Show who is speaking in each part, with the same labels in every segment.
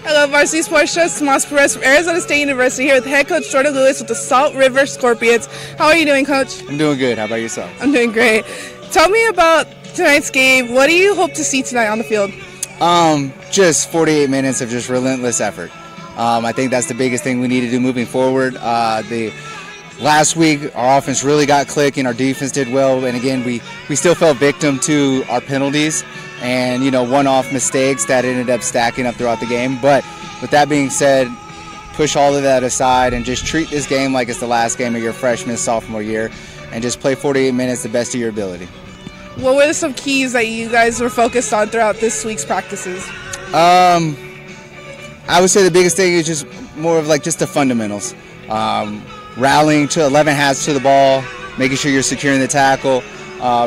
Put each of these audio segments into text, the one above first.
Speaker 1: Hello, Varsity Sports Show. Tomas Perez from Arizona State University here with head coach Jordan Lewis with the Salt River Scorpions. How are you doing, Coach?
Speaker 2: I'm doing good. How about yourself?
Speaker 1: I'm doing great. Tell me about tonight's game. What do you hope to see tonight on the field?
Speaker 2: Just 48 minutes of just relentless effort. I think that's the biggest thing we need to do moving forward. The last week, our offense really got clicking. Our defense did well, and again, we still fell victim to our penalties and one-off mistakes that ended up stacking up throughout the game. But with that being said, push all of that aside and just treat this game like it's the last game of your freshman, sophomore year, and just play 48 minutes the best of your ability.
Speaker 1: What were some keys that you guys were focused on throughout this week's practices?
Speaker 2: I would say the biggest thing is just more of just the fundamentals. Rallying to 11 hats to the ball, making sure you're securing the tackle,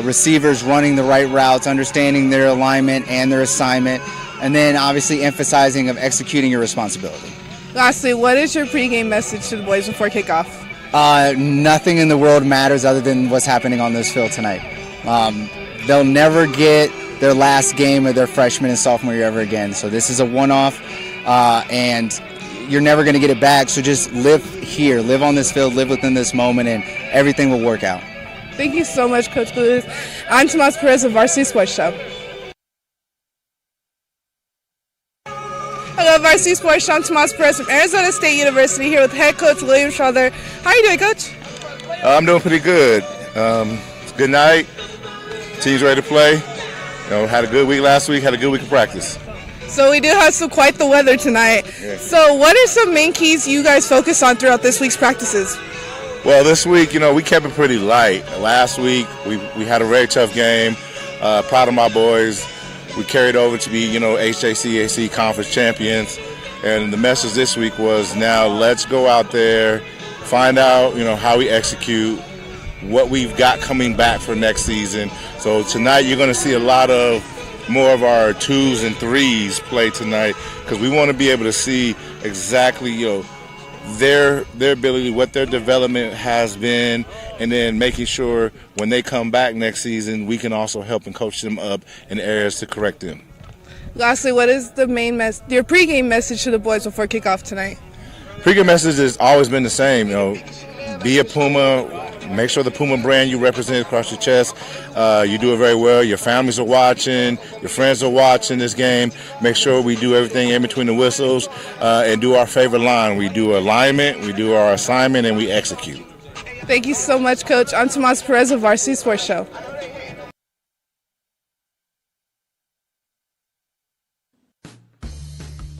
Speaker 2: receivers running the right routes, understanding their alignment and their assignment, and then obviously emphasizing of executing your responsibility.
Speaker 1: Lastly, what is your pregame message to the boys before kickoff?
Speaker 2: Nothing in the world matters other than what's happening on this field tonight. They'll never get their last game of their freshman and sophomore year ever again. So this is a one-off, and you're never going to get it back. So just live here, live on this field, live within this moment, and everything will work out.
Speaker 1: Thank you so much, Coach Lewis. I'm Tomas Perez of Varsity Sports Show. Hello, Varsity Sports Show. I'm Tomas Perez from Arizona State University here with head coach William Schroeder. How are you doing, Coach?
Speaker 3: I'm doing pretty good. It's a good night. Team's ready to play. Had a good week last week, had a good week of practice.
Speaker 1: So we do have quite the weather tonight.
Speaker 3: Yeah.
Speaker 1: So what are some main keys you guys focus on throughout this week's practices?
Speaker 3: Well, this week, we kept it pretty light. Last week, we had a very tough game. Proud of my boys. We carried over to be, HJCAC conference champions. And the message this week was now let's go out there, find out, how we execute, what we've got coming back for next season. So tonight you're going to see a lot of more of our 2s and 3s play tonight because we want to be able to see exactly, their ability, what their development has been, and then making sure when they come back next season, we can also help and coach them up in areas to correct them.
Speaker 1: Lastly, what is the your pregame message to the boys before kickoff tonight?
Speaker 3: Pregame message has always been the same. Be a Puma. Make sure the Puma brand you represent across your chest. You do it very well. Your families are watching. Your friends are watching this game. Make sure we do everything in between the whistles and do our favorite line. We do alignment, we do our assignment, and we execute.
Speaker 1: Thank you so much, Coach. I'm Tomas Perez of Varsity Sports Show.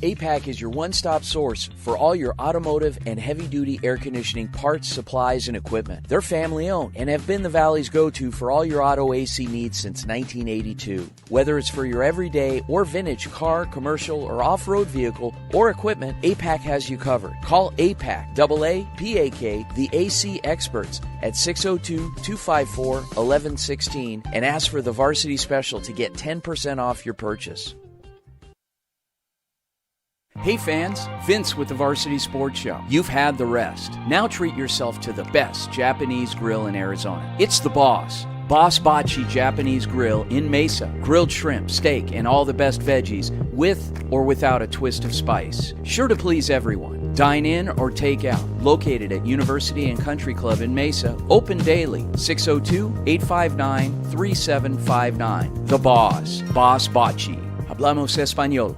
Speaker 4: HJCAC is your one-stop source for all your automotive and heavy-duty air conditioning parts, supplies, and equipment. They're family-owned and have been the Valley's go-to for all your auto AC needs since 1982. Whether it's for your everyday or vintage car, commercial, or off-road vehicle or equipment, HJCAC has you covered. Call HJCAC, AAPAK, the AC experts at 602-254-1116 and ask for the Varsity Special to get 10% off your purchase. Hey fans, Vince with the Varsity Sports Show. You've had the rest. Now treat yourself to the best Japanese grill in Arizona. It's the Boss. Boss Bachi Japanese Grill in Mesa. Grilled shrimp, steak, and all the best veggies with or without a twist of spice. Sure to please everyone. Dine in or take out. Located at University and Country Club in Mesa. Open daily. 602-859-3759. The Boss. Boss Bachi. Hablamos Español.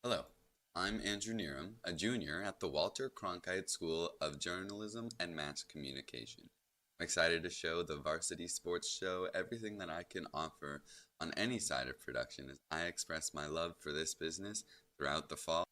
Speaker 5: Hello, I'm Andrew Neeram, a junior at the Walter Cronkite School of Journalism and Mass Communication. I'm excited to show the Varsity Sports Show everything that I can offer on any side of production as I express my love for this business throughout the fall.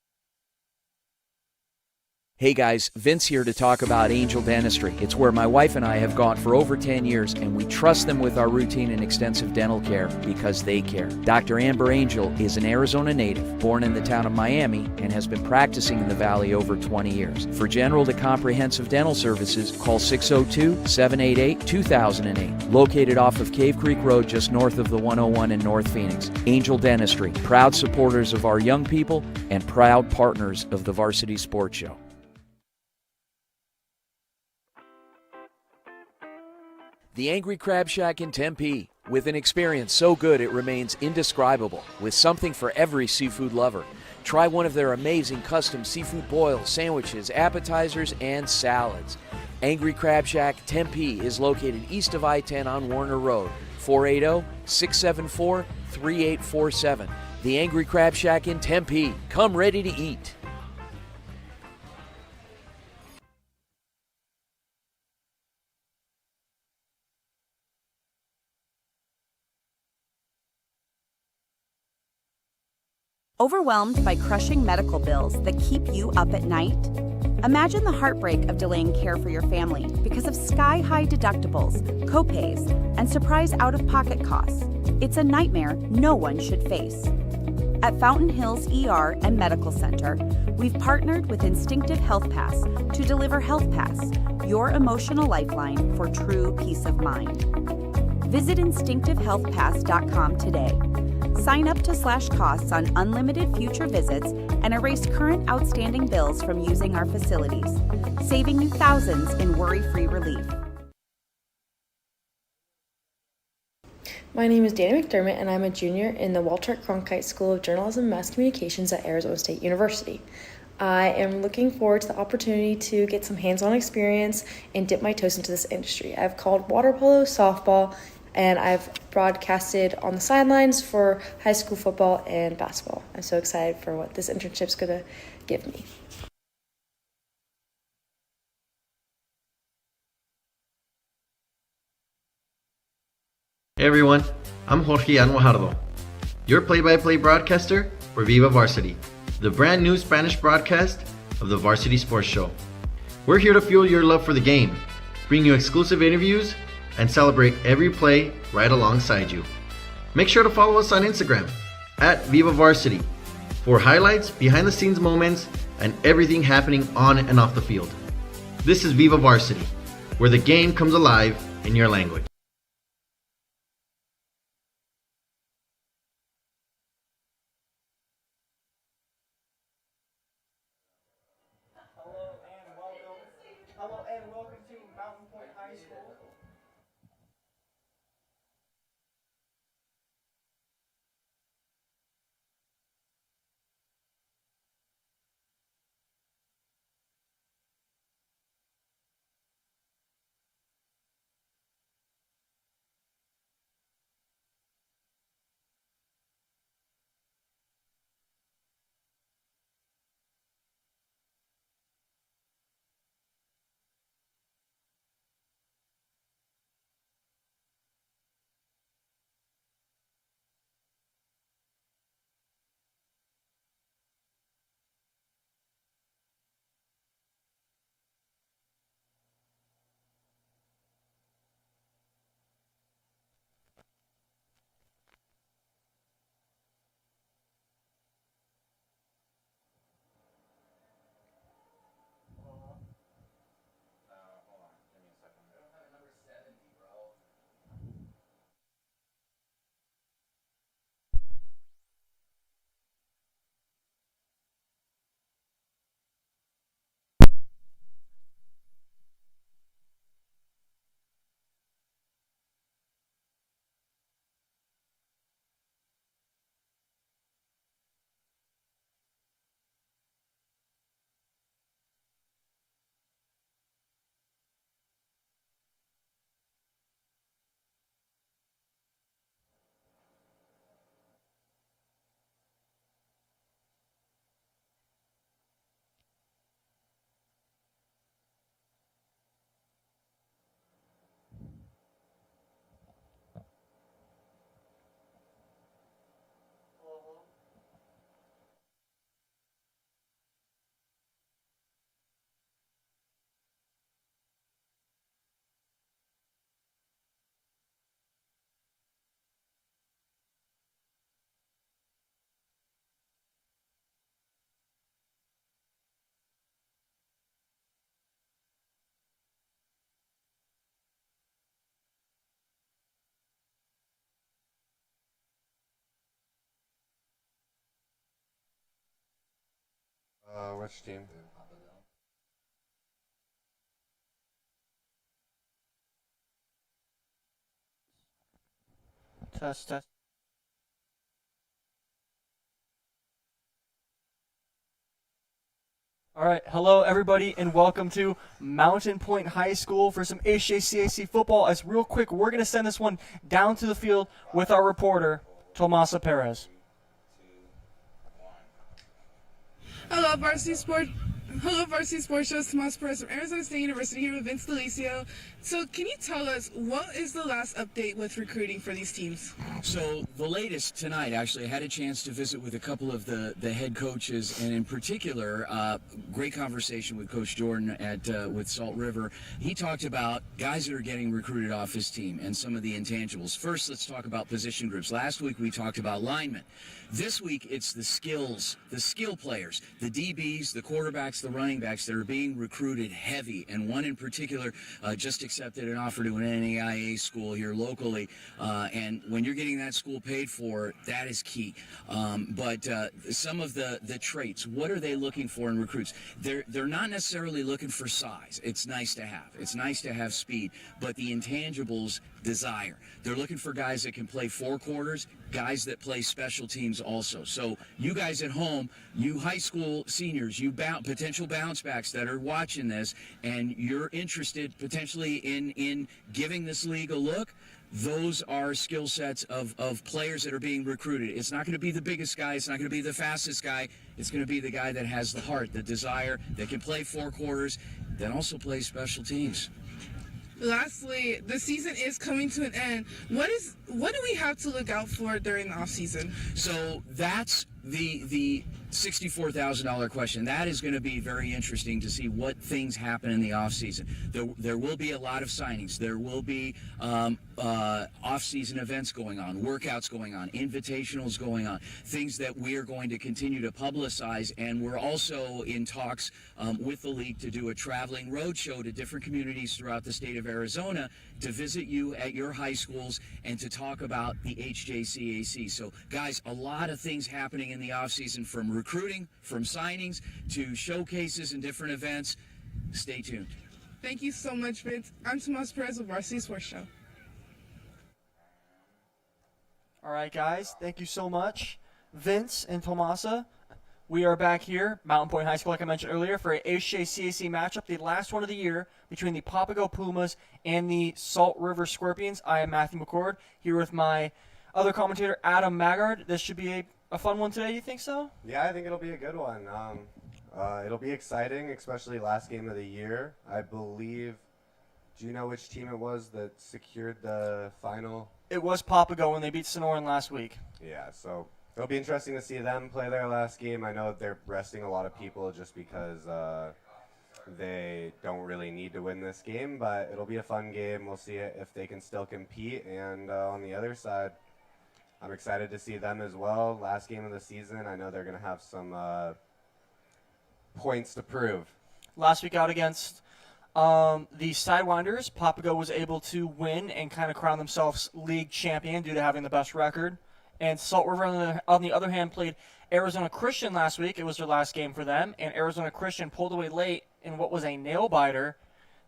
Speaker 4: Hey guys, Vince here to talk about Angel Dentistry. It's where my wife and I have gone for over 10 years, and we trust them with our routine and extensive dental care because they care. Dr. Amber Angel is an Arizona native, born in the town of Miami, and has been practicing in the Valley over 20 years. For general to comprehensive dental services, call 602-788-2008. Located off of Cave Creek Road just north of the 101 in North Phoenix. Angel Dentistry, proud supporters of our young people and proud partners of the Varsity Sports Show. The Angry Crab Shack in Tempe, with an experience so good it remains indescribable, with something for every seafood lover. Try one of their amazing custom seafood boils, sandwiches, appetizers, and salads. Angry Crab Shack Tempe is located east of I-10 on Warner Road, 480-674-3847. The Angry Crab Shack in Tempe. Come ready to eat.
Speaker 6: Overwhelmed by crushing medical bills that keep you up at night? Imagine the heartbreak of delaying care for your family because of sky-high deductibles, copays, and surprise out-of-pocket costs. It's a nightmare no one should face. At Fountain Hills ER and Medical Center, we've partnered with Instinctive Health Pass to deliver Health Pass, your emotional lifeline for true peace of mind. Visit instinctivehealthpass.com today. Sign up to slash costs on unlimited future visits and erase current outstanding bills from using our facilities, saving you thousands in worry-free relief.
Speaker 7: My name is Dana McDermott, and I'm a junior in the Walter Cronkite School of Journalism and Mass Communications at Arizona State University. I am looking forward to the opportunity to get some hands-on experience and dip my toes into this industry. I've called water polo, softball, and I've broadcasted on the sidelines for high school football and basketball. I'm so excited for what this internship's going to give me.
Speaker 8: Hey everyone, I'm Jorge Anwajardo, your play-by-play broadcaster for Viva Varsity, the brand new Spanish broadcast of the Varsity Sports Show. We're here to fuel your love for the game, bring you exclusive interviews, and celebrate every play right alongside you. Make sure to follow us on Instagram at Viva Varsity for highlights, behind the scenes moments, and everything happening on and off the field. This is Viva Varsity, where the game comes alive in your language.
Speaker 9: Hello and welcome to Mountain Point High School.
Speaker 10: Which team?
Speaker 9: Test, test. All right, hello everybody, and welcome to Mountain Point High School for some HJCAC football. As real quick, we're going to send this one down to the field with our reporter, Tomasa Perez.
Speaker 1: Hello, Varsity Sports Show's Tomas Perez from Arizona State University here with Vince Delicio. So can you tell us, what is the last update with recruiting for these teams?
Speaker 4: So the latest tonight, actually, I had a chance to visit with a couple of the head coaches, and in particular, great conversation with Coach Jordan with Salt River. He talked about guys that are getting recruited off his team and some of the intangibles. First, let's talk about position groups. Last week we talked about linemen. This week it's the skill players, the DBs, the quarterbacks, the running backs that are being recruited heavy, and one in particular just accepted an offer to an NAIA school here locally, and when you're getting that school paid for, that is key. But some of the traits, what are they looking for in recruits? They're not necessarily looking for size. It's nice to have. It's nice to have speed, but the intangibles, desire. They're looking for guys that can play four quarters, guys that play special teams also. So you guys at home, you high school seniors, you potential bounce backs that are watching this, and you're interested potentially in giving this league a look, those are skill sets of players that are being recruited. It's not going to be the biggest guy. It's not going to be the fastest guy. It's going to be the guy that has the heart, the desire, that can play four quarters, that also plays special teams.
Speaker 1: Lastly, the season is coming to an end. What do we have to look out for during the off season?
Speaker 4: So that's the $64,000 question. That is going to be very interesting to see what things happen in the offseason. There will be a lot of signings. There will be off-season events going on, workouts going on, invitationals going on, things that we are going to continue to publicize. And we're also in talks with the league to do a traveling road show to different communities throughout the state of Arizona to visit you at your high schools and to talk about the HJCAC. So, guys, a lot of things happening in the offseason, from recruiting, from signings, to showcases and different events. Stay tuned.
Speaker 1: Thank you so much, Vince. I'm Tomas Perez with Varsity Sports Show.
Speaker 9: All right, guys, thank you so much, Vince and Tomasa. We are back here, Mountain Point High School, like I mentioned earlier, for a HJCAC matchup, the last one of the year, between the Papago Pumas and the Salt River Scorpions. I am Matthew McCord, here with my other commentator, Adam Maggard. This should be a fun one today, you think so?
Speaker 10: Yeah, I think it'll be a good one. It'll be exciting, especially last game of the year. I believe, do you know which team it was that secured the final?
Speaker 9: It was Papago when they beat Sonoran last week.
Speaker 10: Yeah, so it'll be interesting to see them play their last game. I know they're resting a lot of people just because they don't really need to win this game, but it'll be a fun game. We'll see if they can still compete. And on the other side, I'm excited to see them as well. Last game of the season, I know they're going to have some points to prove.
Speaker 9: Last week out against the Sidewinders, Papago was able to win and kind of crown themselves league champion due to having the best record. And Salt River, on the other hand, played Arizona Christian last week. It was their last game for them, and Arizona Christian pulled away late in what was a nail-biter.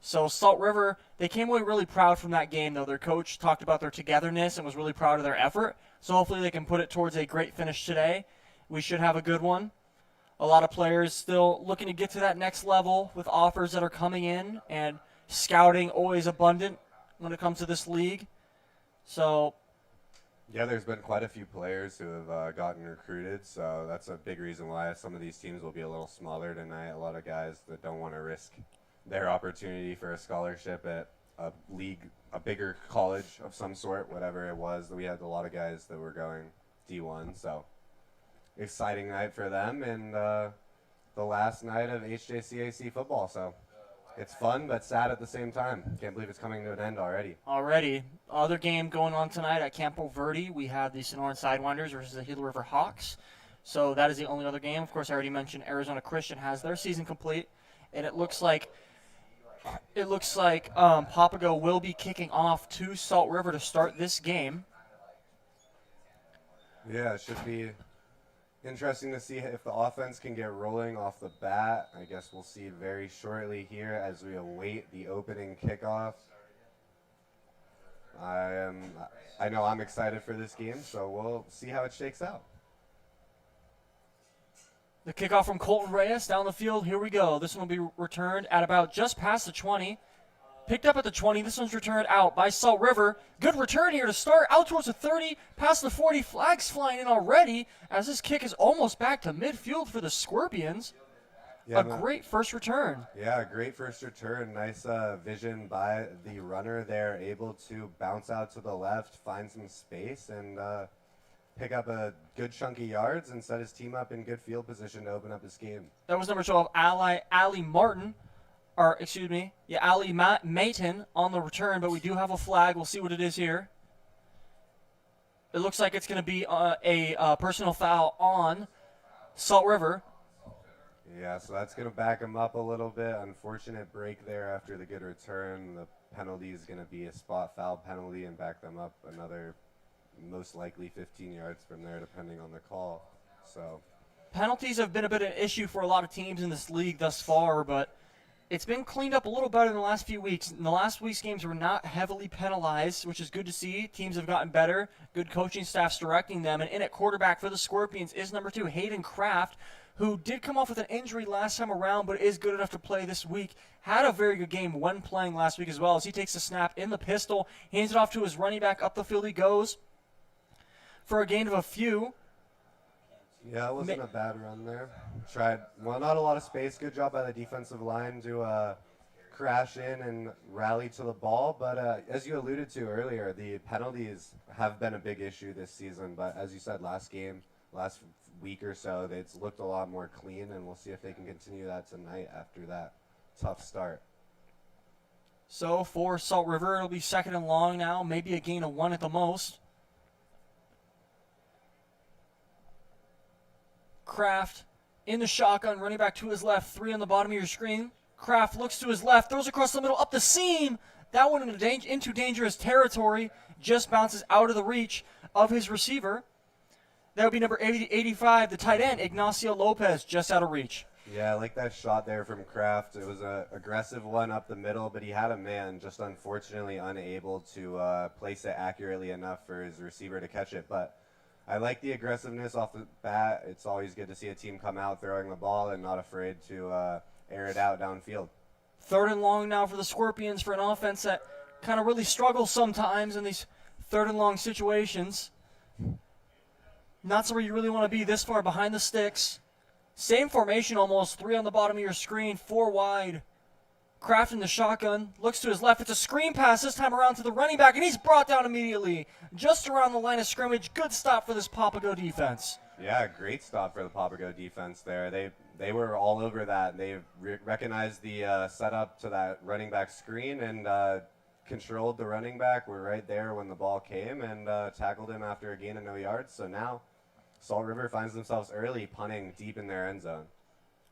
Speaker 9: So Salt River, they came away really proud from that game, though. Their coach talked about their togetherness and was really proud of their effort. So hopefully they can put it towards a great finish today. We should have a good one. A lot of players still looking to get to that next level with offers that are coming in, and scouting always abundant when it comes to this league. So
Speaker 10: yeah, there's been quite a few players who have gotten recruited, so that's a big reason why some of these teams will be a little smaller tonight. A lot of guys that don't want to risk their opportunity for a scholarship at a league, a bigger college of some sort, whatever it was. We had a lot of guys that were going D1, so exciting night for them, and the last night of HJCAC football, so it's fun but sad at the same time. Can't believe it's coming to an end already.
Speaker 9: Other game going on tonight at Campo Verde. We have the Sonoran Sidewinders versus the Gila River Hawks. So that is the only other game. Of course, I already mentioned Arizona Christian has their season complete, and it looks like Papago will be kicking off to Salt River to start this game.
Speaker 10: Yeah, it should be Interesting to see if the offense can get rolling off the bat. I guess we'll see very shortly here as we await the opening kickoff. I know I'm excited for this game, so we'll see how it shakes out.
Speaker 9: The kickoff from Colton Reyes down the field. Here we go. This one will be returned at about just past the 20. Picked up at the 20. This one's returned out by Salt River. Good return here to start. Out towards the 30. Past the 40. Flags flying in already as this kick is almost back to midfield for the Scorpions.
Speaker 10: Yeah,
Speaker 9: great first return.
Speaker 10: Yeah, great first return. Nice vision by the runner there. Able to bounce out to the left, find some space, and pick up a good chunk of yards and set his team up in good field position to open up this game.
Speaker 9: That was number 12, Ali Martin. Ali Mayton on the return, but we do have a flag. We'll see what it is here. It looks like it's going to be a personal foul on Salt River.
Speaker 10: Yeah, so that's going to back him up a little bit. Unfortunate break there after the good return. The penalty is going to be a spot foul penalty and back them up another most likely 15 yards from there, depending on the call. So
Speaker 9: penalties have been a bit of an issue for a lot of teams in this league thus far, but it's been cleaned up a little better in the last few weeks. In the last week's games were not heavily penalized, which is good to see. Teams have gotten better. Good coaching staffs directing them. And in at quarterback for the Scorpions is number 2, Hayden Kraft, who did come off with an injury last time around, but is good enough to play this week. Had a very good game when playing last week as well, as he takes a snap in the pistol, hands it off to his running back. Up the field he goes for a gain of a few.
Speaker 10: Yeah, it wasn't a bad run there. Tried, well, not a lot of space. Good job by the defensive line to crash in and rally to the ball. But as you alluded to earlier, the penalties have been a big issue this season. But as you said, last week or so, it's looked a lot more clean, and we'll see if they can continue that tonight after that tough start.
Speaker 9: So for Salt River, it'll be 2nd and long now, maybe a gain of 1 at the most. Kraft in the shotgun, running back to his left, 3 on the bottom of your screen. Kraft looks to his left, throws across the middle, up the seam. That one into dangerous territory, just bounces out of the reach of his receiver. That would be number 85, the tight end, Ignacio Lopez, just out of reach.
Speaker 10: Yeah, I like that shot there from Kraft. It was an aggressive one up the middle, but he had a man, just unfortunately unable to place it accurately enough for his receiver to catch it. But I like the aggressiveness off the bat. It's always good to see a team come out throwing the ball and not afraid to air it out downfield.
Speaker 9: 3rd and long now for the Scorpions, for an offense that kind of really struggles sometimes in these 3rd and long situations. Not somewhere you really want to be this far behind the sticks. Same formation almost, 3 on the bottom of your screen, 4 wide. Kraft in the shotgun, looks to his left. It's a screen pass this time around to the running back, and he's brought down immediately. Just around the line of scrimmage. Good stop for this Papago defense.
Speaker 10: Yeah, great stop for the Papago defense there. They were all over that. They recognized the setup to that running back screen and controlled the running back. We're right there when the ball came and tackled him after a gain of no yards. So now Salt River finds themselves early punting deep in their end zone.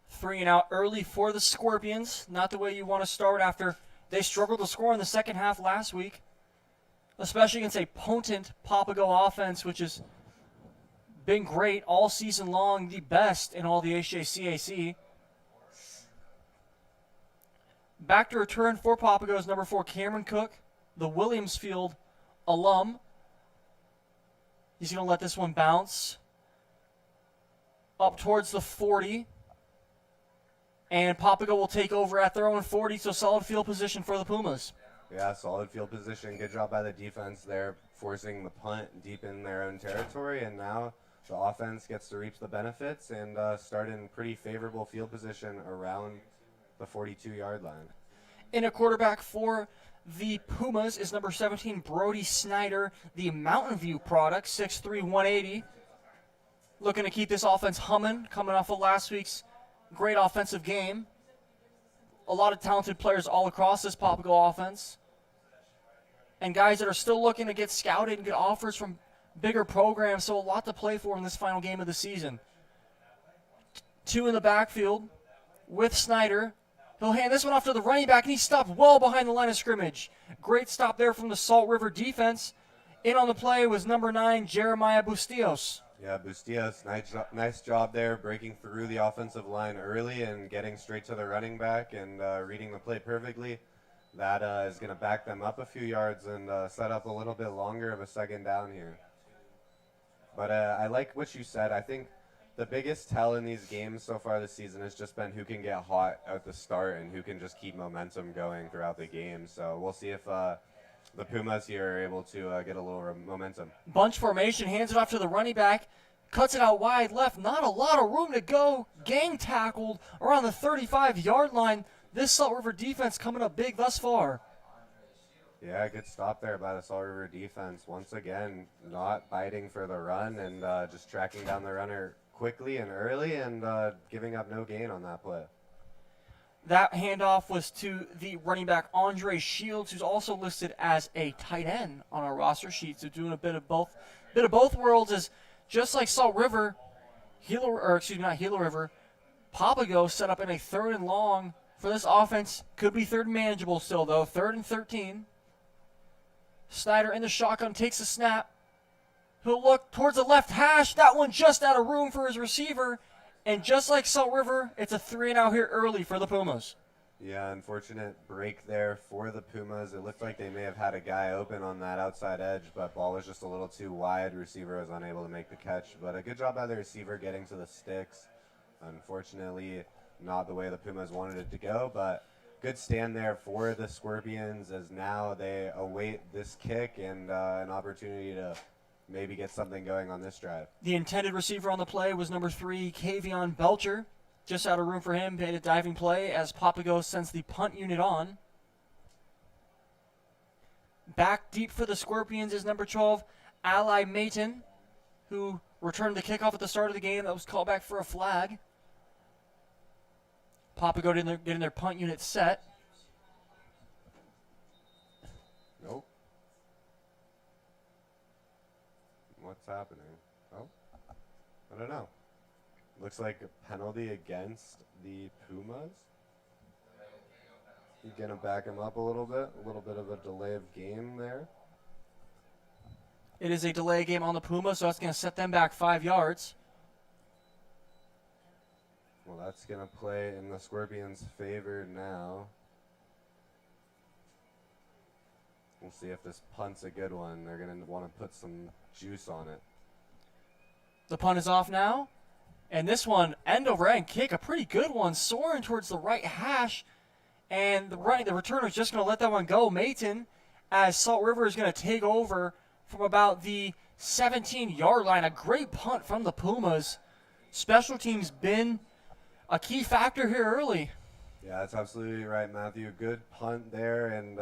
Speaker 9: 3 and out early for the Scorpions. Not the way you want to start after they struggled to score in the second half last week, especially against a potent Papago offense, which has been great all season long, the best in all the HJCAC. Back to return for Papago's number 4, Cameron Cook, the Williamsfield alum. He's going to let this one bounce up towards the 40. And Papago will take over at their own 40, so solid field position for the Pumas.
Speaker 10: Yeah, solid field position. Good job by the defense there, forcing the punt deep in their own territory. And now the offense gets to reap the benefits and start in pretty favorable field position around the 42-yard line.
Speaker 9: In a quarterback for the Pumas is number 17, Brody Snyder, the Mountain View product, 6'3", 180. Looking to keep this offense humming, coming off of last week's great offensive game. A lot of talented players all across this Papago offense. And guys that are still looking to get scouted and get offers from bigger programs, so a lot to play for in this final game of the season. 2 in the backfield with Snyder. He'll hand this one off to the running back, and he stopped well behind the line of scrimmage. Great stop there from the Salt River defense. In on the play was number 9, Jeremiah Bustillos.
Speaker 10: Yeah, Bustillos, nice job there, breaking through the offensive line early and getting straight to the running back and reading the play perfectly. That is going to back them up a few yards and set up a little bit longer of a second down here. But I like what you said. I think the biggest tell in these games so far this season has just been who can get hot at the start and who can just keep momentum going throughout the game. So we'll see if the Pumas here are able to get a little momentum.
Speaker 9: Bunch formation, hands it off to the running back, cuts it out wide left. Not a lot of room to go. Gang tackled around the 35-yard line. This Salt River defense coming up big thus far.
Speaker 10: Yeah, good stop there by the Salt River defense. Once again, not biting for the run and just tracking down the runner quickly and early and giving up no gain on that play.
Speaker 9: That handoff was to the running back Andre Shields, who's also listed as a tight end on our roster sheet. So doing a bit of both worlds. Is just like Salt River, Papago set up in a 3rd and long for this offense. Could be 3rd and manageable still though. 3rd and 13. Snyder in the shotgun takes a snap. He'll look towards the left hash. That one just out of room for his receiver. And just like Salt River, it's a 3-and-out here early for the Pumas.
Speaker 10: Yeah, unfortunate break there for the Pumas. It looked like they may have had a guy open on that outside edge, but ball was just a little too wide. Receiver was unable to make the catch. But a good job by the receiver getting to the sticks. Unfortunately, not the way the Pumas wanted it to go, but good stand there for the Scorpions as now they await this kick and an opportunity to maybe get something going on this drive.
Speaker 9: The intended receiver on the play was number 3, Kavion Belcher. Just out of room for him, made a diving play as Papago sends the punt unit on. Back deep for the Scorpions is number 12, Ally Mayton, who returned the kickoff at the start of the game. That was called back for a flag. Papago getting their punt unit set.
Speaker 10: Nope. What's happening? Oh, I don't know. Looks like a penalty against the Pumas. You're going to back him up a little bit of a delay of game there.
Speaker 9: It is a delay game on the Pumas, so that's going to set them back 5 yards.
Speaker 10: Well, that's going to play in the Scorpions' favor now. We'll see if this punt's a good one. They're going to want to put some juice on it.
Speaker 9: The punt is off now. And this one, end over end kick, a pretty good one, soaring towards the right hash. And the returner is just going to let that one go. Mayton, as Salt River is going to take over from about the 17-yard line. A great punt from the Pumas. Special teams been a key factor here early.
Speaker 10: Yeah, that's absolutely right, Matthew. Good punt there, and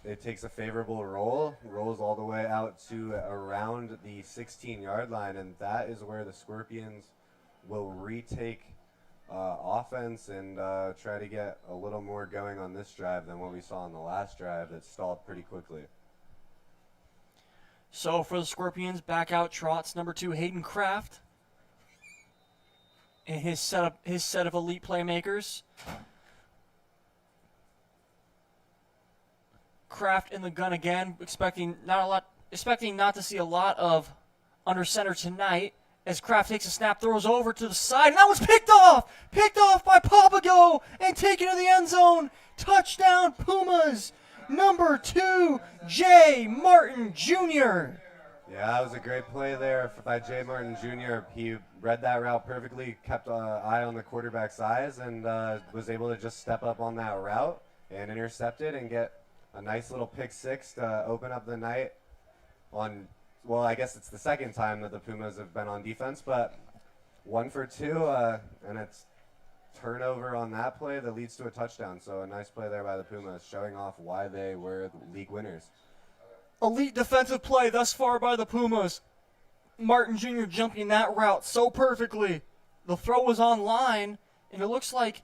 Speaker 10: it takes a favorable roll. Rolls all the way out to around the 16-yard line, and that is where the Scorpions will retake offense and try to get a little more going on this drive than what we saw on the last drive that stalled pretty quickly.
Speaker 9: So for the Scorpions, back out trots number 2, Hayden Kraft, and his set of elite playmakers. Kraft in the gun again, expecting not to see a lot of under center tonight. As Kraft takes a snap, throws over to the side, and that was picked off by Papago, and taken to the end zone. Touchdown Pumas, number 2, Jay Martin Jr.
Speaker 10: Yeah, that was a great play there by Jay Martin Jr. He read that route perfectly, kept an eye on the quarterback's eyes, and was able to just step up on that route and intercept it and get a nice little pick six to open up the night on, well, I guess it's the second time that the Pumas have been on defense, but 1 for 2, and it's turnover on that play that leads to a touchdown. So a nice play there by the Pumas, showing off why they were the league winners.
Speaker 9: Elite defensive play thus far by the Pumas. Martin Jr. jumping that route so perfectly. The throw was on line, and it looks like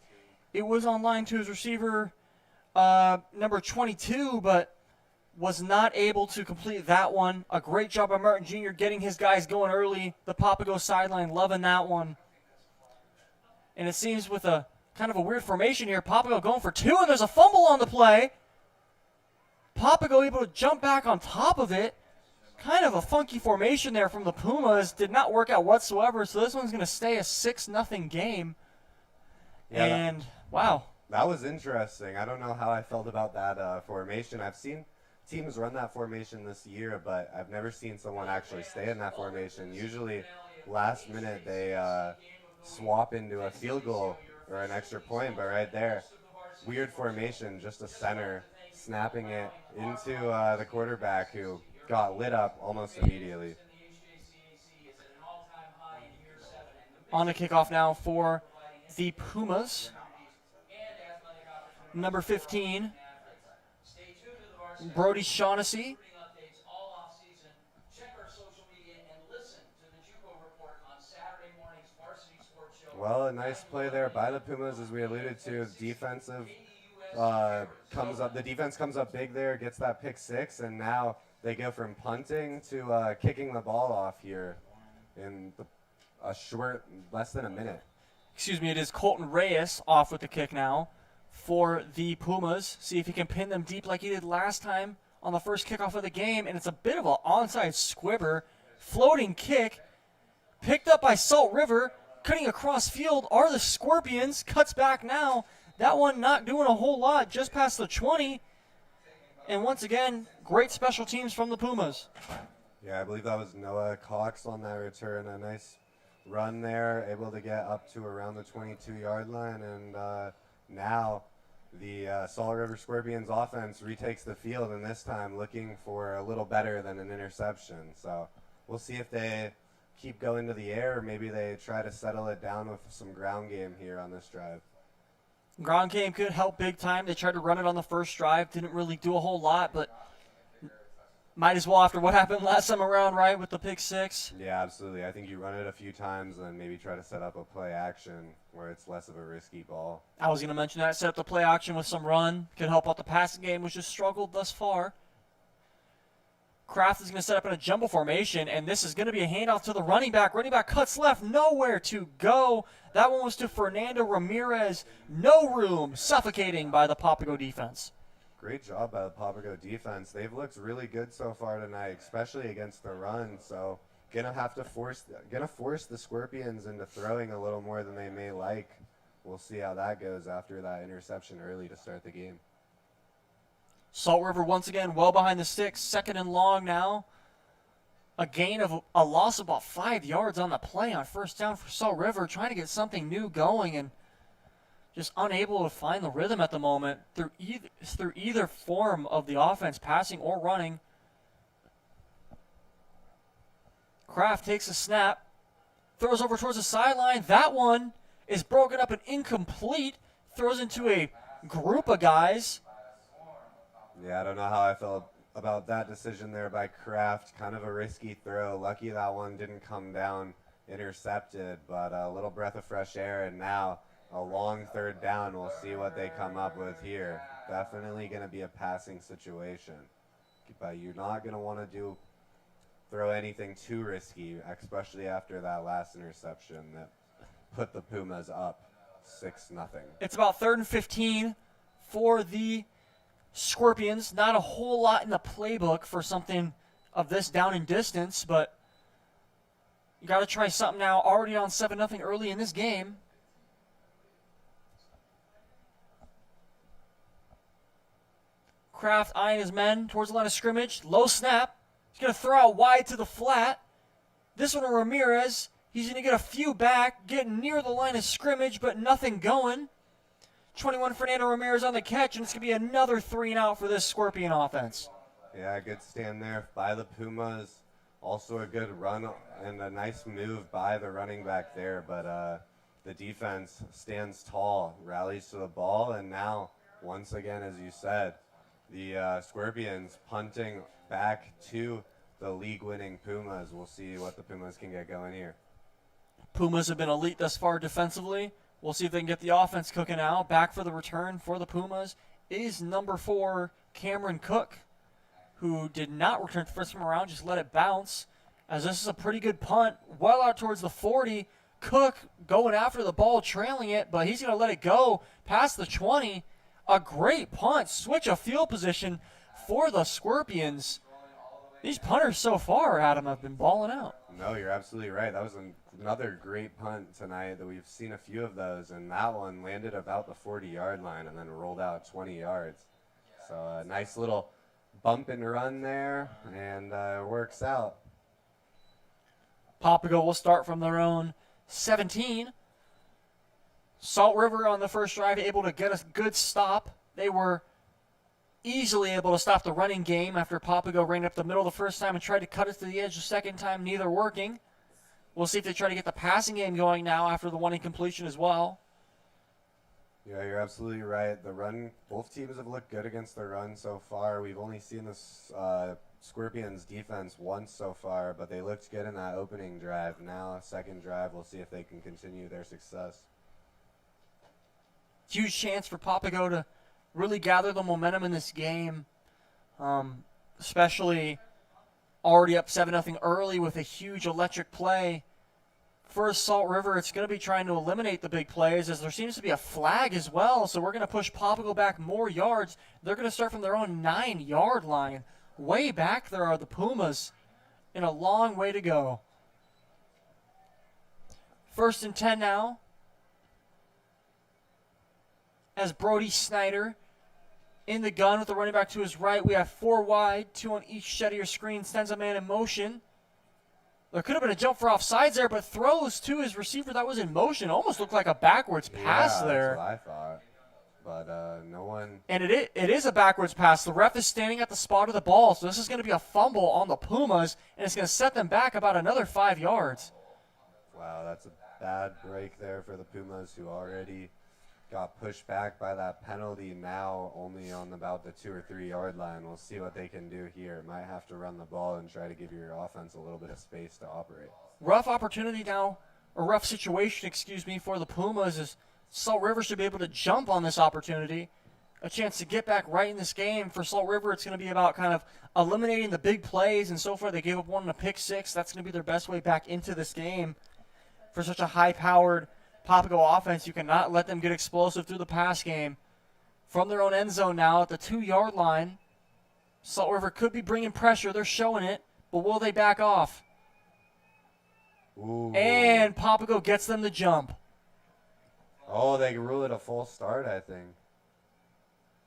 Speaker 9: it was on line to his receiver, number 22, but was not able to complete that one. A great job by Martin Jr. getting his guys going early. The Papago sideline loving that one. And it seems with a kind of a weird formation here, Papago going for 2, and there's a fumble on the play. Papago able to jump back on top of it. kind of a funky formation there from the Pumas. Did not work out whatsoever, so this one's going to stay a 6-0 game.
Speaker 10: Yeah,
Speaker 9: and, wow.
Speaker 10: That was interesting. I don't know how I felt about that formation. I've seen teams run that formation this year, but I've never seen someone actually stay in that formation. Usually, last minute, they swap into a field goal or an extra point, but right there, weird formation, just a center snapping it into the quarterback who got lit up almost immediately.
Speaker 9: On the kickoff now for the Pumas. Number 15, Brody Shaughnessy.
Speaker 10: Well, a nice play there by the Pumas, as we alluded to. Defensive comes up. The defense comes up big there, gets that pick six, and now they go from punting to kicking the ball off here in a short, less than a minute.
Speaker 9: Excuse me, it is Colton Reyes off with the kick now for the Pumas. See if he can pin them deep like he did last time on the first kickoff of the game, and it's a bit of an onside squibber. Floating kick, picked up by Salt River, cutting across field are the Scorpions, cuts back now. That one not doing a whole lot, just past the 20. And once again, great special teams from the Pumas.
Speaker 10: Yeah, I believe that was Noah Cox on that return. A nice run there, able to get up to around the 22-yard line. And now the Salt River Scorpions offense retakes the field, and this time looking for a little better than an interception. So we'll see if they keep going to the air, or maybe they try to settle it down with some ground game here on this drive.
Speaker 9: Ground game could help big time. They tried to run it on the first drive, didn't really do a whole lot, but might as well after what happened last time around, right, with the pick six.
Speaker 10: Yeah, absolutely. I think you run it a few times and maybe try to set up a play action where it's less of a risky ball.
Speaker 9: I was going to mention that. Set up the play action with some run. Could help out the passing game, which has struggled thus far. Kraft is going to set up in a jumbo formation, and this is going to be a handoff to the running back. Running back cuts left, nowhere to go. That one was to Fernando Ramirez. No room, suffocating by the Papago defense.
Speaker 10: Great job by the Papago defense. They've looked really good so far tonight, especially against the run. So gonna force the Scorpions into throwing a little more than they may like. We'll see how that goes after that interception early to start the game.
Speaker 9: Salt River once again well behind the sticks, second and long now. A gain of a loss of about 5 yards on the play on first down for Salt River, trying to get something new going and just unable to find the rhythm at the moment through either form of the offense, passing or running. Kraft takes a snap, throws over towards the sideline. That one is broken up and incomplete. Throws into a group of guys.
Speaker 10: Yeah, I don't know how I felt about that decision there by Kraft. Kind of a risky throw. Lucky that one didn't come down intercepted, but a little breath of fresh air, and now a long third down. We'll see what they come up with here. Definitely going to be a passing situation, but you're not going to want to throw anything too risky, especially after that last interception that put the Pumas up 6-0.
Speaker 9: It's about 3rd and 15 for the Scorpions. Not a whole lot in the playbook for something of this down and distance, but you got to try something now. Already on 7-0 early in this game. Kraft eyeing his men towards the line of scrimmage. Low snap. He's going to throw out wide to the flat. This one to Ramirez. He's going to get a few back, getting near the line of scrimmage, but nothing going. 21 Fernando Ramirez on the catch, and it's going to be another 3 and out for this Scorpion offense.
Speaker 10: Yeah, good stand there by the Pumas. Also a good run and a nice move by the running back there, but the defense stands tall, rallies to the ball, and now, once again, as you said, the Scorpions punting back to the league-winning Pumas. We'll see what the Pumas can get going here.
Speaker 9: Pumas have been elite thus far defensively. We'll see if they can get the offense cooking out. Back for the return for the Pumas is number 4, Cameron Cook, who did not return the first time around, just let it bounce. As this is a pretty good punt, well out towards the 40. Cook going after the ball, trailing it, but he's going to let it go past the 20. A great punt, switch of field position for the Scorpions. These punters so far, Adam, have been balling out.
Speaker 10: No, you're absolutely right. That was another great punt tonight that we've seen a few of those, and that one landed about the 40-yard line and then rolled out 20 yards. So a nice little bump and run there, and works out.
Speaker 9: Papago will start from their own 17. Salt River on the first drive able to get a good stop. They were easily able to stop the running game after Papago ran up the middle the first time and tried to cut it to the edge the second time, neither working. We'll see if they try to get the passing game going now after the one incompletion as well.
Speaker 10: Yeah, you're absolutely right. The run, both teams have looked good against the run so far. We've only seen this Scorpions defense once so far, but they looked good in that opening drive. Now, second drive, we'll see if they can continue their success.
Speaker 9: Huge chance for Papago to really gather the momentum in this game, especially already up 7-0 early with a huge electric play. For Salt River, it's going to be trying to eliminate the big plays as there seems to be a flag as well, so we're going to push Papago back more yards. They're going to start from their own 9-yard line. Way back there are the Pumas, and a long way to go. 1st and 10 now, as Brody Snyder in the gun with the running back to his right. We have 4 wide, 2 on each side of your screen, sends a man in motion. There could have been a jump for offsides there, but throws to his receiver that was in motion. Almost looked like a backwards pass there.
Speaker 10: That's what I thought. But no one.
Speaker 9: And it is a backwards pass. The ref is standing at the spot of the ball, so this is going to be a fumble on the Pumas, and it's going to set them back about another 5 yards.
Speaker 10: Wow, that's a bad break there for the Pumas, who already got pushed back by that penalty, now only on about the 2 or 3 yard line. We'll see what they can do here. Might have to run the ball and try to give your offense a little bit of space to operate.
Speaker 9: Rough opportunity now, or rough situation, for the Pumas is Salt River should be able to jump on this opportunity. A chance to get back right in this game. For Salt River, it's going to be about kind of eliminating the big plays, and so far they gave up one in a pick 6. That's going to be their best way back into this game. For such a high-powered Papago offense, you cannot let them get explosive through the pass game. From their own end zone now at the 2-yard line, Salt River could be bringing pressure. They're showing it, but will they back off?
Speaker 10: Ooh.
Speaker 9: And Papago gets them to jump.
Speaker 10: Oh, they rule it a false start, I think.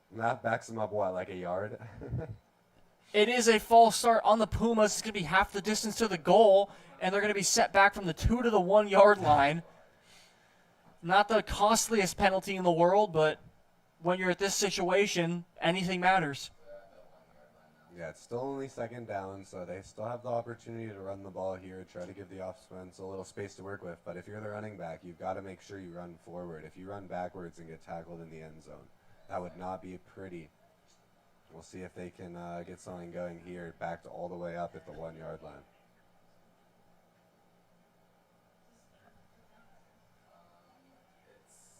Speaker 10: And that backs them up, what, like a yard?
Speaker 9: It is a false start on the Pumas. It's going to be half the distance to the goal, and they're going to be set back from the 2 to the 1 yard line. Not the costliest penalty in the world, but when you're at this situation, anything matters.
Speaker 10: Yeah, it's still only second down, so they still have the opportunity to run the ball here, try to give the offense a little space to work with. But if you're the running back, you've got to make sure you run forward. If you run backwards and get tackled in the end zone, that would not be pretty. We'll see if they can get something going here, backed all the way up at the 1 yard line.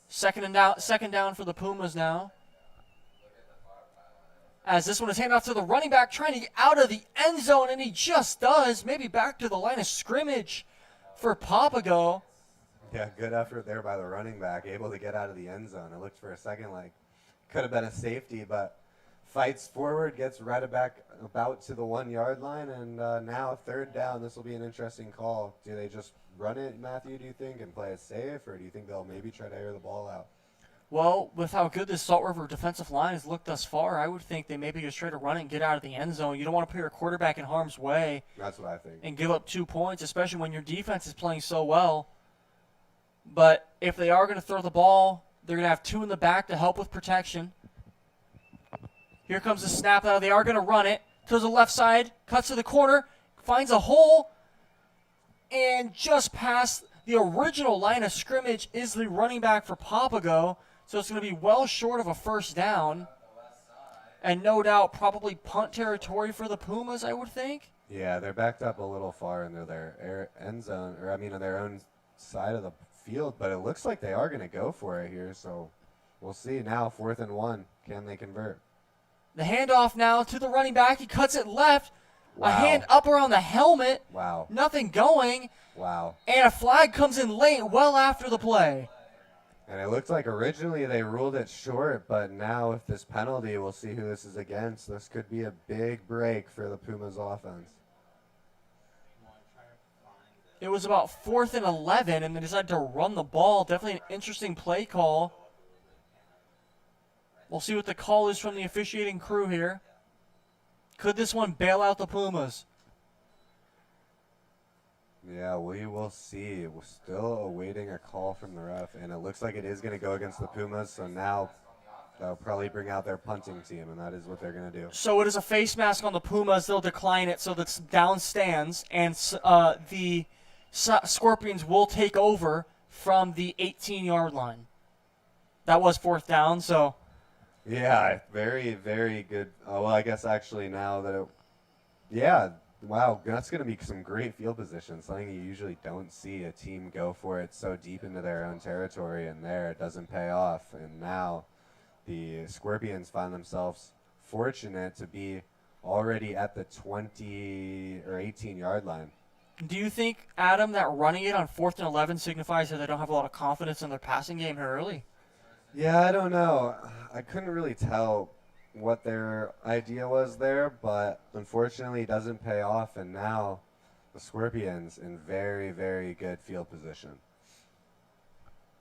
Speaker 9: Second down for the Pumas now. As this one is handed off to the running back, trying to get out of the end zone, and he just does. Maybe back to the line of scrimmage for Papago.
Speaker 10: Yeah, good effort there by the running back, able to get out of the end zone. It looked for a second like could have been a safety, but fights forward, gets right back about to the 1 yard line, and now 3rd down. This will be an interesting call. Do they just run it, Matthew, do you think, and play it safe, or do you think they'll maybe try to air the ball out?
Speaker 9: Well, with how good this Salt River defensive line has looked thus far, I would think they maybe just try to run it and get out of the end zone. You don't want to put your quarterback in harm's way.
Speaker 10: That's what I think.
Speaker 9: And give up 2 points, especially when your defense is playing so well. But if they are going to throw the ball, they're going to have 2 in the back to help with protection. Here comes the snap. Now they are going to run it to the left side, cuts to the corner, finds a hole, and just past the original line of scrimmage is the running back for Papago. So it's going to be well short of a 1st down. And no doubt probably punt territory for the Pumas, I would think.
Speaker 10: Yeah, they're backed up a little far into their end zone, or on their own side of the field, but it looks like they are going to go for it here. So we'll see now, 4th and 1. Can they convert?
Speaker 9: The handoff now to the running back. He cuts it left.
Speaker 10: Wow.
Speaker 9: A hand up around the helmet.
Speaker 10: Wow.
Speaker 9: Nothing going.
Speaker 10: Wow.
Speaker 9: And a flag comes in late, well after the play.
Speaker 10: And it looked like originally they ruled it short, but now with this penalty, we'll see who this is against. This could be a big break for the Pumas offense.
Speaker 9: It was about 4th and 11, and they decided to run the ball. Definitely an interesting play call. We'll see what the call is from the officiating crew here. Could this one bail out the Pumas?
Speaker 10: Yeah, we will see. We're still awaiting a call from the ref, and it looks like it is going to go against the Pumas, so now they'll probably bring out their punting team, and that is what they're going to do.
Speaker 9: So it is a face mask on the Pumas. They'll decline it so that's down stands, and the Scorpions will take over from the 18-yard line. That was 4th down, so...
Speaker 10: Yeah, very, very good. Oh, well, I guess actually now that it... Yeah, wow, that's going to be some great field position, something you usually don't see a team go for it so deep into their own territory, and there it doesn't pay off. And now the Scorpions find themselves fortunate to be already at the 20 or 18-yard line.
Speaker 9: Do you think, Adam, that running it on 4th and 11 signifies that they don't have a lot of confidence in their passing game here early?
Speaker 10: Yeah, I don't know. I couldn't really tell what their idea was there, but unfortunately it doesn't pay off, and now the Scorpions in very, very good field position.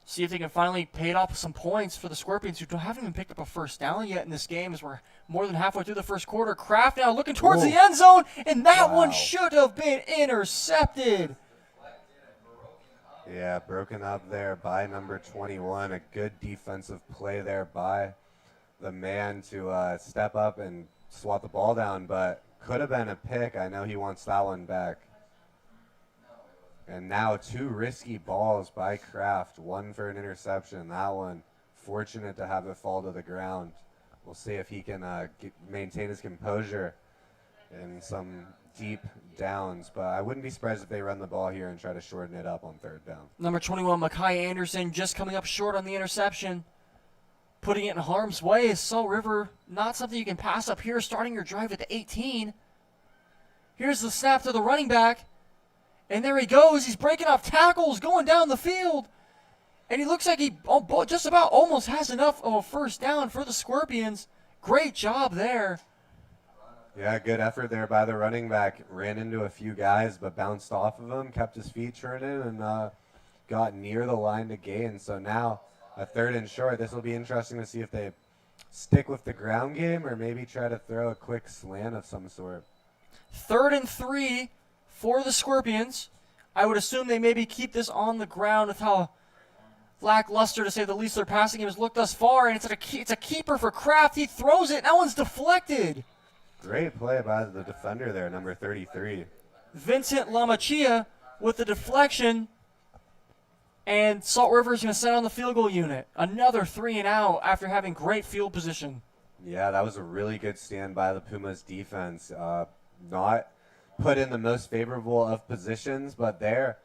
Speaker 9: See if they can finally pay it off with some points for the Scorpions, who haven't even picked up a first down yet in this game, as we're more than halfway through the first quarter. Kraft now looking towards the end zone, and that one should have been intercepted.
Speaker 10: Yeah, broken up there by number 21. A good defensive play there by the man to step up and swat the ball down, but could have been a pick. I know he wants that one back. And now 2 risky balls by Kraft, 1 for an interception. That one, fortunate to have it fall to the ground. We'll see if he can maintain his composure in some deep downs, but I wouldn't be surprised if they run the ball here and try to shorten it up on 3rd down.
Speaker 9: Number 21, Mekhi Anderson, just coming up short on the interception. Putting it in harm's way is Salt River. Not something you can pass up here, starting your drive at the 18. Here's the snap to the running back. And there he goes. He's breaking off tackles, going down the field. And he looks like he just about almost has enough of a first down for the Scorpions. Great job there.
Speaker 10: Yeah, good effort there by the running back. Ran into a few guys, but bounced off of him, kept his feet turning, and got near the line to gain. So now a 3rd and short. This will be interesting to see if they stick with the ground game or maybe try to throw a quick slant of some sort.
Speaker 9: 3rd and 3 for the Scorpions. I would assume they maybe keep this on the ground with how lackluster, to say the least, their passing game has looked thus far. And it's a keeper for Kraft. He throws it. That one's deflected.
Speaker 10: Great play by the defender there, number 33.
Speaker 9: Vincent Lamachia with the deflection. And Salt River is going to send on the field goal unit. Another 3 and out after having great field position.
Speaker 10: Yeah, that was a really good stand by the Pumas defense. Not put in the most favorable of positions, but there,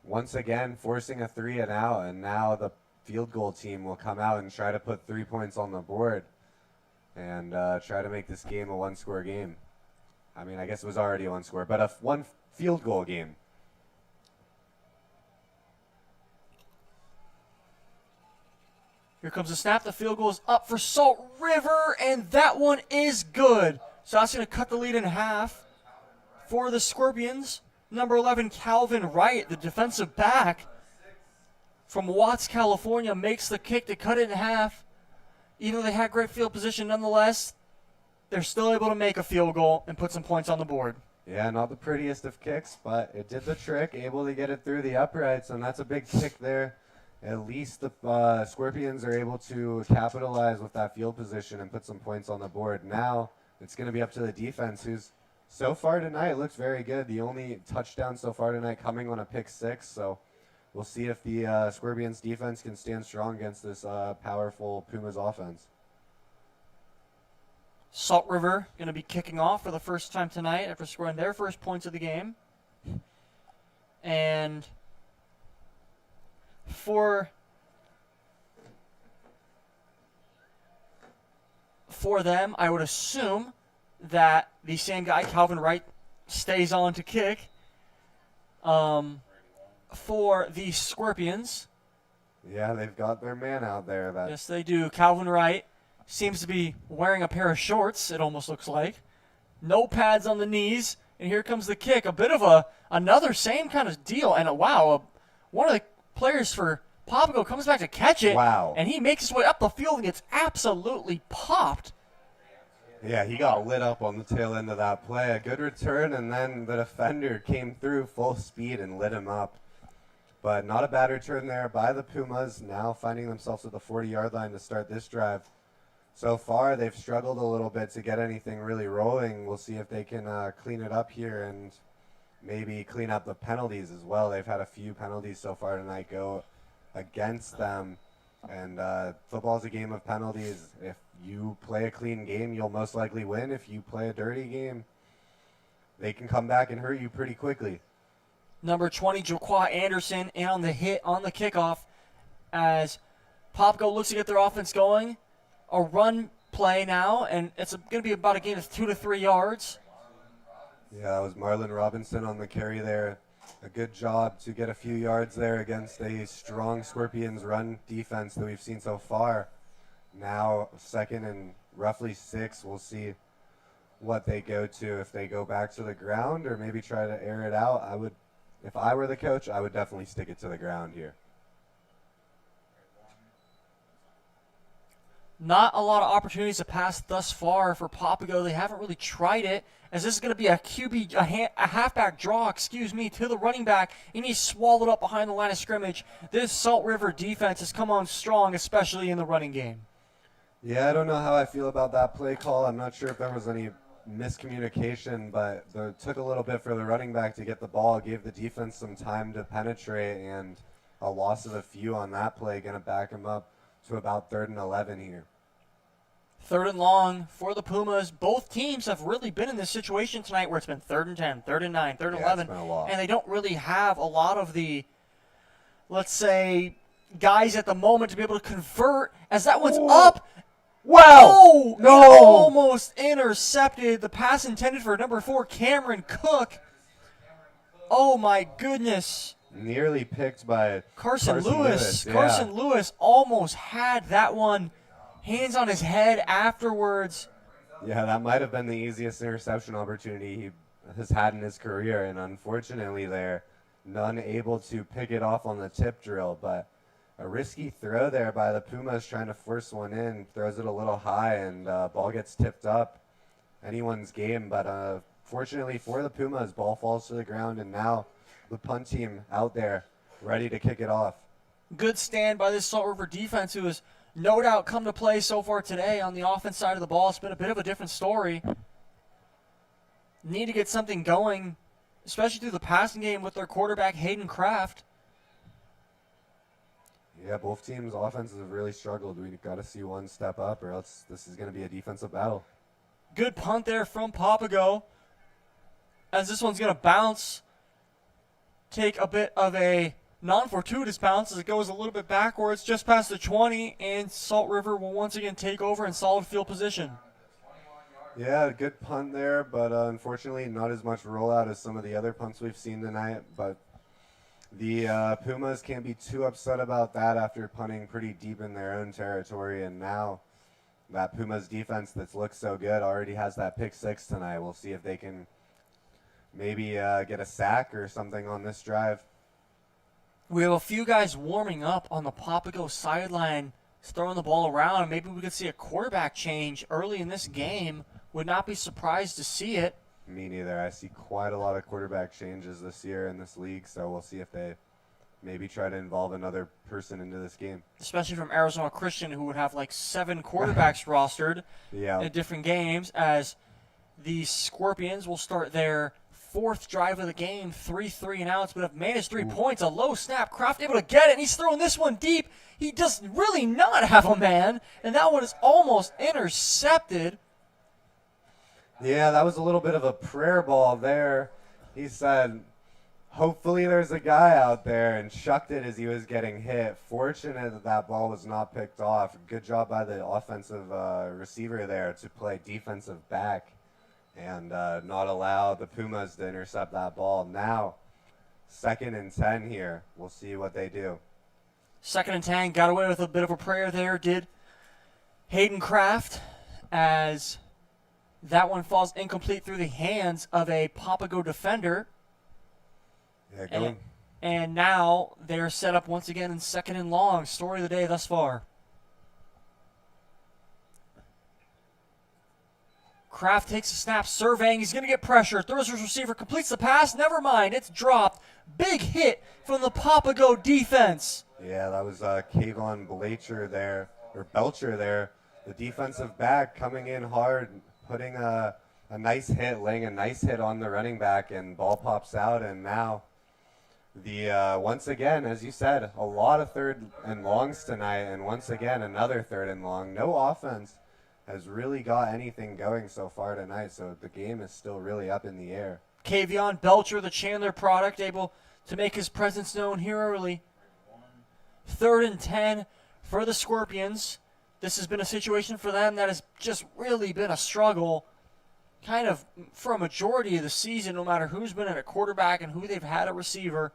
Speaker 10: once again, forcing a 3 and out, and now the field goal team will come out and try to put 3 points on the board and try to make this game a 1-score game. I mean, I guess it was already a 1-score, but a 1 field goal game.
Speaker 9: Here comes the snap. The field goal is up for Salt River, and that one is good. So that's going to cut the lead in half for the Scorpions. Number 11, Calvin Wright, the defensive back from Watts, California, makes the kick to cut it in half. Even though they had great field position, nonetheless, they're still able to make a field goal and put some points on the board.
Speaker 10: Yeah, not the prettiest of kicks, but it did the trick, able to get it through the uprights, and that's a big kick there. At least the Scorpions are able to capitalize with that field position and put some points on the board. Now it's going to be up to the defense, who's so far tonight looks very good. The only touchdown so far tonight coming on a pick 6, so we'll see if the Scorpions defense can stand strong against this powerful Pumas offense.
Speaker 9: Salt River going to be kicking off for the first time tonight after scoring their first points of the game. And for them, I would assume that the same guy, Calvin Wright, stays on to kick. For the Scorpions.
Speaker 10: Yeah, they've got their man out there.
Speaker 9: Yes, they do. Calvin Wright seems to be wearing a pair of shorts, it almost looks like. No pads on the knees, and here comes the kick. A bit of another same kind of deal, and one of the players for Papago comes back to catch it.
Speaker 10: Wow.
Speaker 9: And he makes his way up the field and gets absolutely popped.
Speaker 10: Yeah, he got lit up on the tail end of that play. A good return, and then the defender came through full speed and lit him up. But not a bad return there by the Pumas, now finding themselves at the 40-yard line to start this drive. So far, they've struggled a little bit to get anything really rolling. We'll see if they can clean it up here and maybe clean up the penalties as well. They've had a few penalties so far tonight go against them. And football's a game of penalties. If you play a clean game, you'll most likely win. If you play a dirty game, they can come back and hurt you pretty quickly.
Speaker 9: Number 20, Joqua Anderson, in on the hit on the kickoff as Papago looks to get their offense going. A run play now, and it's going to be about a gain of 2 to 3 yards.
Speaker 10: Yeah, that was Marlon Robinson on the carry there. A good job to get a few yards there against a strong Scorpions run defense that we've seen so far. Now, second and roughly 6, we'll see what they go to. If they go back to the ground or maybe try to air it out, if I were the coach, I would definitely stick it to the ground here.
Speaker 9: Not a lot of opportunities to pass thus far for Papago. They haven't really tried it, as this is going to be a halfback draw, to the running back, and he's swallowed up behind the line of scrimmage. This Salt River defense has come on strong, especially in the running game.
Speaker 10: Yeah, I don't know how I feel about that play call. I'm not sure if there was any miscommunication, but it took a little bit for the running back to get the ball, gave the defense some time to penetrate, and a loss of a few on that play going to back him up to about 3rd and 11 here.
Speaker 9: 3rd and long for the Pumas. Both teams have really been in this situation tonight where it's been 3rd and 10, 3rd and 9, 3rd and 11,
Speaker 10: it's been a lot.
Speaker 9: and they don't really have a lot of the, let's say, guys at the moment to be able to convert, as that one's up.
Speaker 10: Wow!
Speaker 9: Oh,
Speaker 10: No!
Speaker 9: It almost intercepted the pass intended for number 4, Cameron Cook. Oh, my goodness.
Speaker 10: Nearly picked by
Speaker 9: Carson Lewis.
Speaker 10: Yeah.
Speaker 9: Carson Lewis almost had that one, hands on his head afterwards.
Speaker 10: Yeah, that might have been the easiest interception opportunity he has had in his career, and unfortunately they're none able to pick it off on the tip drill, but a risky throw there by the Pumas trying to force one in, throws it a little high, and ball gets tipped up. Anyone's game, but fortunately for the Pumas, ball falls to the ground, and now the punt team out there ready to kick it off.
Speaker 9: Good stand by this Salt River defense, who has no doubt come to play so far today on the offense side of the ball. It's been a bit of a different story. Need to get something going, especially through the passing game with their quarterback, Hayden Kraft.
Speaker 10: Yeah, both teams' offenses have really struggled. We've got to see one step up, or else this is going to be a defensive battle.
Speaker 9: Good punt there from Papago, as this one's going to bounce. Take a bit of a non-fortuitous bounce as it goes a little bit backwards just past the 20, and Salt River will once again take over in solid field position.
Speaker 10: Yeah, good punt there, but unfortunately not as much rollout as some of the other punts we've seen tonight. But the Pumas can't be too upset about that after punting pretty deep in their own territory, and now that Pumas defense that's looked so good already has that pick 6 tonight. We'll see if they can maybe get a sack or something on this drive.
Speaker 9: We have a few guys warming up on the Papago sideline, throwing the ball around. Maybe we could see a quarterback change early in this game. Would not be surprised to see it.
Speaker 10: Me neither. I see quite a lot of quarterback changes this year in this league, so we'll see if they maybe try to involve another person into this game.
Speaker 9: Especially from Arizona Christian, who would have like 7 quarterbacks rostered in different games, as the Scorpions will start their 4th drive of the game, 3 and outs, but have managed 3 points. A low snap, Kraft able to get it, and he's throwing this one deep. He does really not have a man, and that one is almost intercepted.
Speaker 10: Yeah, that was a little bit of a prayer ball there. He said, hopefully there's a guy out there, and shucked it as he was getting hit. Fortunate that that ball was not picked off. Good job by the offensive receiver there to play defensive back and not allow the Pumas to intercept that ball. Now, 2nd and 10 here. We'll see what they do.
Speaker 9: 2nd and 10, got away with a bit of a prayer there, did Hayden Kraft, as that one falls incomplete through the hands of a Papago defender.
Speaker 10: Yeah,
Speaker 9: and now they're set up once again in 2nd and long. Story of the day thus far. Kraft takes a snap, surveying. He's going to get pressure. Throws his receiver, completes the pass. Never mind, it's dropped. Big hit from the Papago defense.
Speaker 10: Yeah, that was Kayvon Belcher there. The defensive back coming in hard, putting a nice hit, laying a nice hit on the running back, and ball pops out. And now once again, as you said, a lot of 3rd and longs tonight, and once again another 3rd and long. No offense has really got anything going so far tonight, so the game is still really up in the air.
Speaker 9: Kayvon Belcher, the Chandler product, able to make his presence known here early. 3rd and 10 for the Scorpions. This has been a situation for them that has just really been a struggle kind of for a majority of the season, no matter who's been at a quarterback and who they've had a receiver.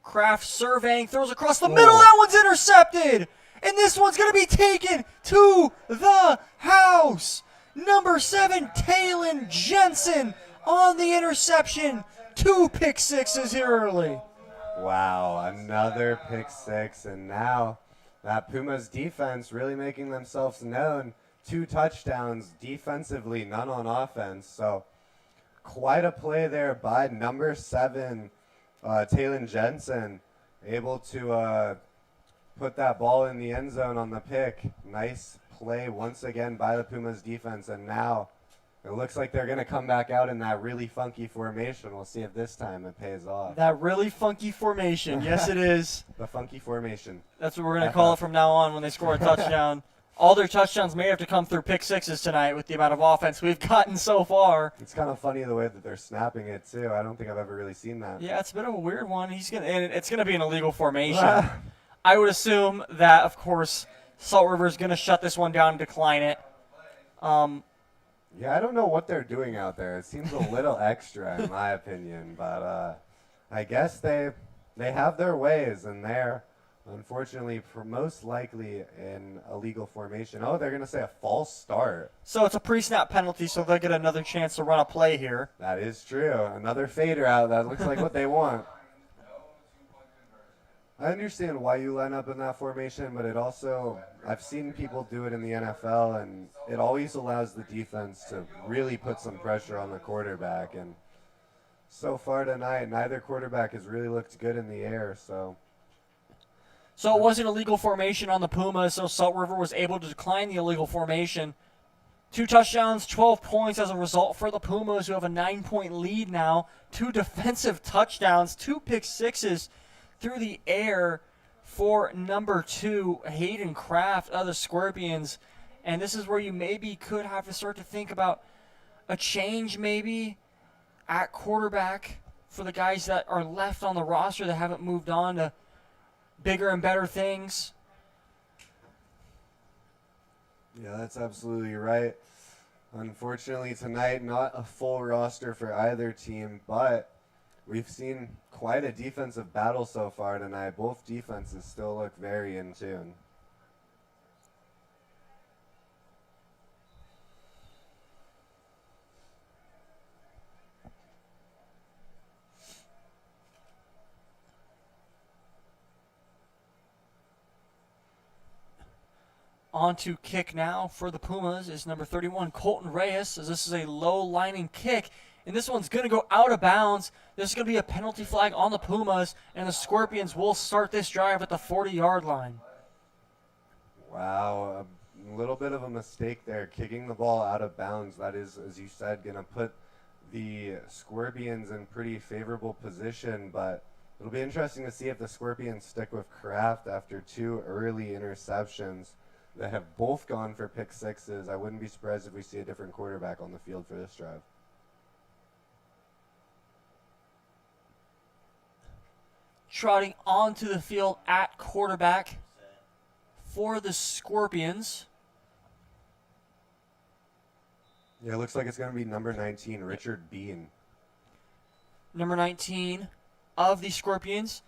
Speaker 9: Kraft surveying, throws across the middle. That one's intercepted. And this one's going to be taken to the house. Number 7, Taylon Jensen on the interception. 2 pick sixes here early.
Speaker 10: Wow, another pick six, and now that Pumas defense really making themselves known. 2 touchdowns defensively, none on offense. So quite a play there by number 7, Taylon Jensen, able to put that ball in the end zone on the pick. Nice play once again by the Pumas defense, and now it looks like they're going to come back out in that really funky formation. We'll see if this time it pays off.
Speaker 9: That really funky formation. Yes, it is.
Speaker 10: The funky formation.
Speaker 9: That's what we're going to call it from now on when they score a touchdown. All their touchdowns may have to come through pick sixes tonight with the amount of offense we've gotten so far.
Speaker 10: It's kind of funny the way that they're snapping it, too. I don't think I've ever really seen that.
Speaker 9: Yeah, it's a bit of a weird one. And it's going to be an illegal formation. I would assume that, of course, Salt River is going to shut this one down and decline it.
Speaker 10: Yeah, I don't know what they're doing out there. It seems a little extra, in my opinion. But I guess they have their ways, and they're, unfortunately, most likely in a legal formation. Oh, they're going to say a false start.
Speaker 9: So it's a pre-snap penalty, so they'll get another chance to run a play here.
Speaker 10: That is true. Another fader out. That looks like what they want. I understand why you line up in that formation, but it also, I've seen people do it in the NFL, and it always allows the defense to really put some pressure on the quarterback. And so far tonight, neither quarterback has really looked good in the air. So
Speaker 9: it wasn't a legal formation on the Pumas, so Salt River was able to decline the illegal formation. 2 touchdowns, 12 points as a result for the Pumas, who have a 9-point lead now. 2 defensive touchdowns, 2 pick sixes through the air for number 2, Hayden Kraft of the Scorpions. And this is where you maybe could have to start to think about a change maybe at quarterback for the guys that are left on the roster that haven't moved on to bigger and better things.
Speaker 10: Yeah, that's absolutely right. Unfortunately tonight, not a full roster for either team, but we've seen quite a defensive battle so far tonight. Both defenses still look very in tune.
Speaker 9: On to kick now for the Pumas is number 31, Colton Reyes, as this is a low-lining kick. And this one's going to go out of bounds. There's going to be a penalty flag on the Pumas, and the Scorpions will start this drive at the 40-yard line.
Speaker 10: Wow, a little bit of a mistake there, kicking the ball out of bounds. That is, as you said, going to put the Scorpions in pretty favorable position, but it'll be interesting to see if the Scorpions stick with Kraft after 2 early interceptions that have both gone for pick sixes. I wouldn't be surprised if we see a different quarterback on the field for this drive.
Speaker 9: Trotting onto the field at quarterback for the Scorpions.
Speaker 10: Yeah, it looks like it's going to be number 19, Richard Bean.
Speaker 9: Number 19 of the Scorpions.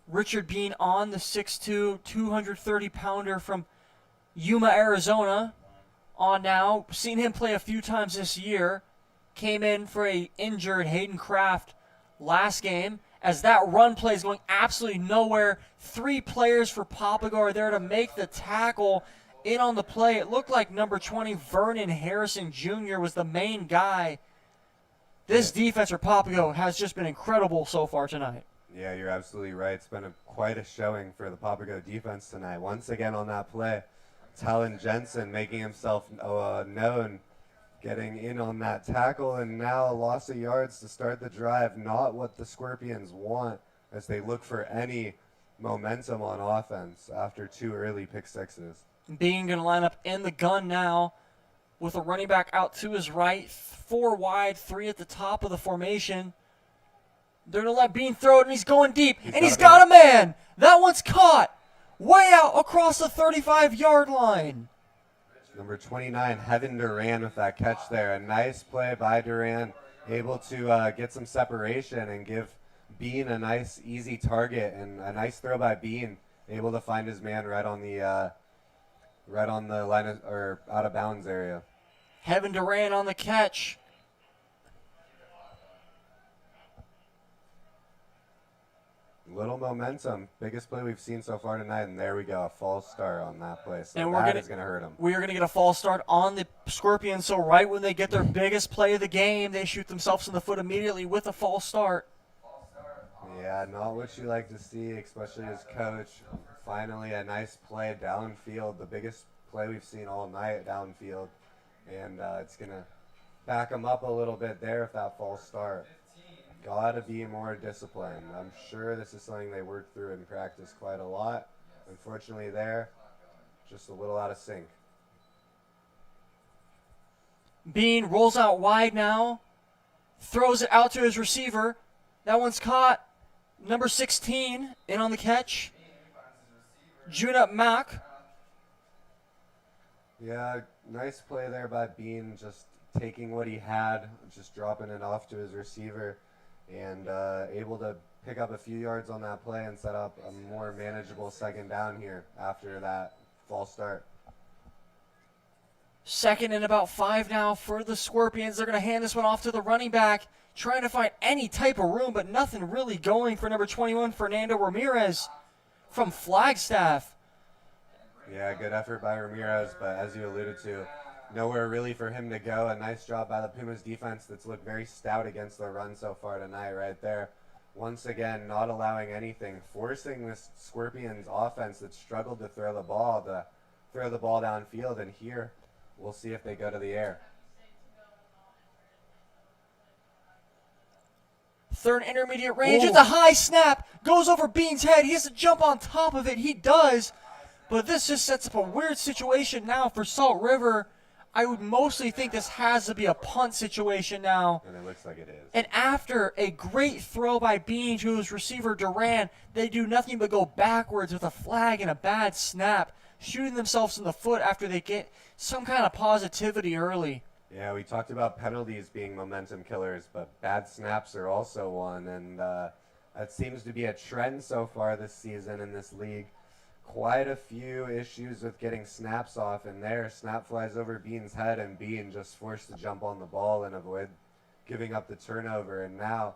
Speaker 9: Richard Bean on the 6'2", 230-pounder from Yuma, Arizona. On now. Seen him play a few times this year. Came in for a injured Hayden Kraft last game. As that run play is going absolutely nowhere. 3 players for Papago are there to make the tackle. In on the play, it looked like number 20, Vernon Harrison Jr. was the main guy. This defense for Papago has just been incredible so far tonight.
Speaker 10: Yeah, you're absolutely right. It's been quite a showing for the Papago defense tonight. Once again on that play, Talon Jensen making himself known, getting in on that tackle, and now a loss of yards to start the drive. Not what the Scorpions want as they look for any momentum on offense after 2 early pick sixes.
Speaker 9: Bean going to line up in the gun now with a running back out to his right. 4 wide, 3 at the top of the formation. They're going to let Bean throw it, and he's going deep. He's got a man. That one's caught way out across the 35-yard line.
Speaker 10: Number 29, Heaven Duran with that catch there. A nice play by Duran, able to get some separation and give Bean a nice, easy target, and a nice throw by Bean, able to find his man right on the line of, or out of bounds area.
Speaker 9: Heaven Duran on the catch.
Speaker 10: Little momentum. Biggest play we've seen so far tonight, and there we go. A false start on that play. So
Speaker 9: and
Speaker 10: that is going to hurt them.
Speaker 9: We are going to get a false start on the Scorpions, so right when they get their biggest play of the game, they shoot themselves in the foot immediately with a false start.
Speaker 10: Yeah, not what you like to see, especially as coach. Finally, a nice play downfield, the biggest play we've seen all night downfield. And it's going to back them up a little bit there if that false start. Got to be more disciplined. I'm sure this is something they work through in practice quite a lot. Unfortunately there, just a little out of sync.
Speaker 9: Bean rolls out wide now, throws it out to his receiver. That one's caught. Number 16 in on the catch. Junep Mack.
Speaker 10: Yeah, nice play there by Bean, just taking what he had, just dropping it off to his receiver, and able to pick up a few yards on that play and set up a more manageable second down here after that false start.
Speaker 9: 2nd and about 5 now for the Scorpions. They're going to hand this one off to the running back, trying to find any type of room, but nothing really going for number 21, Fernando Ramirez from Flagstaff.
Speaker 10: Yeah, good effort by Ramirez, but as you alluded to, nowhere really for him to go. A nice job by the Pumas defense that's looked very stout against the run so far tonight right there. Once again, not allowing anything, forcing this Scorpions offense that struggled to throw the ball downfield, and here we'll see if they go to the air.
Speaker 9: 3rd intermediate range. It's a high snap. Goes over Bean's head. He has to jump on top of it. He does. But this just sets up a weird situation now for Salt River. I would mostly think this has to be a punt situation now.
Speaker 10: And it looks like it is.
Speaker 9: And after a great throw by Bean to his receiver Duran, they do nothing but go backwards with a flag and a bad snap, shooting themselves in the foot after they get some kind of positivity early.
Speaker 10: Yeah, we talked about penalties being momentum killers, but bad snaps are also one, and that seems to be a trend so far this season in this league. Quite a few issues with getting snaps off, and there, snap flies over Bean's head, and Bean just forced to jump on the ball and avoid giving up the turnover, and now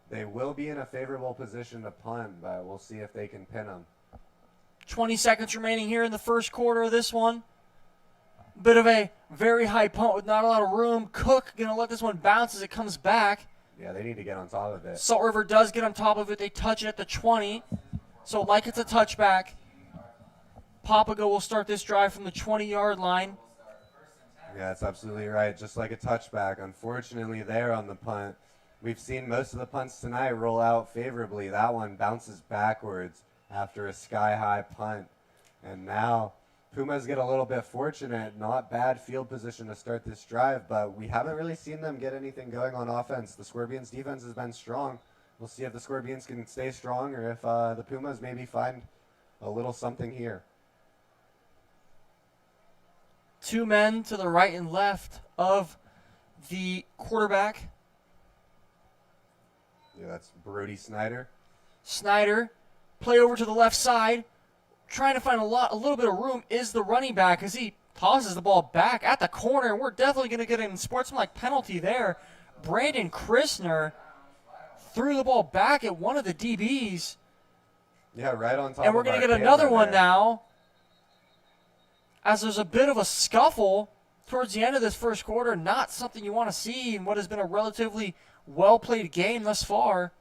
Speaker 10: they will be in a favorable position to punt, but we'll see if they can pin them.
Speaker 9: 20 seconds remaining here in the first quarter of this one. Bit of a very high punt with not a lot of room. Cook going to let this one bounce as it comes back.
Speaker 10: Yeah, they need to get on top of it.
Speaker 9: Salt River does get on top of it. They touch it at the 20. So like it's a touchback. Papago will start this drive from the 20-yard line.
Speaker 10: Yeah, that's absolutely right. Just like a touchback. Unfortunately, there on the punt, we've seen most of the punts tonight roll out favorably. That one bounces backwards after a sky-high punt. And now Pumas get a little bit fortunate. Not bad field position to start this drive, but we haven't really seen them get anything going on offense. The Scorpions' defense has been strong. We'll see if the Scorpions can stay strong or if the Pumas maybe find a little something here.
Speaker 9: 2 men to the right and left of the quarterback.
Speaker 10: Yeah, that's Brody Snyder.
Speaker 9: Snyder, play over to the left side, trying to find a little bit of room is the running back as he tosses the ball back at the corner, and we're definitely going to get a sportsmanlike penalty there. Brandon Christner threw the ball back at one of the DBs.
Speaker 10: Yeah, right on top.
Speaker 9: And we're going to get another one now, as there's a bit of a scuffle towards the end of this first quarter. Not something you want to see in what has been a relatively well-played game thus far.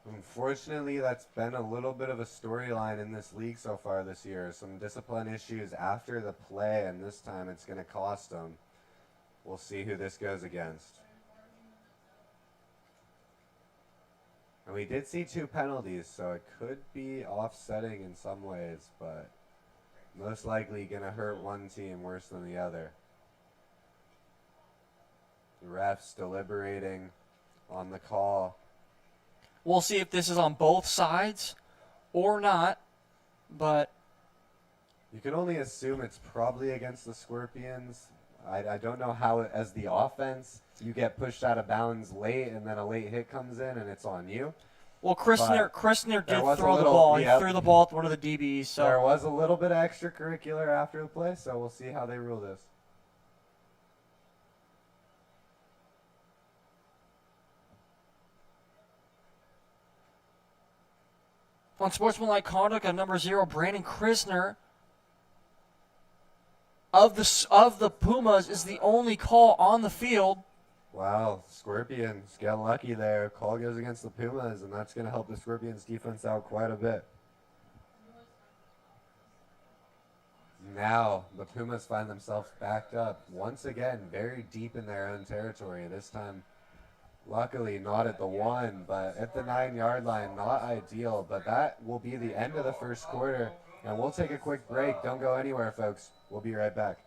Speaker 10: Unfortunately, that's been a little bit of a storyline in this league so far this year. Some discipline issues after the play, and this time it's going to cost them. We'll see who this goes against. And we did see 2 penalties, so it could be offsetting in some ways, but most likely going to hurt one team worse than the other. The refs deliberating on the call.
Speaker 9: We'll see if this is on both sides or not, but
Speaker 10: you can only assume it's probably against the Scorpions. I don't know how, as the offense, you get pushed out of bounds late and then a late hit comes in and it's on you.
Speaker 9: Well, Christner did throw the ball.
Speaker 10: Yep.
Speaker 9: He threw the ball at one of the DBs. So
Speaker 10: there was a little bit of extracurricular after the play, so we'll see how they rule this.
Speaker 9: On sportsmanlike conduct on number 0, Brandon Christner of the Pumas is the only call on the field.
Speaker 10: Wow, Scorpions get lucky there. Call goes against the Pumas, and that's going to help the Scorpions defense out quite a bit. Now the Pumas find themselves backed up once again, very deep in their own territory. This time, luckily not at the 1, but at the 9-yard line. Not ideal, but that will be the end of the first quarter. And we'll take a quick break. Don't go anywhere, folks. We'll be right back.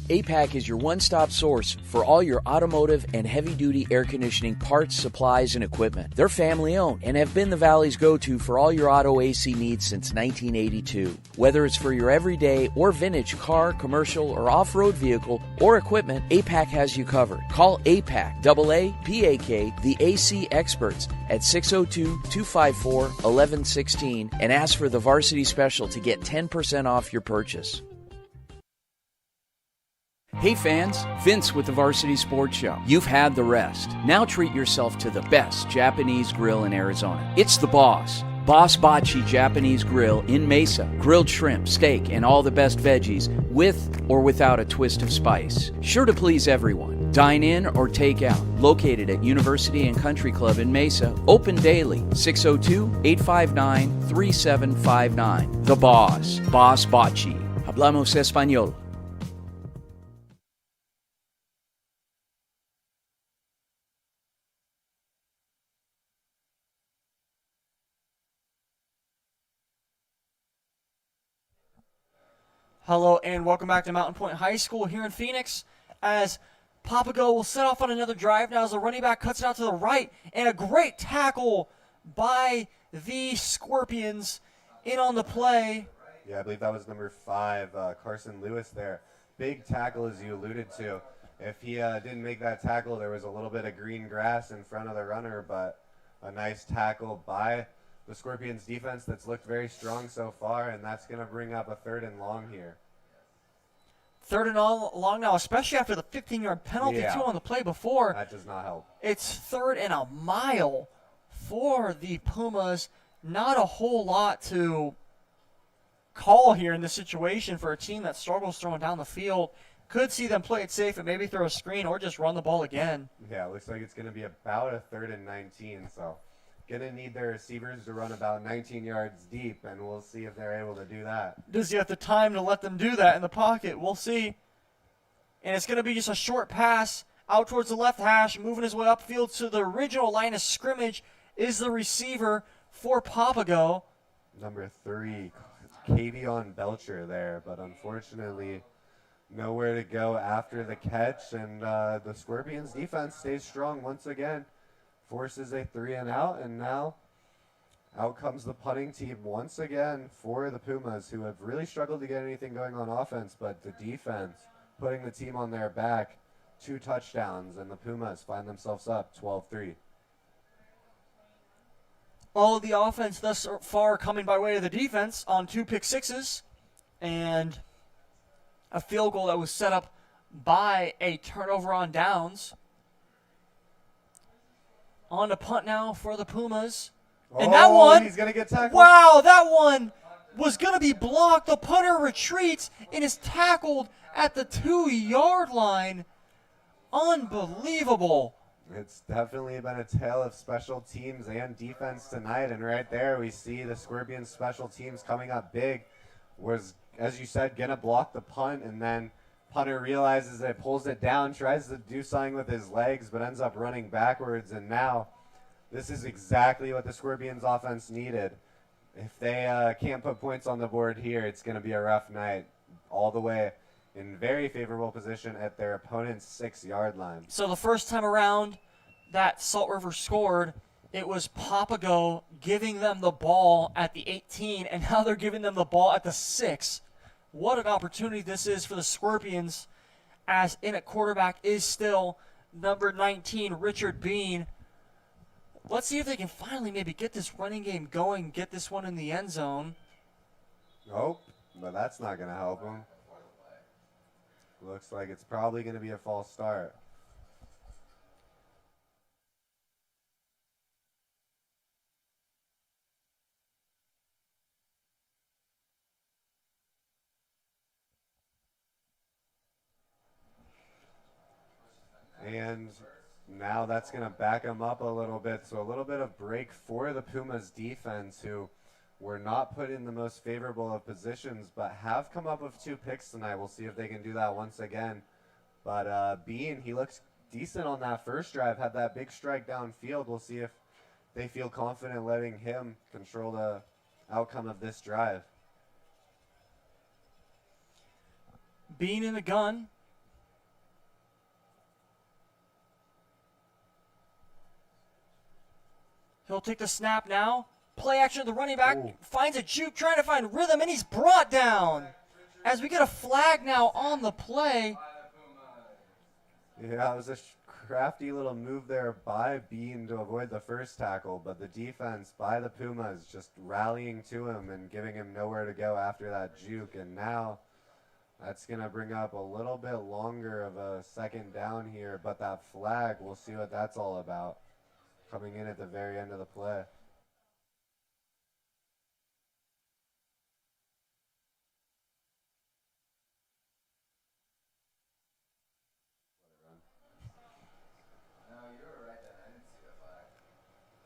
Speaker 4: HJCAC is your one-stop source for all your automotive and heavy-duty air conditioning parts, supplies, and equipment. They're family-owned and have been the Valley's go-to for all your auto AC needs since 1982. Whether it's for your everyday or vintage car, commercial, or off-road vehicle or equipment, HJCAC has you covered. Call HJCAC, AAPAK, the AC experts at 602-254-1116 and ask for the Varsity Special to get 10% off your purchase. Hey fans, Vince with the Varsity Sports Show. You've had the rest. Now treat yourself to the best Japanese grill in Arizona. It's the Boss. Boss Bachi Japanese Grill in Mesa. Grilled shrimp, steak, and all the best veggies with or without a twist of spice. Sure to please everyone. Dine in or take out. Located at University and Country Club in Mesa. Open daily. 602-859-3759. The Boss. Boss Bachi. Hablamos Español.
Speaker 9: Hello and welcome back to Mountain Point High School here in Phoenix, as Papago will set off on another drive now as the running back cuts it out to the right, and a great tackle by the Scorpions in on the play.
Speaker 10: Yeah, I believe that was number 5, Carson Lewis there. Big tackle, as you alluded to. If he didn't make that tackle, there was a little bit of green grass in front of the runner, but a nice tackle by the Scorpions defense that's looked very strong so far, and that's going to bring up a 3rd and long here.
Speaker 9: 3rd and long now, especially after the 15-yard penalty too on the play before.
Speaker 10: That does not help.
Speaker 9: It's 3rd and a mile for the Pumas. Not a whole lot to call here in this situation for a team that struggles throwing down the field. Could see them play it safe and maybe throw a screen or just run the ball again.
Speaker 10: Yeah, it looks like it's going to be about a 3rd and 19, so going to need their receivers to run about 19 yards deep, and we'll see if they're able to do that.
Speaker 9: Does he have the time to let them do that in the pocket? We'll see. And it's going to be just a short pass out towards the left hash, moving his way upfield to the original line of scrimmage is the receiver for Papago.
Speaker 10: Number 3, Kavion Belcher there, but unfortunately nowhere to go after the catch, and the Scorpions defense stays strong once again, forces a 3-and-out, and now out comes the punting team once again for the Pumas, who have really struggled to get anything going on offense, but the defense putting the team on their back. 2 touchdowns, and the Pumas find themselves up 12-3.
Speaker 9: All of the offense thus far coming by way of the defense on 2 pick-sixes and a field goal that was set up by a turnover on downs. On to punt now for the Pumas. And that one,
Speaker 10: he's going to get tackled.
Speaker 9: Wow, that one was going to be blocked. The punter retreats and is tackled at the 2-yard line. Unbelievable.
Speaker 10: It's definitely been a tale of special teams and defense tonight, and right there we see the Scorpions special teams coming up big. Was, as you said, going to block the punt, and then punter realizes it, pulls it down, tries to do something with his legs, but ends up running backwards, and now this is exactly what the Scorpions offense needed. If they can't put points on the board here, it's going to be a rough night all the way in very favorable position at their opponent's 6-yard line.
Speaker 9: So the first time around that Salt River scored, it was Papago giving them the ball at the 18, and now they're giving them the ball at the 6. What an opportunity this is for the Scorpions, as in at quarterback is still number 19, Richard Bean. Let's see if they can finally maybe get this running game going, get this one in the end zone.
Speaker 10: Nope, but that's not going to help them. Looks like it's probably going to be a false start. And now that's going to back them up a little bit. So a little bit of break for the Pumas defense, who were not put in the most favorable of positions, but have come up with 2 picks tonight. We'll see if they can do that once again. But Bean, he looks decent on that first drive, had that big strike downfield. We'll see if they feel confident letting him control the outcome of this drive.
Speaker 9: Bean in the gun. He'll take the snap now. Play action of the running back.
Speaker 10: Ooh.
Speaker 9: Finds a juke, trying to find rhythm, and he's brought down. As we get a flag now on the play.
Speaker 10: Yeah, it was a crafty little move there by Bean to avoid the first tackle, but the defense by the Pumas just rallying to him and giving him nowhere to go after that juke. And now that's going to bring up a little bit longer of a second down here, but that flag, we'll see what that's all about. Coming in at the very end of the play.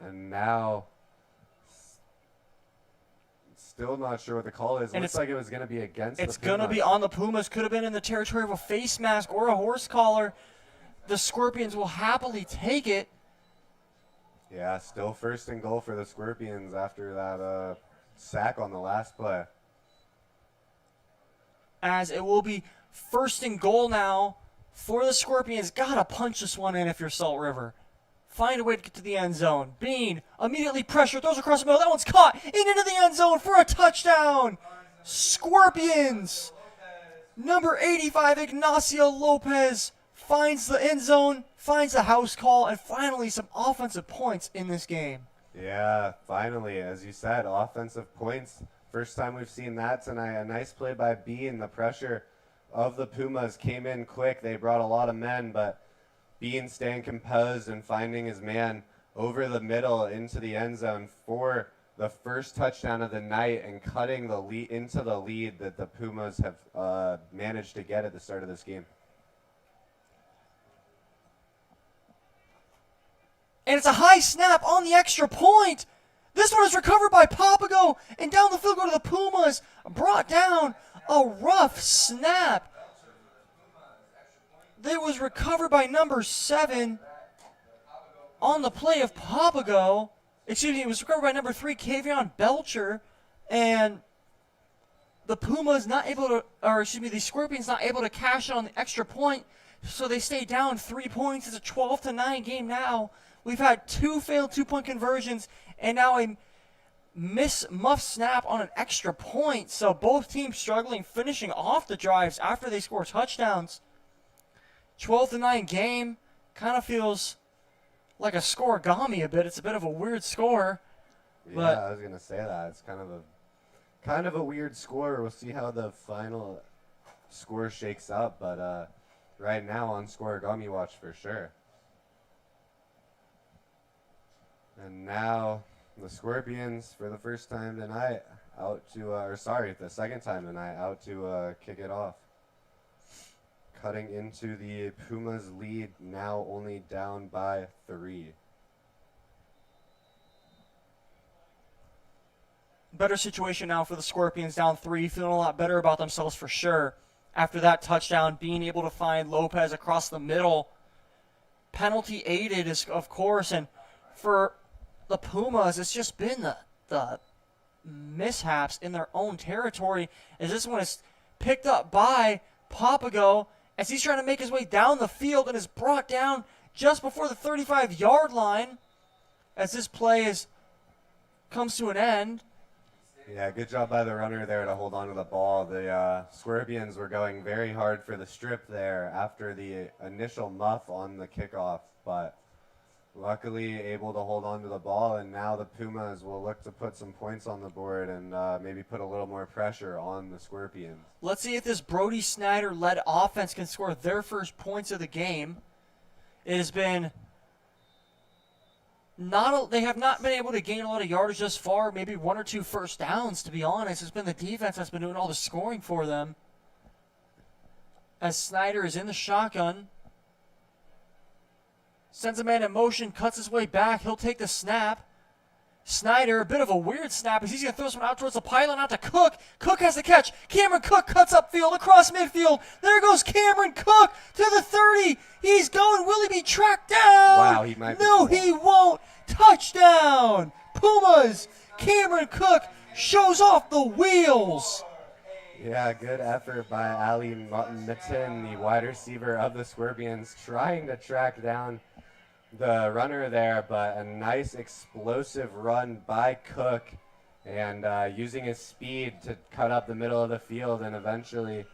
Speaker 10: And now, still not sure what the call is.
Speaker 9: And
Speaker 10: Looks like it was going to be against the Pumas.
Speaker 9: It's going to be on the Pumas. Could have been in the territory of a face mask or a horse collar. The Scorpions will happily take it.
Speaker 10: Yeah, still 1st and goal for the Scorpions after that sack on the last play.
Speaker 9: As it will be 1st and goal now for the Scorpions. Gotta punch this one in if you're Salt River. Find a way to get to the end zone. Bean immediately pressure, throws across the middle. That one's caught and into the end zone for a touchdown. Scorpions. Number 85, Ignacio Lopez, finds the end zone, finds the house call, and finally some offensive points in this game.
Speaker 10: Yeah, finally, as you said, offensive points. First time we've seen that tonight. A nice play by Bean. The pressure of the Pumas came in quick. They brought a lot of men, but Bean staying composed and finding his man over the middle into the end zone for the first touchdown of the night and cutting the lead into the lead that the Pumas have managed to get at the start of this game.
Speaker 9: And it's a high snap on the extra point. This one is recovered by Papago, and down the field go to the Pumas. Brought down, a rough snap. That was recovered by number 7 on the play of Papago. Excuse me, it was recovered by number 3, Kavion Belcher. And the Pumas not able to, or excuse me, the Scorpions not able to cash in on the extra point, so they stay down 3 points. It's a 12-9 game now. We've had 2 failed 2-point conversions and now a muff snap on an extra point. So both teams struggling, finishing off the drives after they score touchdowns. 12-9 game kind of feels like a scoregami a bit. It's a bit of a weird score.
Speaker 10: Yeah,
Speaker 9: But
Speaker 10: I was gonna say that. It's kind of a weird score. We'll see how the final score shakes up, but right now on Scoregami watch for sure. And now the Scorpions, for the first time tonight, the second time tonight, out to kick it off. Cutting into the Pumas lead, now only down by 3.
Speaker 9: better situation now for the Scorpions, down 3, feeling a lot better about themselves for sure. After that touchdown, being able to find Lopez across the middle. Penalty aided, is of course, and for the Pumas, it's just been the mishaps in their own territory, as this one is picked up by Papago as he's trying to make his way down the field and is brought down just before the 35-yard line as this play comes to an end.
Speaker 10: Yeah, good job by the runner there to hold on to the ball. The Scorpions were going very hard for the strip there after the initial muff on the kickoff, but luckily able to hold on to the ball, and now the Pumas will look to put some points on the board and maybe put a little more pressure on the Scorpions.
Speaker 9: Let's see if this Brody Snyder-led offense can score their first points of the game. It has been they have not been able to gain a lot of yardage thus far, maybe 1 or 2 first downs, to be honest. It's been the defense that's been doing all the scoring for them. As Snyder is in the shotgun, sends a man in motion, cuts his way back. He'll take the snap. Snyder, a bit of a weird snap as he's going to throw this one out towards the pylon, out to Cook. Cook has the catch. Cameron Cook cuts upfield, across midfield. There goes Cameron Cook to the 30. He's going. Will he be tracked down?
Speaker 10: Wow, he might be.
Speaker 9: No, he won't. Touchdown. Pumas. Cameron Cook shows off the wheels.
Speaker 10: Yeah, good effort by Ali Mitten, the wide receiver of the Scorpions, trying to track down the runner there, but a nice explosive run by Cook and using his speed to cut up the middle of the field and eventually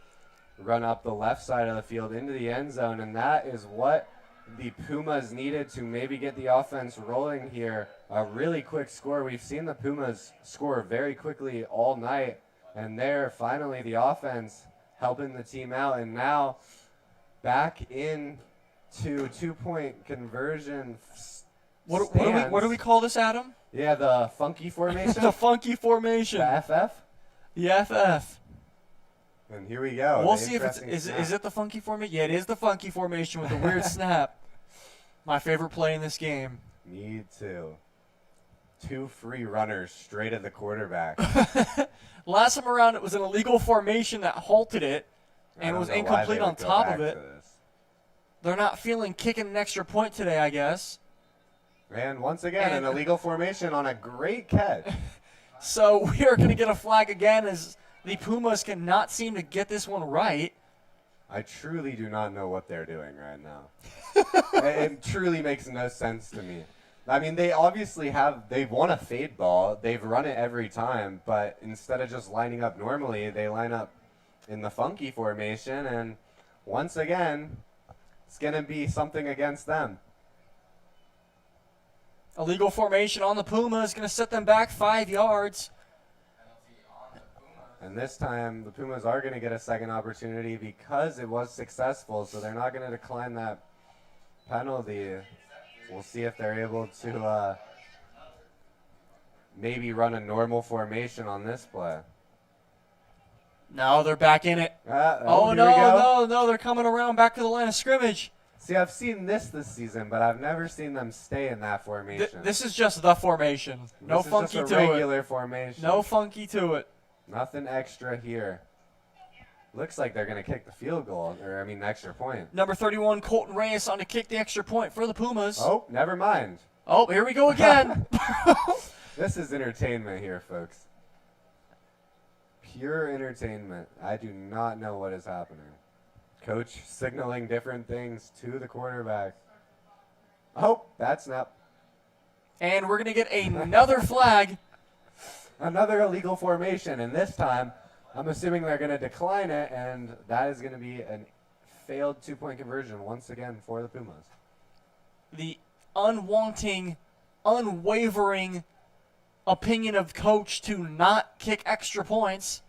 Speaker 10: run up the left side of the field into the end zone. And that is what the Pumas needed to maybe get the offense rolling here. A really quick score. We've seen the Pumas score very quickly all night, and there finally the offense helping the team out, and now back in to 2-point conversion.
Speaker 9: What do we call this, Adam?
Speaker 10: Yeah, the funky formation.
Speaker 9: The funky formation.
Speaker 10: The FF.
Speaker 9: The FF.
Speaker 10: And here we go.
Speaker 9: We'll see if is it the funky formation. Yeah, it is the funky formation with the weird snap. My favorite play in this game.
Speaker 10: Me too. 2 free runners straight at the quarterback.
Speaker 9: Last time around, it was an illegal formation that halted it, and it was incomplete on top of it. They're not feeling kicking an extra point today, I guess.
Speaker 10: And once again, an illegal formation on a great catch.
Speaker 9: So we are going to get a flag again as the Pumas cannot seem to get this one right.
Speaker 10: I truly do not know what they're doing right now. It truly makes no sense to me. I mean, they obviously they've won a fade ball. They've run it every time, but instead of just lining up normally, they line up in the funky formation, and once again, it's going to be something against them.
Speaker 9: Illegal formation on the Pumas is going to set them back 5 yards.
Speaker 10: And this time, the Pumas are going to get a second opportunity because it was successful, so they're not going to decline that penalty. We'll see if they're able to maybe run a normal formation on this play.
Speaker 9: No, they're back in it. No, they're coming around back to the line of scrimmage.
Speaker 10: See, I've seen this season, but I've never seen them stay in that formation.
Speaker 9: This is just the formation. No funky to it.
Speaker 10: This is just a regular formation.
Speaker 9: No funky to it.
Speaker 10: Nothing extra here. Looks like they're going to kick the field goal, extra point.
Speaker 9: Number 31, Colton Reyes on to kick the extra point for the Pumas.
Speaker 10: Oh, never mind.
Speaker 9: Oh, here we go again.
Speaker 10: This is entertainment here, folks. pure entertainment. I do not know what is happening. Coach signaling different things to the quarterback. Oh, bad snap.
Speaker 9: And we're going to get another flag.
Speaker 10: Another illegal formation, and this time I'm assuming they're going to decline it, and that is going to be a failed two-point conversion once again for the Pumas.
Speaker 9: The unwavering opinion of coach to not kick extra points,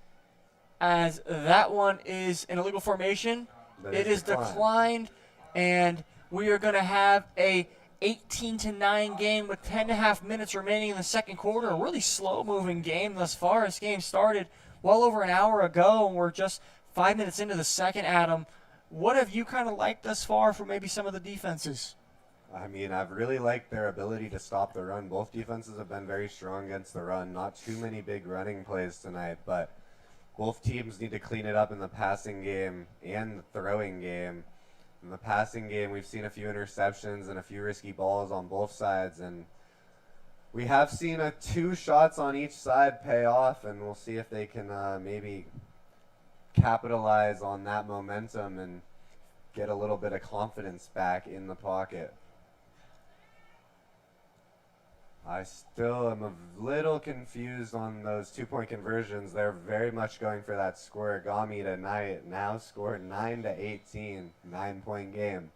Speaker 9: as that one is an illegal formation. It is declined, and we are going to have a 18-9 game with 10.5 minutes remaining in the second quarter. A really slow-moving game thus far. This game started well over an hour ago, and we're just 5 minutes into the second. Adam, what have you kind of liked thus far for maybe some of the defenses?
Speaker 10: I mean, I've really liked their ability to stop the run. Both defenses have been very strong against the run. Not too many big running plays tonight, but both teams need to clean it up in the passing game and the throwing game. In the passing game, we've seen a few interceptions and a few risky balls on both sides, and we have seen 2 shots on each side pay off, and we'll see if they can maybe capitalize on that momentum and get a little bit of confidence back in the pocket. I still am a little confused on those 2-point conversions. They're very much going for that scoregami tonight. Now scored 9-18, 9-point game.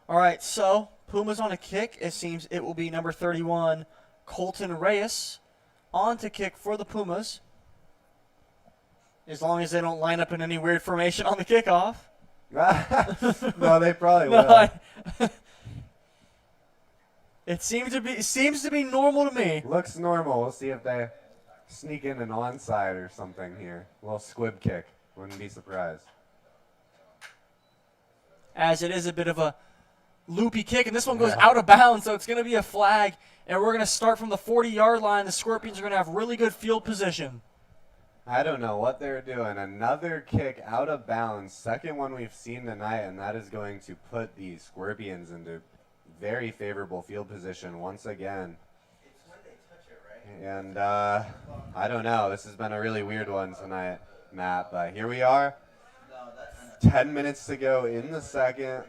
Speaker 9: All right, so Pumas on a kick. It seems it will be number 31, Colton Reyes, on to kick for the Pumas. As long as they don't line up in any weird formation on the kickoff.
Speaker 10: No, they probably will.
Speaker 9: It seems to be normal to me.
Speaker 10: Looks normal. We'll see if they sneak in an onside or something here. A little squib kick. Wouldn't be surprised.
Speaker 9: As it is a bit of a loopy kick, and this one goes out of bounds, so it's going to be a flag. And we're going to start from the 40-yard line. The Scorpions are going to have really good field position.
Speaker 10: I don't know what they're doing. Another kick out of bounds. Second one we've seen tonight, and that is going to put the Scorpions into very favorable field position once again. And I don't know. This has been a really weird one tonight, Matt. But here we are. 10 minutes to go in the second.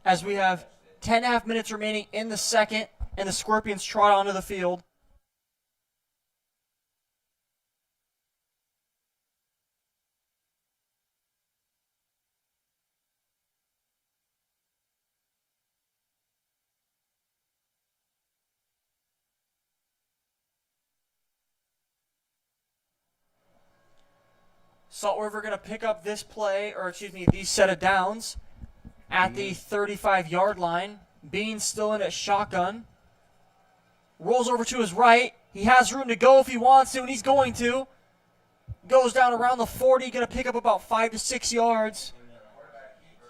Speaker 9: As we have 10.5 minutes remaining in the second, and the Scorpions trot onto the field. Salt River going to pick up this play, or excuse me, these set of downs at the 35-yard line. Bean still in at shotgun. Rolls over to his right. He has room to go if he wants to, and he's going to. Goes down around the 40, going to pick up about 5 to 6 yards.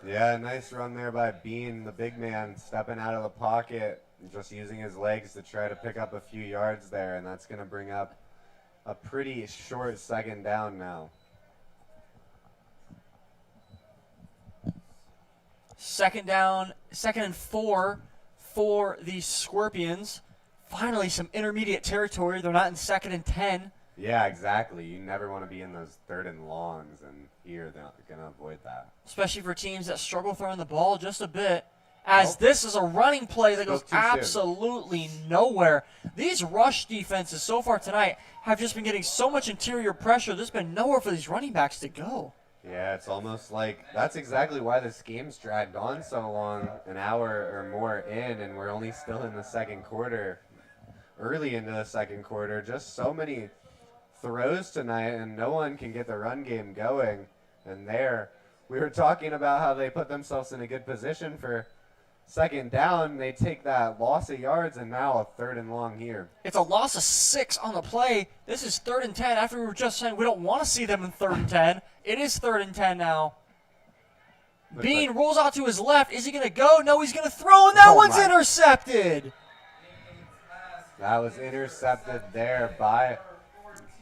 Speaker 10: Yeah, nice run there by Bean, the big man, stepping out of the pocket, just using his legs to try to pick up a few yards there, and that's going to bring up a pretty short second down now.
Speaker 9: Second down, 2nd and 4 for the Scorpions. Finally, some intermediate territory. They're not in 2nd and 10.
Speaker 10: Yeah, exactly. You never want to be in those 3rd and longs, and here they're going to avoid that.
Speaker 9: Especially for teams that struggle throwing the ball just a bit. As this is a running play that goes absolutely nowhere. These rush defenses so far tonight have just been getting so much interior pressure. There's been nowhere for these running backs to go.
Speaker 10: Yeah, it's almost like that's exactly why this game's dragged on so long, an hour or more in, and we're only still in the second quarter, early into the second quarter. Just so many throws tonight, and no one can get the run game going. And there, we were talking about how they put themselves in a good position for second down. They take that loss of yards, and now a 3rd and long here.
Speaker 9: It's a loss of 6 on the play. This is 3rd and 10 after we were just saying we don't want to see them in 3rd and 10. It is 3rd and 10 now. Bean rolls out to his left. Is he going to go? No, he's going to throw, and that one's intercepted.
Speaker 10: That was intercepted there by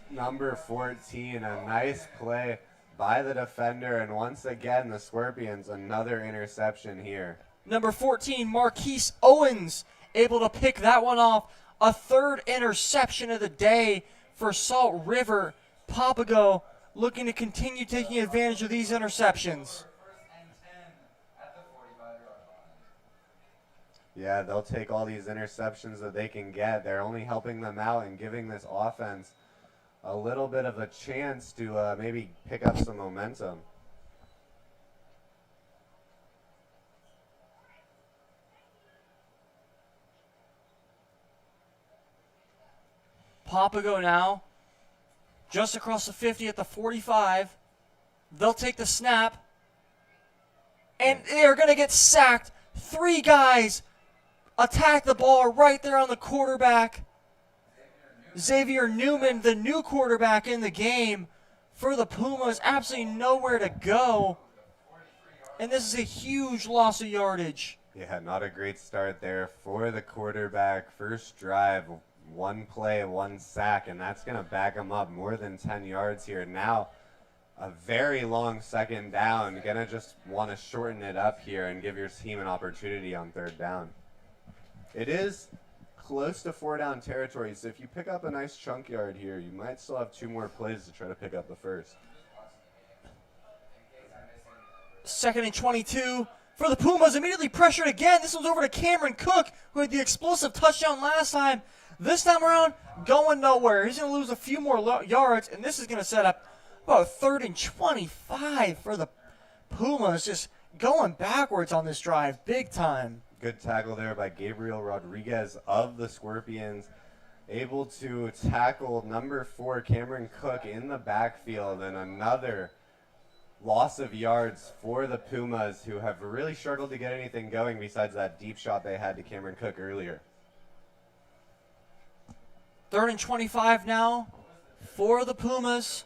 Speaker 10: number 14. A nice play by the defender, and once again, the Scorpions, another interception here.
Speaker 9: Number 14, Marquise Owens, able to pick that one off. A 3rd interception of the day for Salt River. Papago looking to continue taking advantage of these interceptions.
Speaker 10: Yeah, they'll take all these interceptions that they can get. They're only helping them out and giving this offense a little bit of a chance to maybe pick up some momentum.
Speaker 9: Papago now just across the 50 at the 45. They'll take the snap, and they're going to get sacked. 3 guys attack the ball right there on the quarterback. Xavier Newman, the new quarterback in the game for the Pumas, absolutely nowhere to go. And this is a huge loss of yardage.
Speaker 10: Yeah, not a great start there for the quarterback. First drive, 1 play, 1 sack, and that's going to back him up more than 10 yards here. Now, a very long second down. Going to just want to shorten it up here and give your team an opportunity on 3rd down. It is close to 4-down territory, so if you pick up a nice chunk yard here, you might still have 2 more plays to try to pick up the first.
Speaker 9: 2nd and 22 for the Pumas. Immediately pressured again. This one's over to Cameron Cook, who had the explosive touchdown last time. This time around, going nowhere. He's going to lose a few more yards, and this is going to set up about 3rd and 25 for the Pumas, just going backwards on this drive big time.
Speaker 10: Good tackle there by Gabriel Rodriguez of the Scorpions. Able to tackle number 4, Cameron Cook, in the backfield, and another loss of yards for the Pumas, who have really struggled to get anything going besides that deep shot they had to Cameron Cook earlier.
Speaker 9: 3rd and 25 now for the Pumas.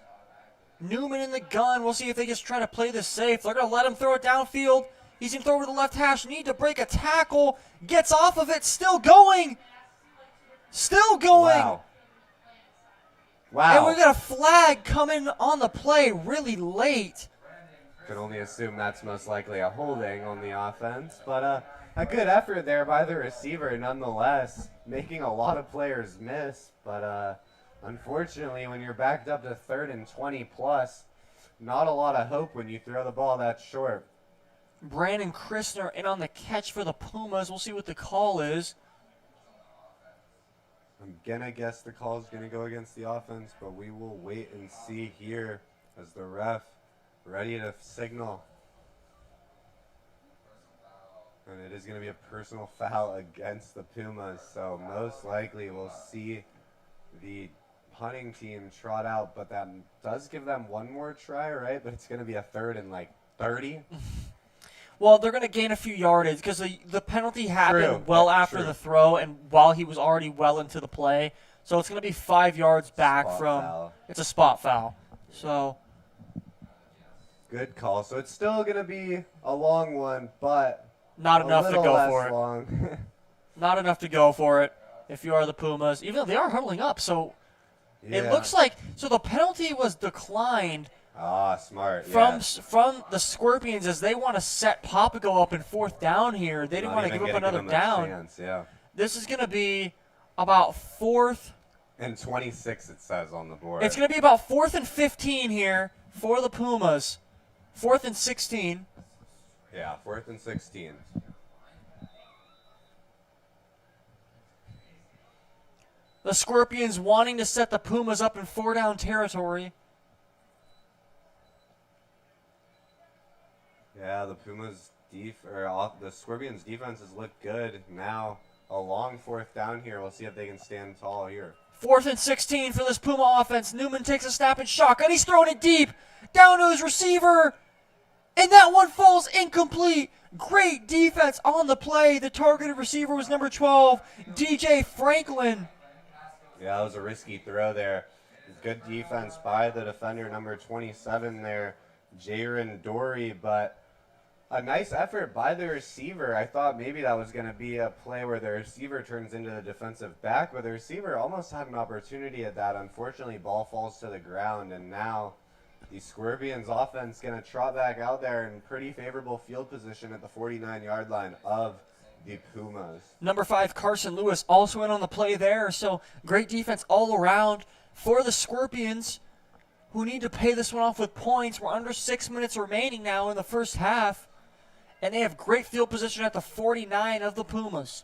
Speaker 9: Newman in the gun. We'll see if they just try to play this safe. They're going to let him throw it downfield. He's going to throw over the left hash. Need to break a tackle. Gets off of it. Still going. Still going.
Speaker 10: Wow. Wow.
Speaker 9: And we got a flag coming on the play really late.
Speaker 10: Can only assume that's most likely a holding on the offense. But a good effort there by the receiver nonetheless. Making a lot of players miss. But unfortunately, when you're backed up to 3rd and 20 plus, not a lot of hope when you throw the ball that short.
Speaker 9: Brandon Christner in on the catch for the Pumas. We'll see what the call is.
Speaker 10: I'm going to guess the call is going to go against the offense, but we will wait and see here as the ref ready to signal. And it is going to be a personal foul against the Pumas, so most likely we'll see the punting team trot out, but that does give them 1 more try, right? But it's going to be a 3rd and like 30.
Speaker 9: Well, they're going to gain a few yardage because the penalty happened after
Speaker 10: true.
Speaker 9: the throw and while he was already well into the play. So it's going to be 5 yards back from
Speaker 10: foul.
Speaker 9: It's a spot foul. So
Speaker 10: good call. So it's still going to be a long one, but
Speaker 9: not enough to go for it.
Speaker 10: Long.
Speaker 9: Not enough to go for it if you are the Pumas. Even though they are huddling up, so it looks like the penalty was declined.
Speaker 10: Ah, smart.
Speaker 9: From the Scorpions as they want to set Papago up in 4th down here. They didn't want to give up another down.
Speaker 10: Chance, yeah.
Speaker 9: This is going to be about 4th.
Speaker 10: And 26 it says on the board.
Speaker 9: It's going to be about 4th and 15 here for the Pumas. 4th and 16.
Speaker 10: Yeah, 4th and 16.
Speaker 9: The Scorpions wanting to set the Pumas up in 4-down territory.
Speaker 10: Yeah, the Pumas the Scorpions defense has looked good. Now a long 4th down here. We'll see if they can stand tall here.
Speaker 9: 4th and 16 for this Puma offense. Newman takes a snap and shotgun. He's throwing it deep down to his receiver. And that one falls incomplete. Great defense on the play. The targeted receiver was number 12, DJ Franklin.
Speaker 10: Yeah, that was a risky throw there. Good defense by the defender, number 27 there, Jaron Dory, but a nice effort by the receiver. I thought maybe that was going to be a play where the receiver turns into the defensive back, but the receiver almost had an opportunity at that. Unfortunately, ball falls to the ground, and now the Scorpions offense going to trot back out there in pretty favorable field position at the 49-yard line of the Pumas.
Speaker 9: Number 5, Carson Lewis, also in on the play there. So great defense all around for the Scorpions, who need to pay this one off with points. We're under 6 minutes remaining now in the first half, and they have great field position at the 49 of the Pumas.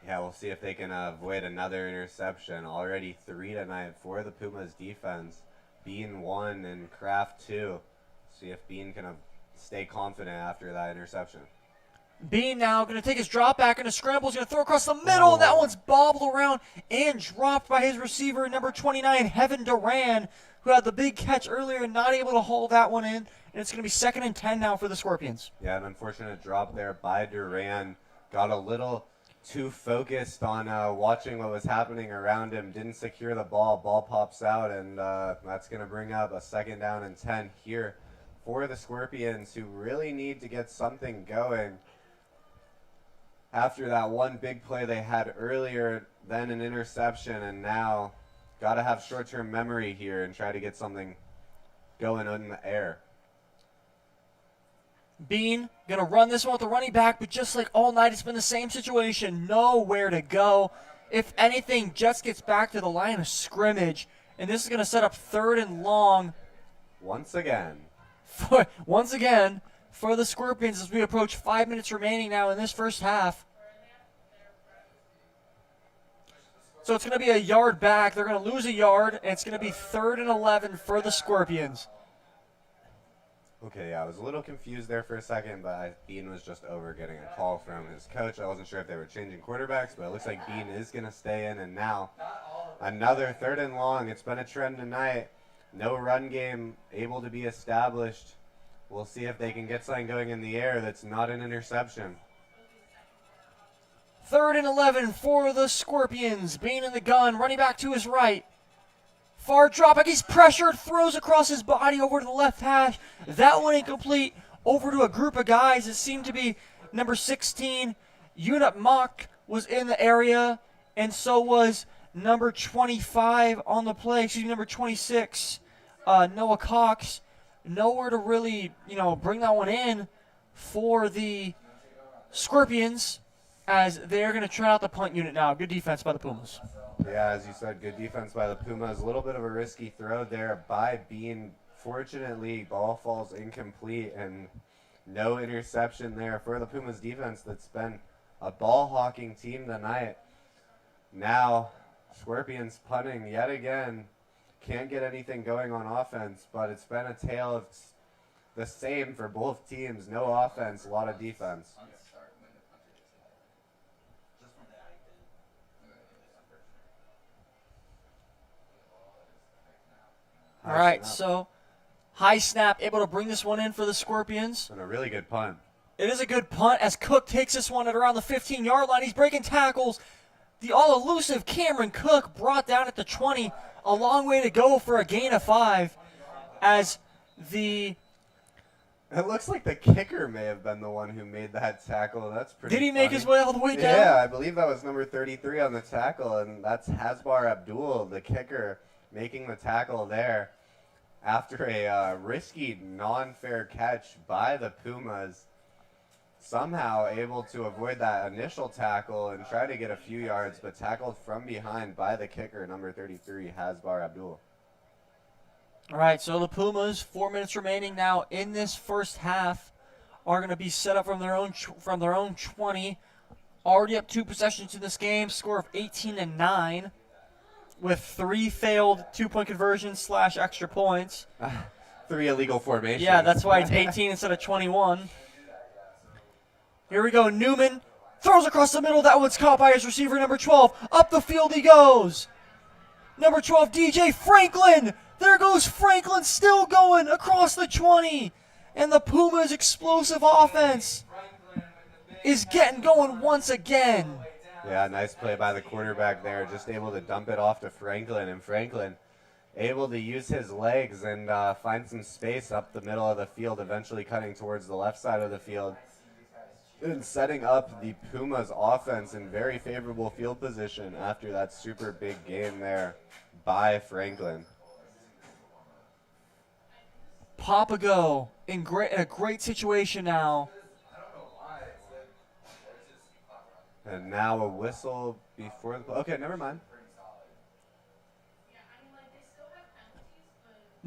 Speaker 10: Yeah, we'll see if they can avoid another interception. Already 3 tonight for the Pumas defense. Bean 1 and Kraft 2. See if Bean can stay confident after that interception.
Speaker 9: Bean now going to take his drop back and a scramble. He's going to throw across the middle. And that one's bobbled around and dropped by his receiver, number 29, Heaven Duran, who had the big catch earlier and not able to hold that one in. And it's going to be 2nd and 10 now for the Scorpions.
Speaker 10: Yeah, an unfortunate drop there by Duran. Got a little too focused on watching what was happening around him. Didn't secure the ball. Ball pops out, and that's going to bring up a 2nd down and 10 here for the Scorpions, who really need to get something going after that one big play they had earlier, then an interception, and now got to have short-term memory here and try to get something going in the air.
Speaker 9: Bean going to run this one with the running back, but just like all night, it's been the same situation. Nowhere to go. If anything, Jets gets back to the line of scrimmage, and this is going to set up 3rd and long.
Speaker 10: Once again,
Speaker 9: for the Scorpions as we approach 5 minutes remaining now in this first half. So it's going to be a yard back. They're going to lose a yard, and it's going to be 3rd and 11 for the Scorpions.
Speaker 10: Okay, yeah, I was a little confused there for a second, but Bean was just over getting a call from his coach. I wasn't sure if they were changing quarterbacks, but it looks like Bean is going to stay in, and now another 3rd and long. It's been a trend tonight. No run game able to be established. We'll see if they can get something going in the air that's not an interception.
Speaker 9: 3rd and 11 for the Scorpions. Bean in the gun, running back to his right. Far drop back, he's pressured, throws across his body over to the left hash. That one incomplete. Over to a group of guys. It seemed to be number 16, Unit Mock, was in the area, and so was number 25 on the play. Number 26, Noah Cox. Nowhere to really, bring that one in for the Scorpions, as they're going to try out the punt unit now. Good defense by the Pumas.
Speaker 10: Yeah, as you said, good defense by the Pumas. A little bit of a risky throw there by Bean. Fortunately, ball falls incomplete, and no interception there for the Pumas defense that's been a ball-hawking team tonight. Now, Scorpions punting yet again. Can't get anything going on offense, but it's been a tale of the same for both teams. No offense, a lot of defense.
Speaker 9: All right, so high snap, able to bring this one in for the Scorpions.
Speaker 10: And a really good punt.
Speaker 9: It is a good punt as Cook takes this one at around the 15-yard line. He's breaking tackles. The all-elusive Cameron Cook brought down at the 20. A long way to go for a gain of 5 as the...
Speaker 10: It looks like the kicker may have been the one who made that tackle. That's pretty
Speaker 9: Did he
Speaker 10: funny.
Speaker 9: make his way all the way down?
Speaker 10: Yeah, I believe that was number 33 on the tackle, and that's Hasbar Abdul, the kicker, making the tackle there after a risky, non-fair catch by the Pumas. Somehow able to avoid that initial tackle and try to get a few yards, but tackled from behind by the kicker, number 33, Hasbar Abdul.
Speaker 9: All right, so the Pumas, 4 minutes remaining now in this first half, are going to be set up from their own 20. Already up 2 possessions in this game, score of 18-9, with 3 failed 2-point conversions / extra points.
Speaker 10: 3 illegal formations.
Speaker 9: Yeah, that's why it's 18 instead of 21. Here we go. Newman throws across the middle. That one's caught by his receiver, number 12. Up the field he goes. Number 12, DJ Franklin. There goes Franklin, still going across the 20. And the Pumas' explosive offense is getting going once again.
Speaker 10: Yeah, nice play by the quarterback there. Just able to dump it off to Franklin. And Franklin able to use his legs and find some space up the middle of the field, eventually cutting towards the left side of the field. And setting up the Pumas offense in very favorable field position after that super big game there by Franklin.
Speaker 9: Papago in a great situation now.
Speaker 10: And now a whistle before the... Okay, never mind.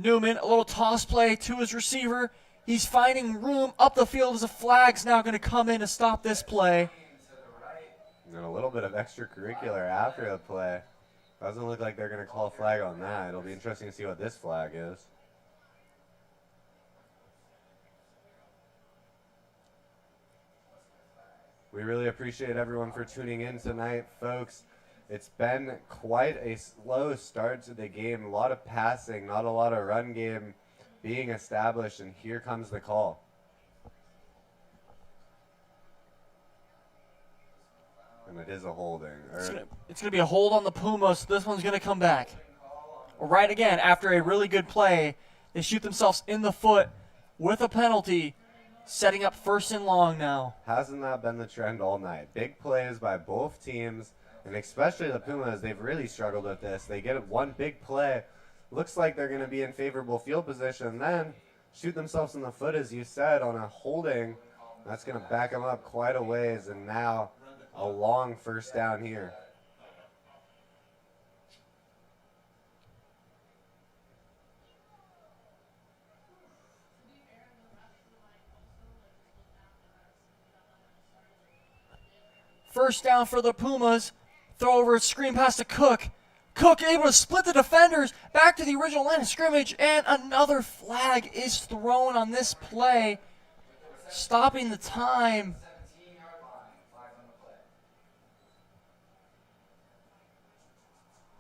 Speaker 9: Newman, a little toss play to his receiver. He's finding room up the field as a flag's now going to come in to stop this play.
Speaker 10: And a little bit of extracurricular after the play. Doesn't look like they're going to call a flag on that. It'll be interesting to see what this flag is. We really appreciate everyone for tuning in tonight, folks. It's been quite a slow start to the game. A lot of passing, not a lot of run game being established, and here comes the call. And it is a holding.
Speaker 9: It's gonna be a hold on the Pumas. This one's going to come back. Right again, after a really good play, they shoot themselves in the foot with a penalty, setting up 1st and long now.
Speaker 10: Hasn't that been the trend all night? Big plays by both teams, and especially the Pumas. They've really struggled with this. They get one big play. Looks like they're going to be in favorable field position. Then shoot themselves in the foot, as you said, on a holding. That's going to back them up quite a ways, and now a long 1st down here.
Speaker 9: First down for the Pumas. Throw over a screen pass to Cook. Cook able to split the defenders back to the original line of scrimmage, and another flag is thrown on this play, stopping the time.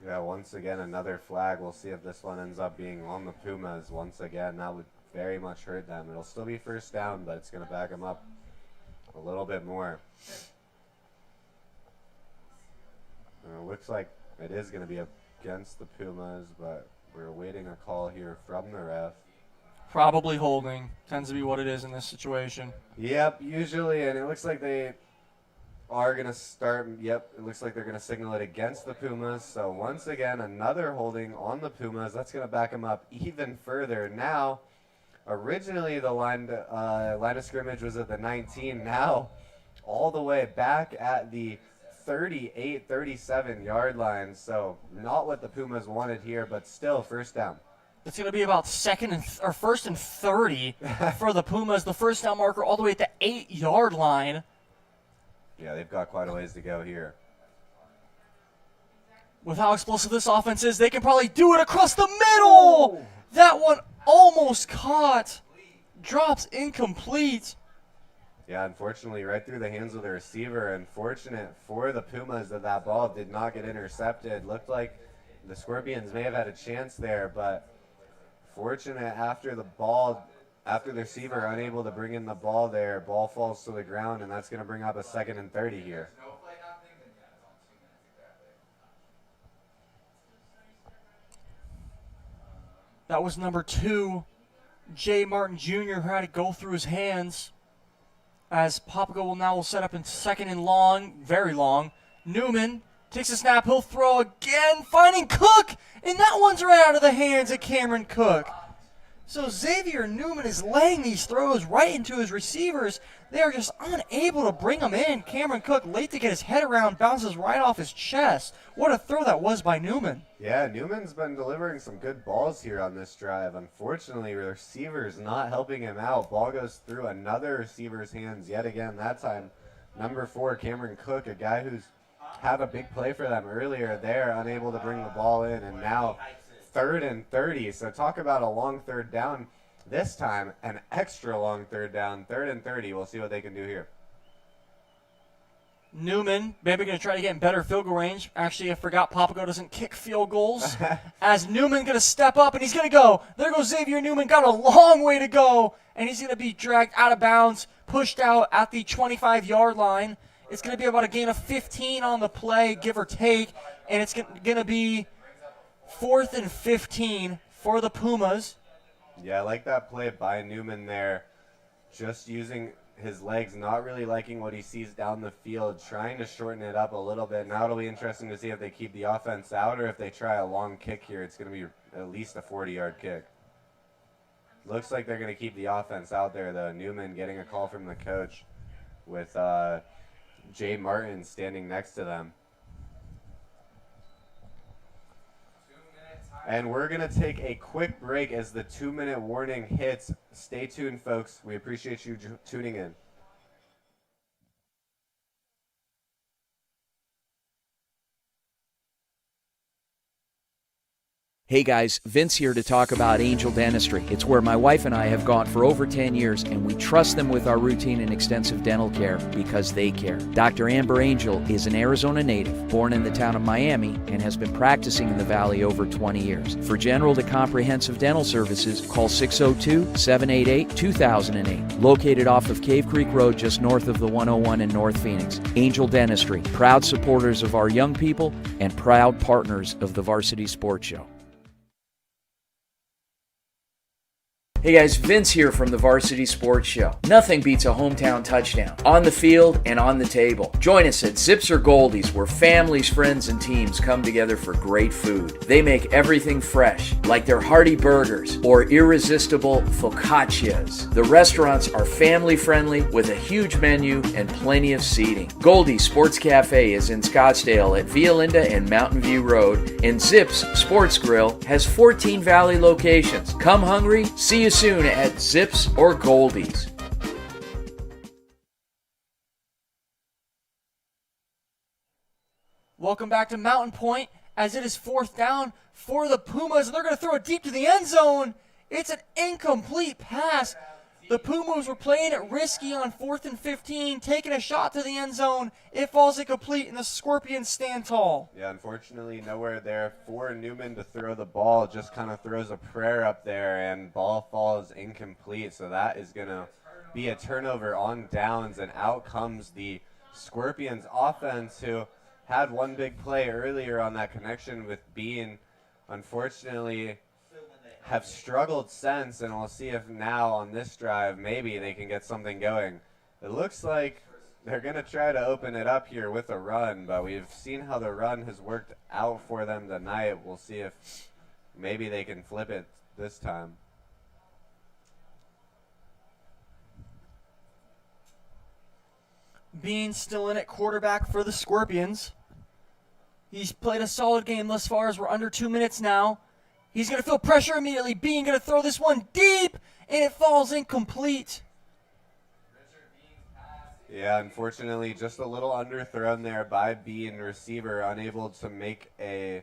Speaker 10: Yeah, once again, another flag. We'll see if this one ends up being on the Pumas. Once again, that would very much hurt them. It'll still be 1st down, but it's going to back them up a little bit more. It looks like it is going to be against the Pumas, but we're awaiting a call here from the ref.
Speaker 9: Probably holding. Tends to be what it is in this situation.
Speaker 10: Yep, usually, and it looks like they are going to start. Yep, it looks like they're going to signal it against the Pumas. So once again, another holding on the Pumas. That's going to back them up even further. Now, originally the line of scrimmage was at the 19. Now, all the way back at the 38, 37 yard line. So not what the Pumas wanted here, but still 1st down.
Speaker 9: It's going to be about 1st and 30 for the Pumas. The 1st down marker all the way at the 8 yard line.
Speaker 10: Yeah, they've got quite a ways to go here.
Speaker 9: With how explosive this offense is, they can probably do it across the middle. That one almost caught. Drops incomplete.
Speaker 10: Yeah, unfortunately, right through the hands of the receiver. Unfortunate for the Pumas that ball did not get intercepted. Looked like the Scorpions may have had a chance there, but fortunate after the receiver unable to bring in the ball there, ball falls to the ground, and that's going to bring up a 2nd and 30 here.
Speaker 9: That was number 2, Jay Martin Jr., who had to go through his hands. As Papago will set up in 2nd and long, very long. Newman takes a snap, he'll throw again, finding Cook, and that one's right out of the hands of Cameron Cook. So Xavier Newman is laying these throws right into his receivers. They are just unable to bring them in. Cameron Cook, late to get his head around, bounces right off his chest. What a throw that was by Newman.
Speaker 10: Yeah, Newman's been delivering some good balls here on this drive. Unfortunately, the receiver's not helping him out. Ball goes through another receiver's hands yet again. That time, number 4, Cameron Cook, a guy who's had a big play for them earlier there, unable to bring the ball in, and now 3rd and 30. So talk about a long 3rd down. This time, an extra long 3rd down, 3rd and 30. We'll see what they can do here.
Speaker 9: Newman, maybe going to try to get in better field goal range. Actually, I forgot Papago doesn't kick field goals. As Newman going to step up, and he's going to go. There goes Xavier Newman. Got a long way to go, and he's going to be dragged out of bounds, pushed out at the 25-yard line. It's going to be about a gain of 15 on the play, give or take, and it's going to be 4th and 15 for the Pumas.
Speaker 10: Yeah, I like that play by Newman there. Just using his legs, not really liking what he sees down the field, trying to shorten it up a little bit. Now it'll be interesting to see if they keep the offense out or if they try a long kick here. It's going to be at least a 40-yard kick. Looks like they're going to keep the offense out there, though. Newman getting a call from the coach with Jay Martin standing next to them. And we're going to take a quick break as the 2-minute warning hits. Stay tuned, folks. We appreciate you tuning in.
Speaker 4: Hey guys, Vince here to talk about Angel Dentistry. It's where my wife and I have gone for over 10 years, and we trust them with our routine and extensive dental care because they care. Dr. Amber Angel is an Arizona native, born in the town of Miami, and has been practicing in the Valley over 20 years. For general to comprehensive dental services, call 602-788-2008. Located off of Cave Creek Road just north of the 101 in North Phoenix. Angel Dentistry, proud supporters of our young people and proud partners of the Varsity Sports Show. Hey guys, Vince here from the Varsity Sports Show. Nothing beats a hometown touchdown, on the field and on the table. Join us at Zips or Goldies, where families, friends, and teams come together for great food. They make everything fresh, like their hearty burgers or irresistible focaccias. The restaurants are family friendly with a huge menu and plenty of seating. Goldies Sports Cafe is in Scottsdale at Via Linda and Mountain View Road, and Zips Sports Grill has 14 Valley locations. Come hungry, see you soon at Zips or Goldies.
Speaker 9: Welcome back to Mountain Point as it is 4th down for the Pumas, and they're going to throw it deep to the end zone. It's an incomplete pass. The Pumas were playing it risky on 4th and 15, taking a shot to the end zone. It falls incomplete, and the Scorpions stand tall.
Speaker 10: Yeah, unfortunately, nowhere there for Newman to throw the ball. Just kind of throws a prayer up there, and ball falls incomplete. So that is going to be a turnover on downs, and out comes the Scorpions offense, who had one big play earlier on that connection with Bean. Unfortunately, have struggled since, and we'll see if now on this drive maybe they can get something going. It looks like they're going to try to open it up here with a run, but we've seen how the run has worked out for them tonight. We'll see if maybe they can flip it this time.
Speaker 9: Bean still in at quarterback for the Scorpions. He's played a solid game thus far as we're under 2 minutes now. He's going to feel pressure immediately. Bean going to throw this one deep, and it falls incomplete.
Speaker 10: Yeah, unfortunately, just a little underthrown there by Bean, receiver, unable to make a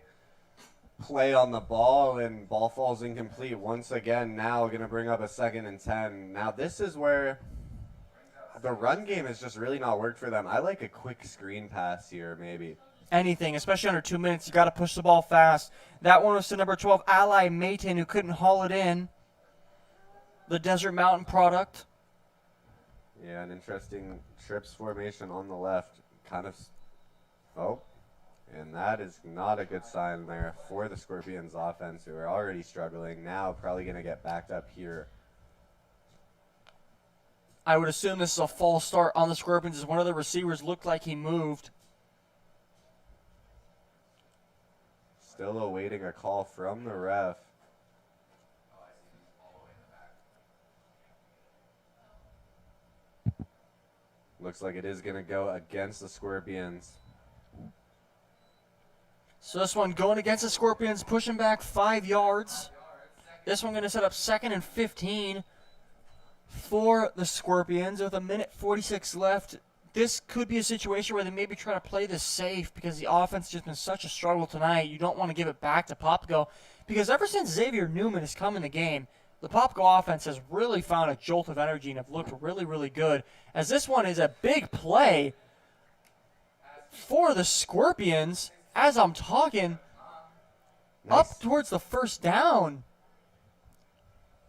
Speaker 10: play on the ball, and ball falls incomplete once again. Now going to bring up a 2nd and 10. Now this is where the run game has just really not worked for them. I like a quick screen pass here, maybe.
Speaker 9: Anything, especially under 2 minutes. You got to push the ball fast. That one was to number 12, Ally Mayton, who couldn't haul it in. The Desert Mountain product.
Speaker 10: Yeah, an interesting trips formation on the left. Kind of, oh, and that is not a good sign there for the Scorpions offense, who are already struggling. Now probably going to get backed up here.
Speaker 9: I would assume this is a false start on the Scorpions, as one of the receivers looked like he moved.
Speaker 10: Still awaiting a call from the ref. Looks like it is going to go against the Scorpions.
Speaker 9: So this one going against the Scorpions, pushing back 5 yards. This one going to set up 2nd and 15 for the Scorpions with 1:46 left. This could be a situation where they maybe try to play this safe because the offense has just been such a struggle tonight. You don't want to give it back to Papago because ever since Xavier Newman has come in the game, the Papago offense has really found a jolt of energy and have looked really, really good. As this one is a big play for the Scorpions as I'm talking up towards the 1st down.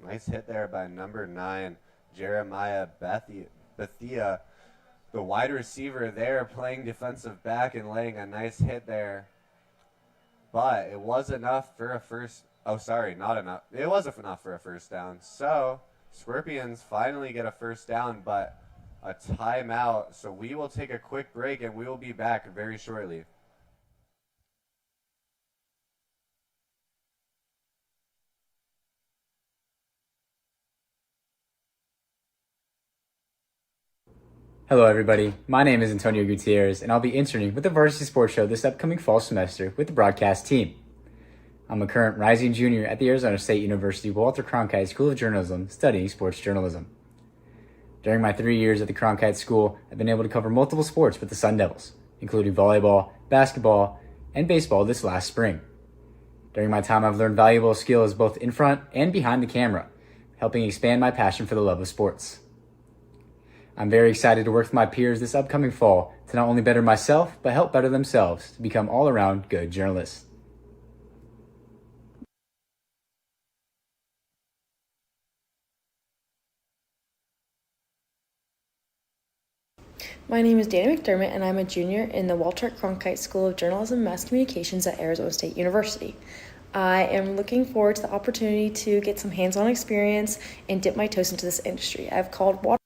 Speaker 10: Nice hit there by number 9, Jeremiah Bethia. The wide receiver there playing defensive back and laying a nice hit there. But it was enough for a first. Oh, sorry, not enough. It was enough for a 1st down. So Scorpions finally get a 1st down, but a timeout. So we will take a quick break, and we will be back very shortly.
Speaker 11: Hello everybody, my name is Antonio Gutierrez and I'll be interning with the Varsity Sports Show this upcoming fall semester with the broadcast team. I'm a current rising junior at the Arizona State University Walter Cronkite School of Journalism studying sports journalism. During my 3 years at the Cronkite School, I've been able to cover multiple sports with the Sun Devils, including volleyball, basketball, and baseball this last spring. During my time, I've learned valuable skills both in front and behind the camera, helping expand my passion for the love of sports. I'm very excited to work with my peers this upcoming fall to not only better myself, but help better themselves to become all-around good journalists.
Speaker 7: My name is Dana McDermott, and I'm a junior in the Walter Cronkite School of Journalism and Mass Communications at Arizona State University. I am looking forward to the opportunity to get some hands-on experience and dip my toes into this industry. I've called water.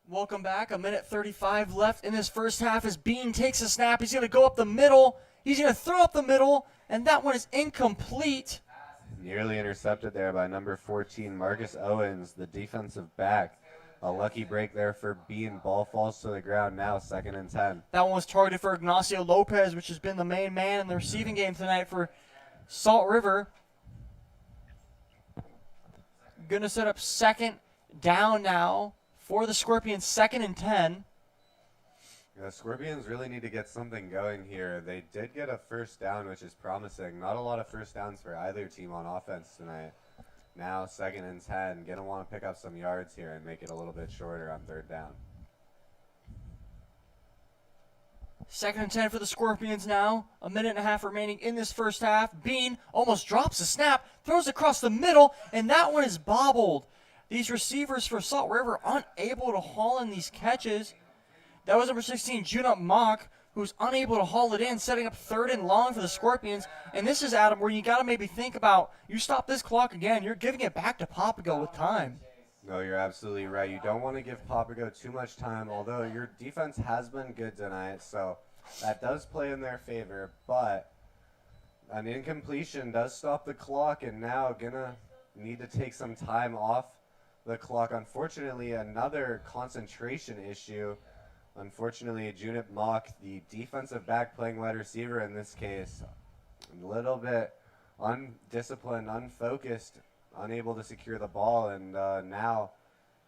Speaker 9: Welcome back. 1:35 left in this first half as Bean takes a snap. He's going to go up the middle. He's going to throw up the middle, and that one is incomplete.
Speaker 10: Nearly intercepted there by number 14, Marcus Owens, the defensive back. A lucky break there for Bean. Ball falls to the ground now, 2nd and 10.
Speaker 9: That one was targeted for Ignacio Lopez, which has been the main man in the receiving game tonight for Salt River. Going to set up 2nd down now for the Scorpions, 2nd and 10.
Speaker 10: The Scorpions really need to get something going here. They did get a first down, which is promising. Not a lot of first downs for either team on offense tonight. Now 2nd and 10. Going to want to pick up some yards here and make it a little bit shorter on 3rd down.
Speaker 9: 2nd and 10 for the Scorpions now. 1.5 remaining in this first half. Bean almost drops the snap, throws across the middle, and that one is bobbled. These receivers for Salt River unable to haul in these catches. That was number 16, Junot Mock, who's unable to haul it in, setting up 3rd and long for the Scorpions. And this is, Adam, where you got to maybe think about, you stop this clock again, you're giving it back to Papago with time.
Speaker 10: No, you're absolutely right. You don't want to give Papago too much time, although your defense has been good tonight, so that does play in their favor. But an incompletion does stop the clock, and now going to need to take some time off the clock. Unfortunately, another concentration issue. Unfortunately, Junip Mock, the defensive back playing wide receiver in this case, a little bit undisciplined, unfocused, unable to secure the ball, and now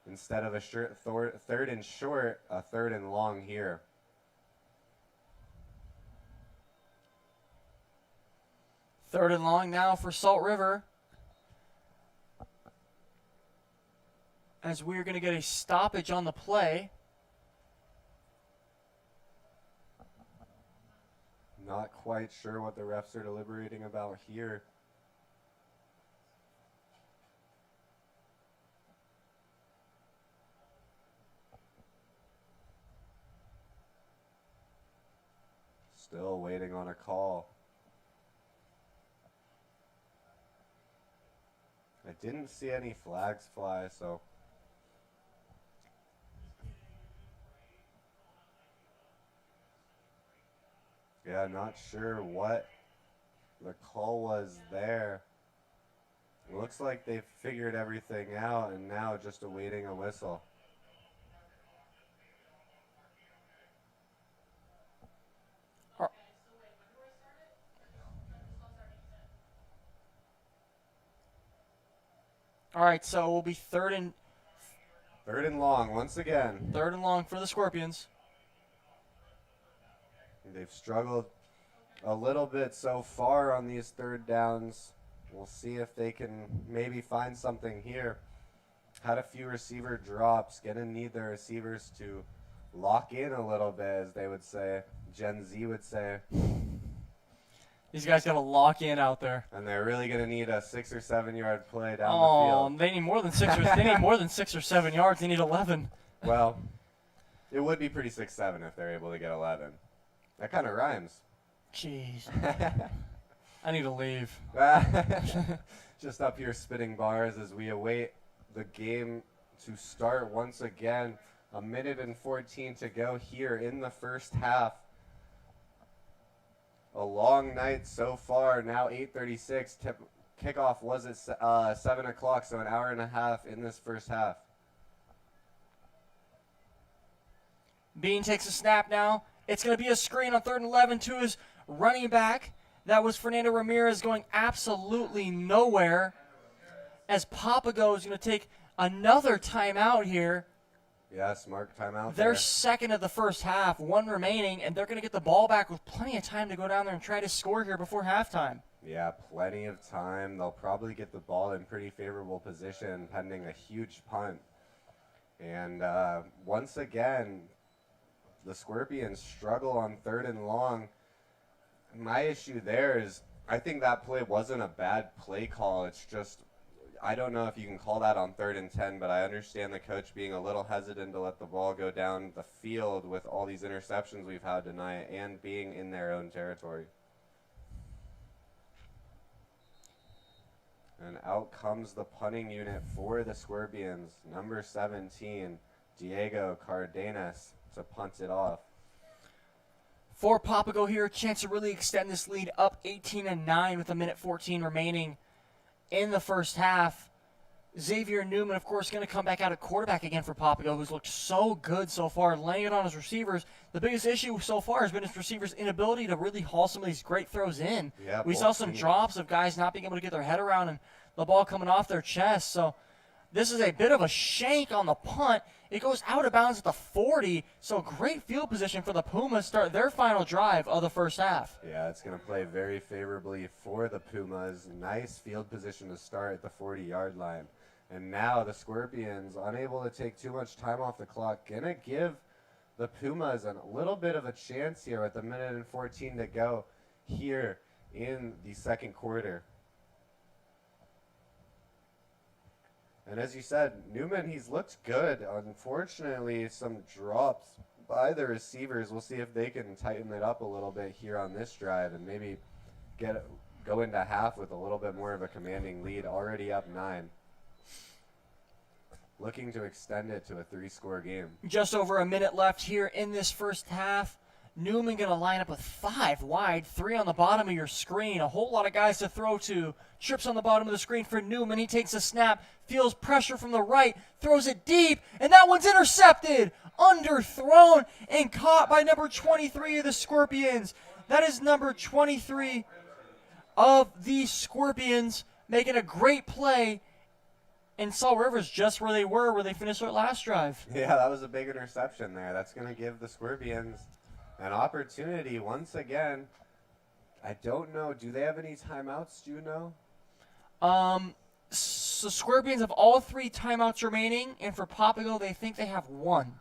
Speaker 10: instead of a 3rd and short, a 3rd and long here.
Speaker 9: Third and long now for Salt River, as we're going to get a stoppage on the play.
Speaker 10: Not quite sure what the refs are deliberating about here. Still waiting on a call. I didn't see any flags fly, so yeah, not sure what the call was there. Looks like they figured everything out and now just awaiting a whistle.
Speaker 9: All right, so it will be 3rd
Speaker 10: and long once again.
Speaker 9: 3rd and long for the Scorpions.
Speaker 10: They've struggled a little bit so far on these 3rd downs. We'll see if they can maybe find something here. Had a few receiver drops. Gonna need their receivers to lock in a little bit, as they would say. Gen Z would say.
Speaker 9: These guys got to lock in out there.
Speaker 10: And they're really going to need a 6 or 7 yard play down the field.
Speaker 9: They need more than 6 or they need more than 6 or 7 yards. They need 11.
Speaker 10: Well, it would be pretty 6-7 if they're able to get 11. That kind of rhymes.
Speaker 9: Jeez. I need to leave.
Speaker 10: Just up here spitting bars as we await the game to start once again. 1:14 to go here in the first half. A long night so far. Now 8:36. Kickoff was at 7 o'clock, so an hour and a half in this first half.
Speaker 9: Bean takes a snap now. It's going to be a screen on 3rd and 11 to his running back. That was Fernando Ramirez going absolutely nowhere, as Papago is going to take another timeout here.
Speaker 10: Yeah, smart timeout.
Speaker 9: They're second of the first half, 1 remaining, and they're going to get the ball back with plenty of time to go down there and try to score here before halftime.
Speaker 10: Yeah, plenty of time. They'll probably get the ball in pretty favorable position, pending a huge punt. And once again, the Scorpions struggle on 3rd and long. My issue there is I think that play wasn't a bad play call. It's just I don't know if you can call that on 3rd and 10, but I understand the coach being a little hesitant to let the ball go down the field with all these interceptions we've had tonight and being in their own territory. And out comes the punting unit for the Scorpions, number 17, Diego Cardenas, to punt it off.
Speaker 9: For Papago here, a chance to really extend this lead up 18-9 with 1:14 remaining in the first half. Xavier Newman, of course, going to come back out at quarterback again for Papago, who's looked so good so far, laying it on his receivers. The biggest issue so far has been his receivers' inability to really haul some of these great throws in.
Speaker 10: Yeah,
Speaker 9: we saw some drops of guys not being able to get their head around and the ball coming off their chest. So this is a bit of a shank on the punt. It goes out of bounds at the 40, so great field position for the Pumas start their final drive of the first half.
Speaker 10: Yeah, it's going to play very favorably for the Pumas. Nice field position to start at the 40-yard line. And now the Scorpions, unable to take too much time off the clock, going to give the Pumas a little bit of a chance here with 1:14 to go here in the second quarter. And as you said, Newman, he's looked good. Unfortunately, some drops by the receivers. We'll see if they can tighten it up a little bit here on this drive and maybe go into half with a little bit more of a commanding lead, already up 9. Looking to extend it to a 3-score game.
Speaker 9: Just over a minute left here in this first half. Newman going to line up with 5 wide, 3 on the bottom of your screen. A whole lot of guys to throw to. Trips on the bottom of the screen for Newman. He takes a snap, feels pressure from the right, throws it deep, and that one's intercepted. Underthrown and caught by number 23 of the Scorpions. That is number 23 of the Scorpions, making a great play. And Salt River's just where they finished their last drive.
Speaker 10: Yeah, that was a big interception there. That's going to give the Scorpions an opportunity once again. I don't know. Do they have any timeouts? Do you know?
Speaker 9: So Scorpions have all 3 timeouts remaining, and for Papago, they think they have 1.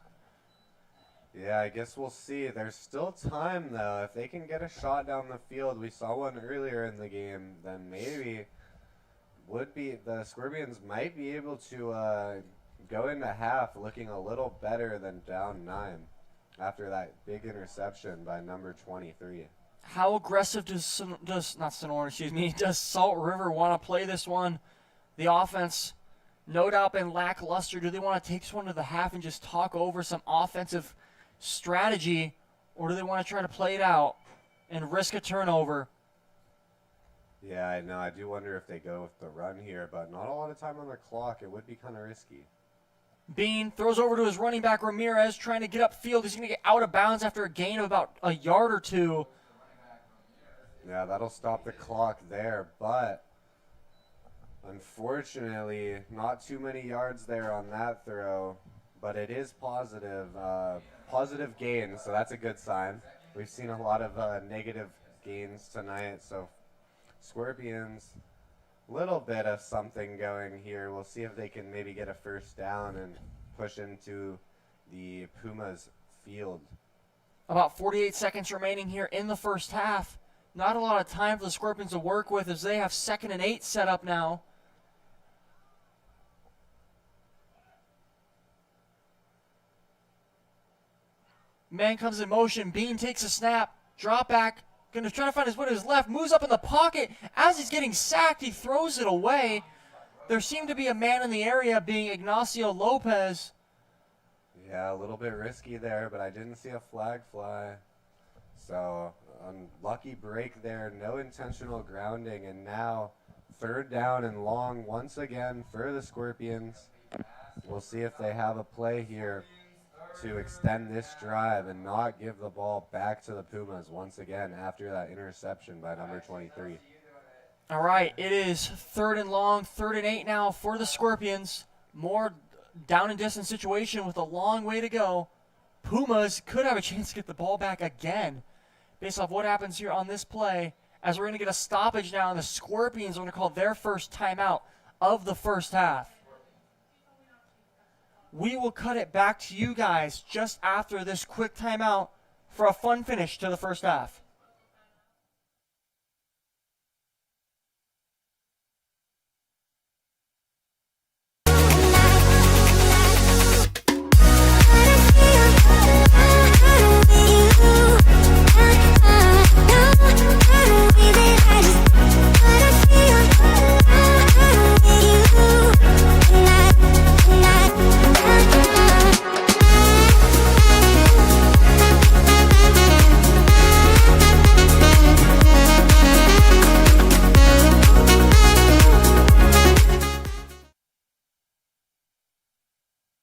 Speaker 10: Yeah, I guess we'll see. There's still time, though. If they can get a shot down the field, we saw one earlier in the game, then maybe the Scorpions might be able to go into half looking a little better than down 9 after that big interception by number 23.
Speaker 9: How aggressive does Salt River want to play this one? The offense, no doubt, been lackluster. Do they want to take this one to the half and just talk over some offensive strategy, or do they want to try to play it out and risk a turnover?
Speaker 10: Yeah, I know. I do wonder if they go with the run here, but not a lot of time on the clock. It would be kind of risky.
Speaker 9: Bean throws over to his running back, Ramirez, trying to get upfield. He's going to get out of bounds after a gain of about a yard or 2.
Speaker 10: Yeah, that'll stop the clock there, but unfortunately, not too many yards there on that throw, but it is positive gain, so that's a good sign. We've seen a lot of negative gains tonight, so Scorpions, little bit of something going here. We'll see if they can maybe get a first down and push into the Pumas field.
Speaker 9: About 48 seconds remaining here in the first half. Not a lot of time for the Scorpions to work with as they have 2nd and 8 set up now. Man comes in motion. Bean takes a snap. Drop back. Going to try to find his way to his left. Moves up in the pocket. As he's getting sacked, he throws it away. There seemed to be a man in the area, being Ignacio Lopez.
Speaker 10: Yeah, a little bit risky there, but I didn't see a flag fly. So, unlucky break there. No intentional grounding. And now, 3rd down and long once again for the Scorpions. We'll see if they have a play here. to extend this drive and not give the ball back to the Pumas once again after that interception by number 23.
Speaker 9: All right, it is 3rd and long, 3rd and 8 now for the Scorpions. More down and distance situation with a long way to go. Pumas could have a chance to get the ball back again based off what happens here on this play, as we're going to get a stoppage now, and the Scorpions are going to call their first timeout of the first half. We will cut it back to you guys just after this quick timeout for a fun finish to the first half.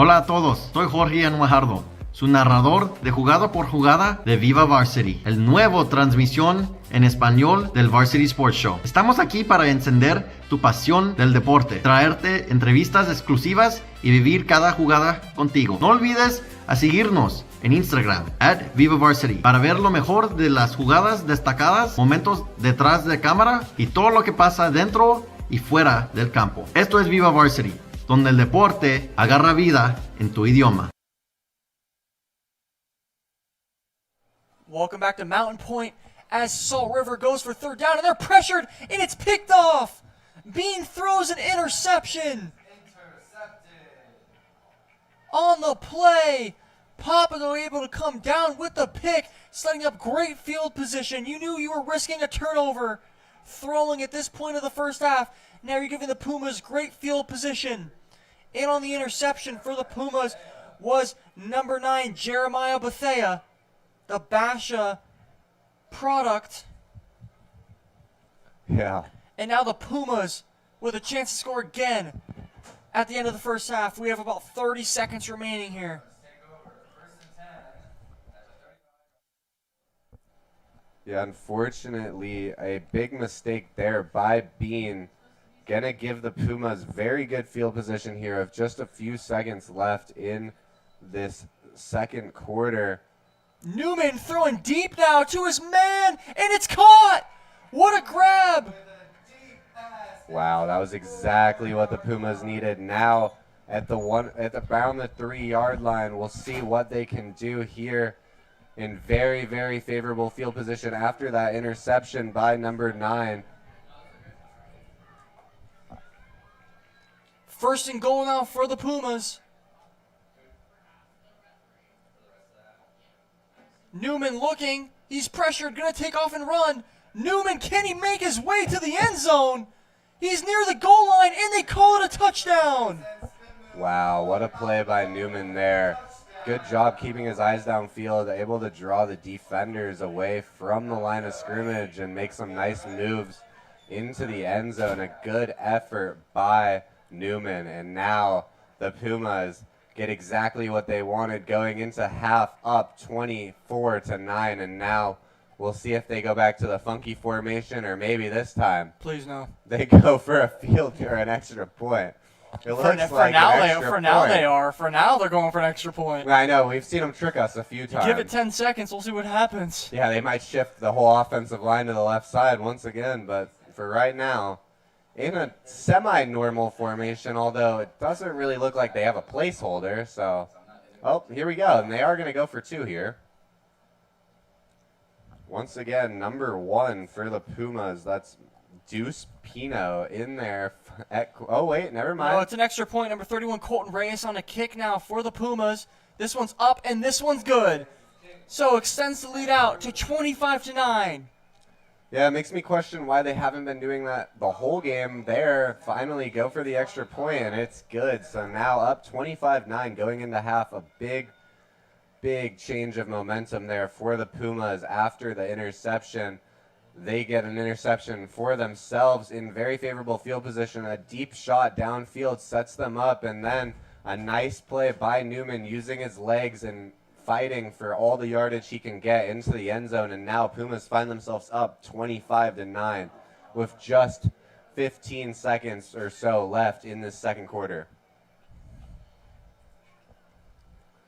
Speaker 8: Hola a todos, soy Jorge Anwajardo, su narrador de jugada por jugada de Viva Varsity, el nuevo transmisión en español del Varsity Sports Show. Estamos aquí para encender tu pasión del deporte, traerte entrevistas exclusivas y vivir cada jugada contigo. No olvides a seguirnos en Instagram, @VivaVarsity, para ver lo mejor de las jugadas destacadas, momentos detrás de cámara y todo lo que pasa dentro y fuera del campo. Esto es Viva Varsity, donde el deporte agarra vida en tu idioma.
Speaker 9: Welcome back to Mountain Point as Salt River goes for 3rd down, and they're pressured, and it's picked off. Bean throws an interception. On the play, Papago able to come down with the pick, setting up great field position. You knew you were risking a turnover throwing at this point of the first half. Now you're giving the Pumas great field position. In on the interception for the Pumas was number 9, Jeremiah Bethea, the Basha product.
Speaker 10: Yeah.
Speaker 9: And now the Pumas with a chance to score again at the end of the first half. We have about 30 seconds remaining here.
Speaker 10: Yeah, unfortunately, a big mistake there by Bean. Gonna give the Pumas very good field position here of just a few seconds left in this second quarter.
Speaker 9: Newman throwing deep now to his man, and it's caught! What a grab!
Speaker 10: Wow, that was exactly what the Pumas needed. Now at around the 3-yard line, we'll see what they can do here in very, very favorable field position after that interception by number 9.
Speaker 9: 1st and goal now for the Pumas. Newman looking. He's pressured, gonna take off and run. Newman, can he make his way to the end zone? He's near the goal line, and they call it a touchdown.
Speaker 10: Wow, what a play by Newman there. Good job keeping his eyes downfield, able to draw the defenders away from the line of scrimmage and make some nice moves into the end zone. A good effort by Newman, and now the Pumas get exactly what they wanted going into half, up 24-9, and now we'll see if they go back to the funky formation, or maybe this time
Speaker 9: Please no.
Speaker 10: they go for a field or an extra point. It looks like an extra
Speaker 9: For now
Speaker 10: point.
Speaker 9: they are. For now they're going for an extra point.
Speaker 10: I know, we've seen them trick us a few times.
Speaker 9: Give it 10 seconds, we'll see what happens.
Speaker 10: Yeah, they might shift the whole offensive line to the left side once again, but for right now, in a semi-normal formation, although it doesn't really look like they have a placeholder, so... Oh, here we go, and they are going to go for 2 here. Once again, number 1 for the Pumas, that's Deuce Pino in there. Oh, wait, never mind.
Speaker 9: No, it's an extra point. Number 31, Colton Reyes on a kick now for the Pumas. This one's up, and this one's good. So extends the lead out to 25-9.
Speaker 10: Yeah, it makes me question why they haven't been doing that the whole game there. Finally go for the extra point, and it's good. So now up 25-9 going into half. A big, big change of momentum there for the Pumas after the interception. They get an interception for themselves in very favorable field position. A deep shot downfield sets them up, and then A nice play by Newman using his legs and fighting for all the yardage he can get into the end zone, and now Pumas find themselves up 25-9 with just 15 seconds or so left in this second quarter.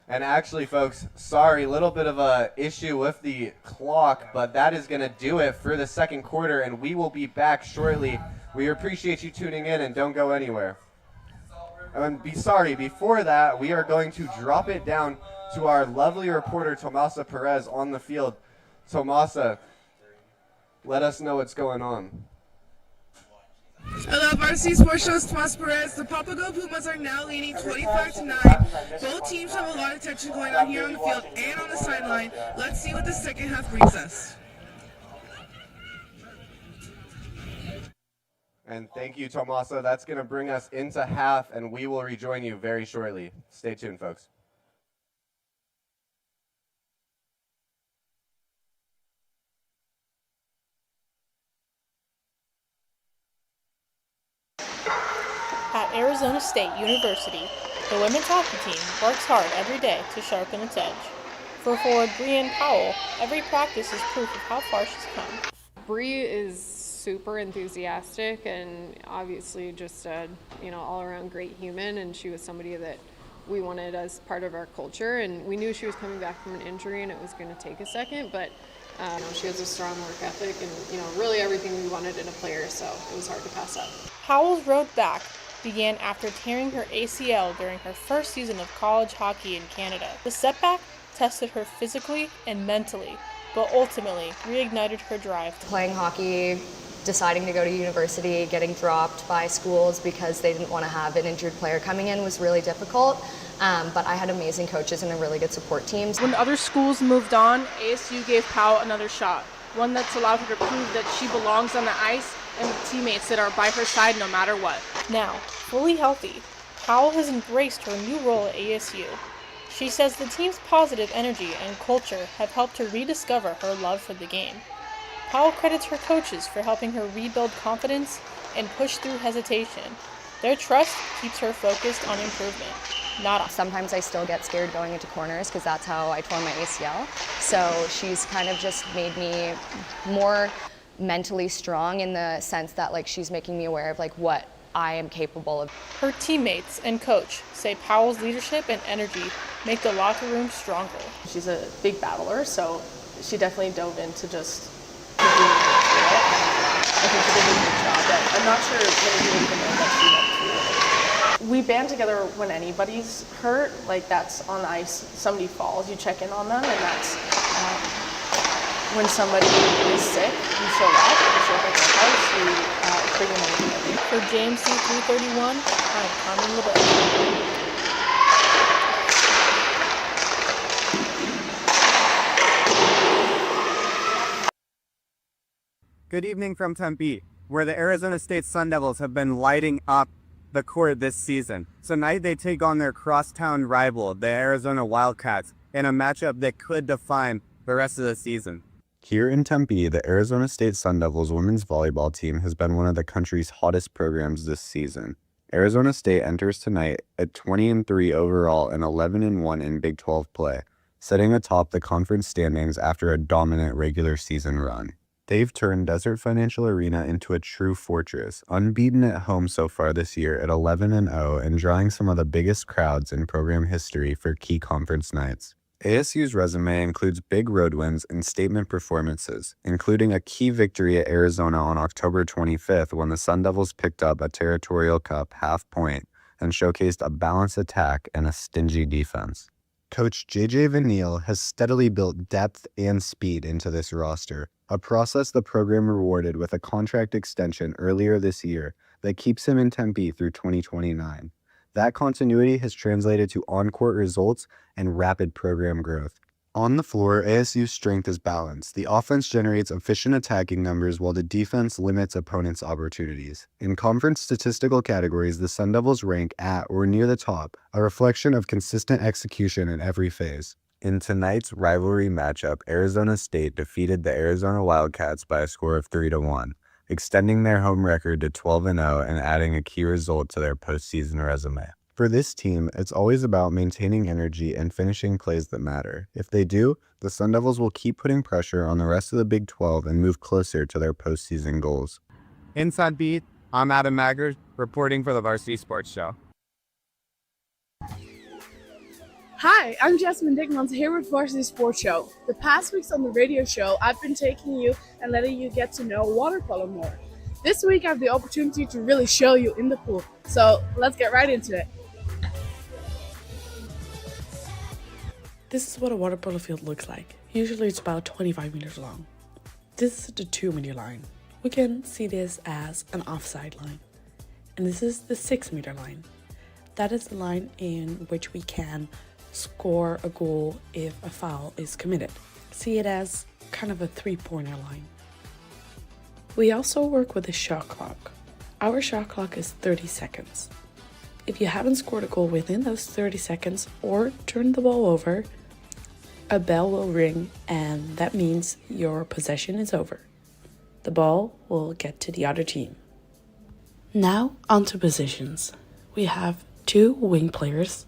Speaker 10: And actually, folks, sorry, a little bit of a issue with the clock, but that is going to do it for the second quarter, and we will be back shortly. We appreciate you tuning in, and don't go anywhere. And before that, we are going to drop it down to our lovely reporter, Tomasa Perez, on the field. Tomasa, let us know what's going on.
Speaker 1: Hello, Varsity Sports Show's Tomas Perez. The Papago Pumas are now leading 25-9. Both teams have a lot of tension going on here on the field and on the sideline. Let's see what the second half brings us.
Speaker 10: And thank you, Tomasa. That's going to bring us into half, and we will rejoin you very shortly. Stay tuned, folks.
Speaker 12: At Arizona State University, the women's hockey team works hard every day to sharpen its edge. For forward Brianne Powell, every practice is proof of how far she's come.
Speaker 13: Bree is super enthusiastic and obviously just a all-around great human, and she was somebody that we wanted as part of our culture, and we knew she was coming back from an injury and it was going to take a second, but she has a strong work ethic and really everything we wanted in a player, so it was hard to pass up.
Speaker 12: Powell's road back began after tearing her ACL during her first season of college hockey in Canada. The setback tested her physically and mentally, but ultimately reignited her drive.
Speaker 14: Playing hockey, deciding to go to university, getting dropped by schools because they didn't want to have an injured player coming in was really difficult, but I had amazing coaches and a really good support team.
Speaker 12: When other schools moved on, ASU gave Powell another shot, one that's allowed her to prove that she belongs on the ice and with teammates that are by her side no matter what. Now, fully healthy, Powell has embraced her new role at ASU. She says the team's positive energy and culture have helped her rediscover her love for the game. Powell credits her coaches for helping her rebuild confidence and push through hesitation. Their trust keeps her focused on improvement, not off.
Speaker 14: Sometimes I still get scared going into corners because that's how I tore my ACL. So she's kind of just made me more mentally strong in the sense that she's making me aware of what I am capable of.
Speaker 12: Her teammates and coach say Powell's leadership and energy make the locker room stronger. She's a big battler, so she definitely dove into just I think she did a good job, but I'm not sure many people even know that she went through it. We band together when anybody's hurt, that's on the ice, somebody falls, you check in on them, and that's when somebody is sick, you show up, you show up at their house, you bring them in. For JMC 331, I'm Carmen LeBeau.
Speaker 15: Good evening from Tempe, where the Arizona State Sun Devils have been lighting up the court this season. Tonight they take on their crosstown rival, the Arizona Wildcats, in a matchup that could define the rest of the season.
Speaker 16: Here in Tempe, the Arizona State Sun Devils women's volleyball team has been one of the country's hottest programs this season. Arizona State enters tonight at 20-3 overall and 11-1 in Big 12 play, sitting atop the conference standings after a dominant regular season run. They've turned Desert Financial Arena into a true fortress, unbeaten at home so far this year at 11-0 and drawing some of the biggest crowds in program history for key conference nights. ASU's resume includes big road wins and statement performances, including a key victory at Arizona on October 25th when the Sun Devils picked up a Territorial Cup half point and showcased a balanced attack and a stingy defense. Coach JJ Vanille has steadily built depth and speed into this roster, a process the program rewarded with a contract extension earlier this year that keeps him in Tempe through 2029. That continuity has translated to on-court results and rapid program growth. On the floor, ASU's strength is balanced. The offense generates efficient attacking numbers while the defense limits opponents' opportunities. In conference statistical categories, the Sun Devils rank at or near the top, a reflection of consistent execution in every phase. In tonight's rivalry matchup, Arizona State defeated the Arizona Wildcats by a score of 3-1, extending their home record to 12-0 and adding a key result to their postseason resume. For this team, it's always about maintaining energy and finishing plays that matter. If they do, the Sun Devils will keep putting pressure on the rest of the Big 12 and move closer to their postseason goals.
Speaker 15: Inside Beat, I'm Adam Maggard, reporting for the Varsity Sports Show.
Speaker 12: Hi, I'm Jasmine Dickmans here with Varsity Sports Show. The past weeks on the radio show, I've been taking you and letting you get to know water polo more. This week, I have the opportunity to really show you in the pool. So let's get right into it.
Speaker 17: This is what a water polo field looks like. Usually it's about 25 meters long. This is the 2-meter line. We can see this as an offside line. And this is the 6-meter line. That is the line in which we can score a goal if a foul is committed. See it as kind of a 3-pointer line. We also work with a shot clock. Our shot clock is 30 seconds. If you haven't scored a goal within those 30 seconds or turned the ball over, a bell will ring, and that means your possession is over. The ball will get to the other team. Now, onto positions. We have 2 wing players,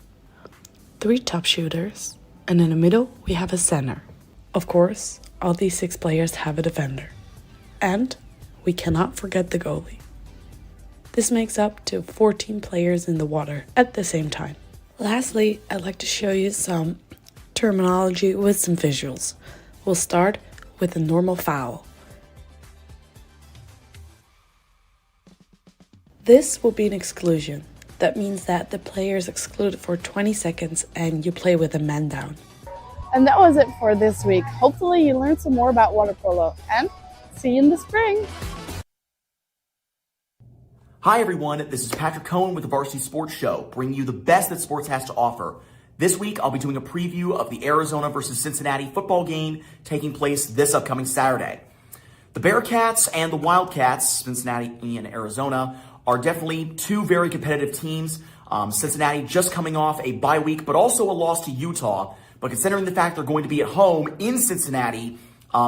Speaker 17: 3 top shooters, and in the middle, we have a center. Of course, all these 6 players have a defender. And we cannot forget the goalie. This makes up to 14 players in the water at the same time. Lastly, I'd like to show you some terminology with some visuals. We'll start with a normal foul. This will be an exclusion. That means that the player is excluded for 20 seconds and you play with a man down.
Speaker 12: And that was it for this week. Hopefully you learned some more about water polo, and see you in the spring.
Speaker 18: Hi everyone, this is Patrick Cohen with the Varsity Sports Show, bringing you the best that sports has to offer. This week, I'll be doing a preview of the Arizona versus Cincinnati football game taking place this upcoming Saturday. The Bearcats and the Wildcats, Cincinnati and Arizona, are definitely 2 very competitive teams. Cincinnati just coming off a bye week, but also a loss to Utah. But considering the fact they're going to be at home in Cincinnati,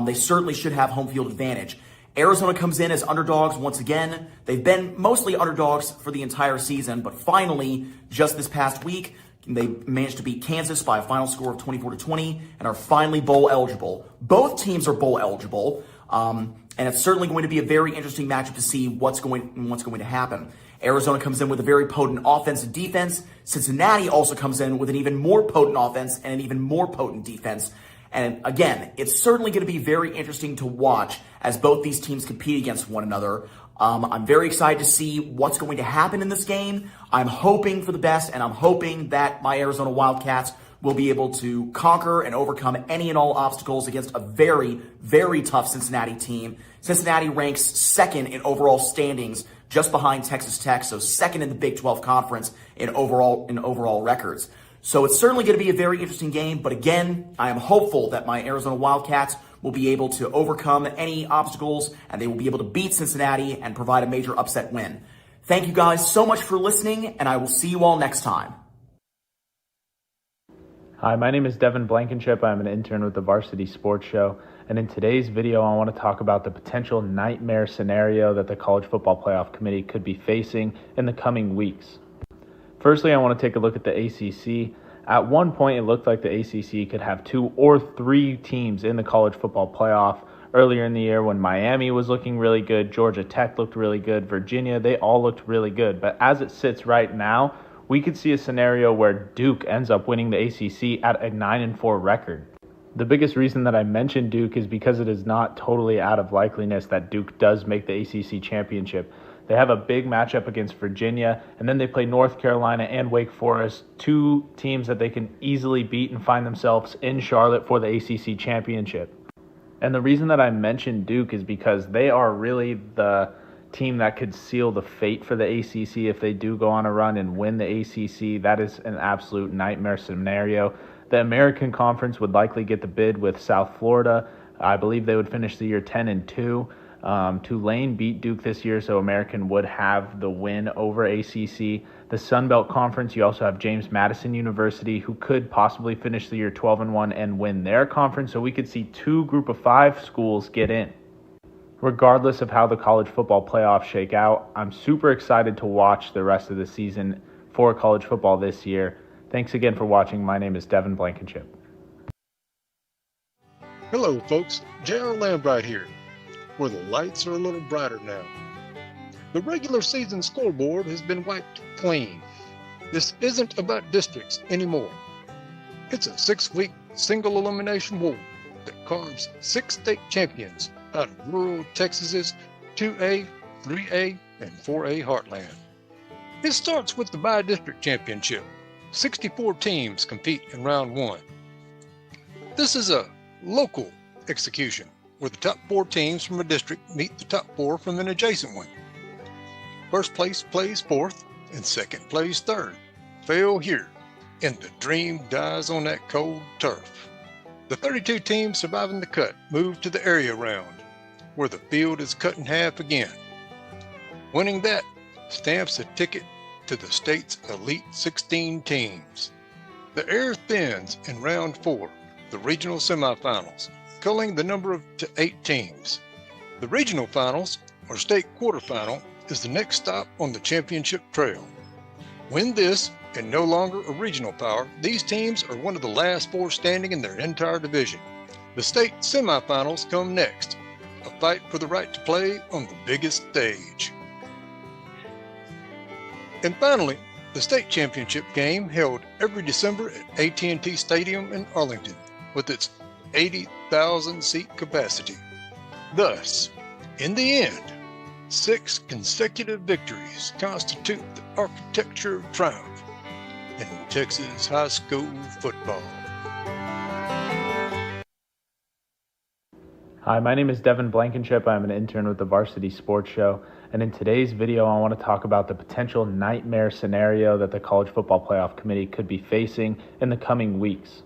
Speaker 18: they certainly should have home field advantage. Arizona comes in as underdogs once again. They've been mostly underdogs for the entire season, but finally, just this past week, they managed to beat Kansas by a final score of 24-20 and are finally bowl eligible. Both teams are bowl eligible, and it's certainly going to be a very interesting matchup to see what's going to happen. Arizona comes in with a very potent offense and defense. Cincinnati also comes in with an even more potent offense and an even more potent defense. And again, it's certainly going to be very interesting to watch as both these teams compete against one another. I'm very excited to see what's going to happen in this game. I'm hoping for the best, and I'm hoping that my Arizona Wildcats will be able to conquer and overcome any and all obstacles against a very, very tough Cincinnati team. Cincinnati ranks 2nd in overall standings, just behind Texas Tech, so 2nd in the Big 12 Conference in overall records. So it's certainly going to be a very interesting game, but again, I am hopeful that my Arizona Wildcats will be able to overcome any obstacles, and they will be able to beat Cincinnati and provide a major upset win. Thank you guys so much for listening, and I will see you all next time.
Speaker 19: Hi, my name is Devin Blankenship. I'm an intern with the Varsity Sports Show, and in today's video, I want to talk about the potential nightmare scenario that the College Football Playoff Committee could be facing in the coming weeks. Firstly, I want to take a look at the ACC. At one point, it looked like the ACC could have 2 or 3 teams in the college football playoff. Earlier in the year when Miami was looking really good, Georgia Tech looked really good, Virginia, they all looked really good. But as it sits right now, we could see a scenario where Duke ends up winning the ACC at a 9-4 record. The biggest reason that I mentioned Duke is because it is not totally out of likeliness that Duke does make the ACC championship. They have a big matchup against Virginia, and then they play North Carolina and Wake Forest, 2 teams that they can easily beat and find themselves in Charlotte for the ACC championship. And the reason that I mentioned Duke is because they are really the team that could seal the fate for the ACC if they do go on a run and win the ACC. That is an absolute nightmare scenario. The American Conference would likely get the bid with South Florida. I believe they would finish the year 10-2. Tulane beat Duke this year, so American would have the win over ACC. The Sun Belt Conference, you also have James Madison University, who could possibly finish the year 12-1 and win their conference, so we could see 2 Group of 5 schools get in. Regardless of how the college football playoffs shake out, I'm super excited to watch the rest of the season for college football this year. Thanks again for watching. My name is Devin Blankenship.
Speaker 20: Hello, folks. J.R. Lambright here, where the lights are a little brighter now. The regular season scoreboard has been wiped clean. This isn't about districts anymore. It's a 6-week single elimination war that carves 6 state champions out of rural Texas's 2A, 3A, and 4A heartland. It starts with the bi-district championship. 64 teams compete in round 1. This is a local execution where the top 4 teams from a district meet the top 4 from an adjacent one. First place plays 4th and second plays 3rd. Fail here, and the dream dies on that cold turf. The 32 teams surviving the cut move to the area round, where the field is cut in half again. Winning that stamps a ticket to the state's elite 16 teams. The air thins in round 4, the regional semifinals, culling the number to 8 teams. The regional finals, or state quarterfinal, is the next stop on the championship trail. Win this, and no longer a regional power, these teams are one of the last 4 standing in their entire division. The state semifinals come next, a fight for the right to play on the biggest stage. And finally, the state championship game held every December at AT&T Stadium in Arlington, with its 80,000 seat capacity. Thus, in the end, 6 consecutive victories constitute the architecture of triumph in Texas high school football.
Speaker 19: Hi, my name is Devin Blankenship. I'm an intern with the Varsity Sports Show, and in today's video I want to talk about the potential nightmare scenario that the College Football Playoff Committee could be facing in the coming weeks.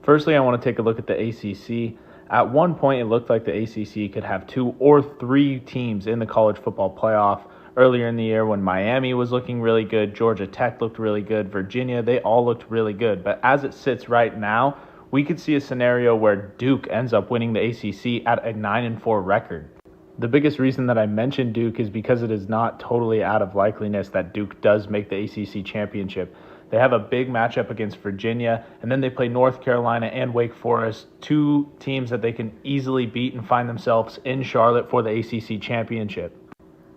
Speaker 19: Firstly, I want to take a look at the ACC. At one point, it looked like the ACC could have 2 or 3 teams in the College Football Playoff. Earlier in the year when Miami was looking really good, Georgia Tech looked really good, Virginia, they all looked really good. But as it sits right now, we could see a scenario where Duke ends up winning the ACC at a 9-4 record. The biggest reason that I mentioned Duke is because it is not totally out of likeliness that Duke does make the ACC championship. They have a big matchup against Virginia, and then they play North Carolina and Wake Forest, 2 teams that they can easily beat and find themselves in Charlotte for the ACC championship.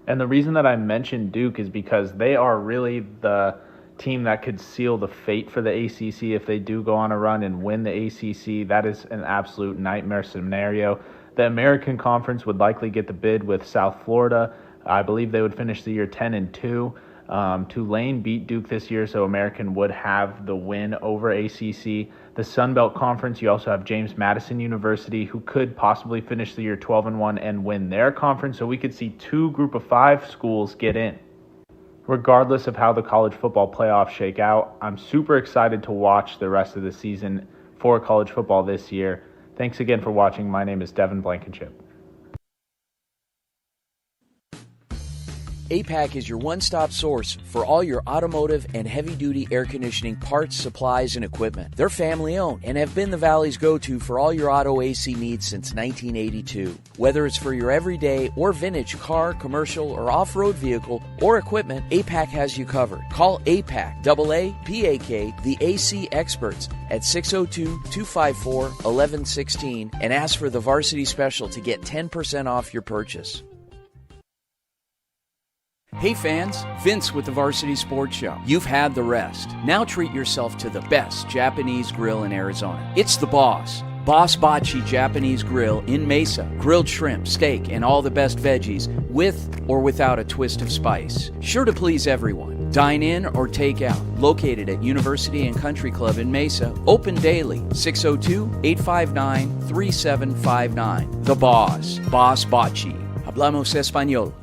Speaker 19: And the reason that I mentioned Duke is because they are really the team that could seal the fate for the ACC if they do go on a run and win the ACC. That is an absolute nightmare scenario. The American Conference would likely get the bid with South Florida. I believe they would finish the year 10-2. Tulane beat Duke this year, so American would have the win over ACC. The Sun Belt Conference, you also have James Madison University, who could possibly finish the year 12-1 and win their conference, so we could see 2 Group of 5 schools get in. Regardless of how the college football playoffs shake out, I'm super excited to watch the rest of the season for college football this year. Thanks again for watching. My name is Devin Blankenship.
Speaker 4: HJCAC is your one-stop source for all your automotive and heavy-duty air conditioning parts, supplies, and equipment. They're family-owned and have been the Valley's go-to for all your auto AC needs since 1982. Whether it's for your everyday or vintage car, commercial, or off-road vehicle or equipment, HJCAC has you covered. Call HJCAC, AAPAK, the AC experts at 602-254-1116 and ask for the Varsity Special to get 10% off your purchase. Hey fans, Vince with the Varsity Sports Show. You've had the rest. Now treat yourself to the best Japanese grill in Arizona. It's the Boss. Boss Bachi Japanese Grill in Mesa. Grilled shrimp, steak, and all the best veggies with or without a twist of spice. Sure to please everyone. Dine in or take out. Located at University and Country Club in Mesa. Open daily. 602-859-3759. The Boss. Boss Bachi. Hablamos Español.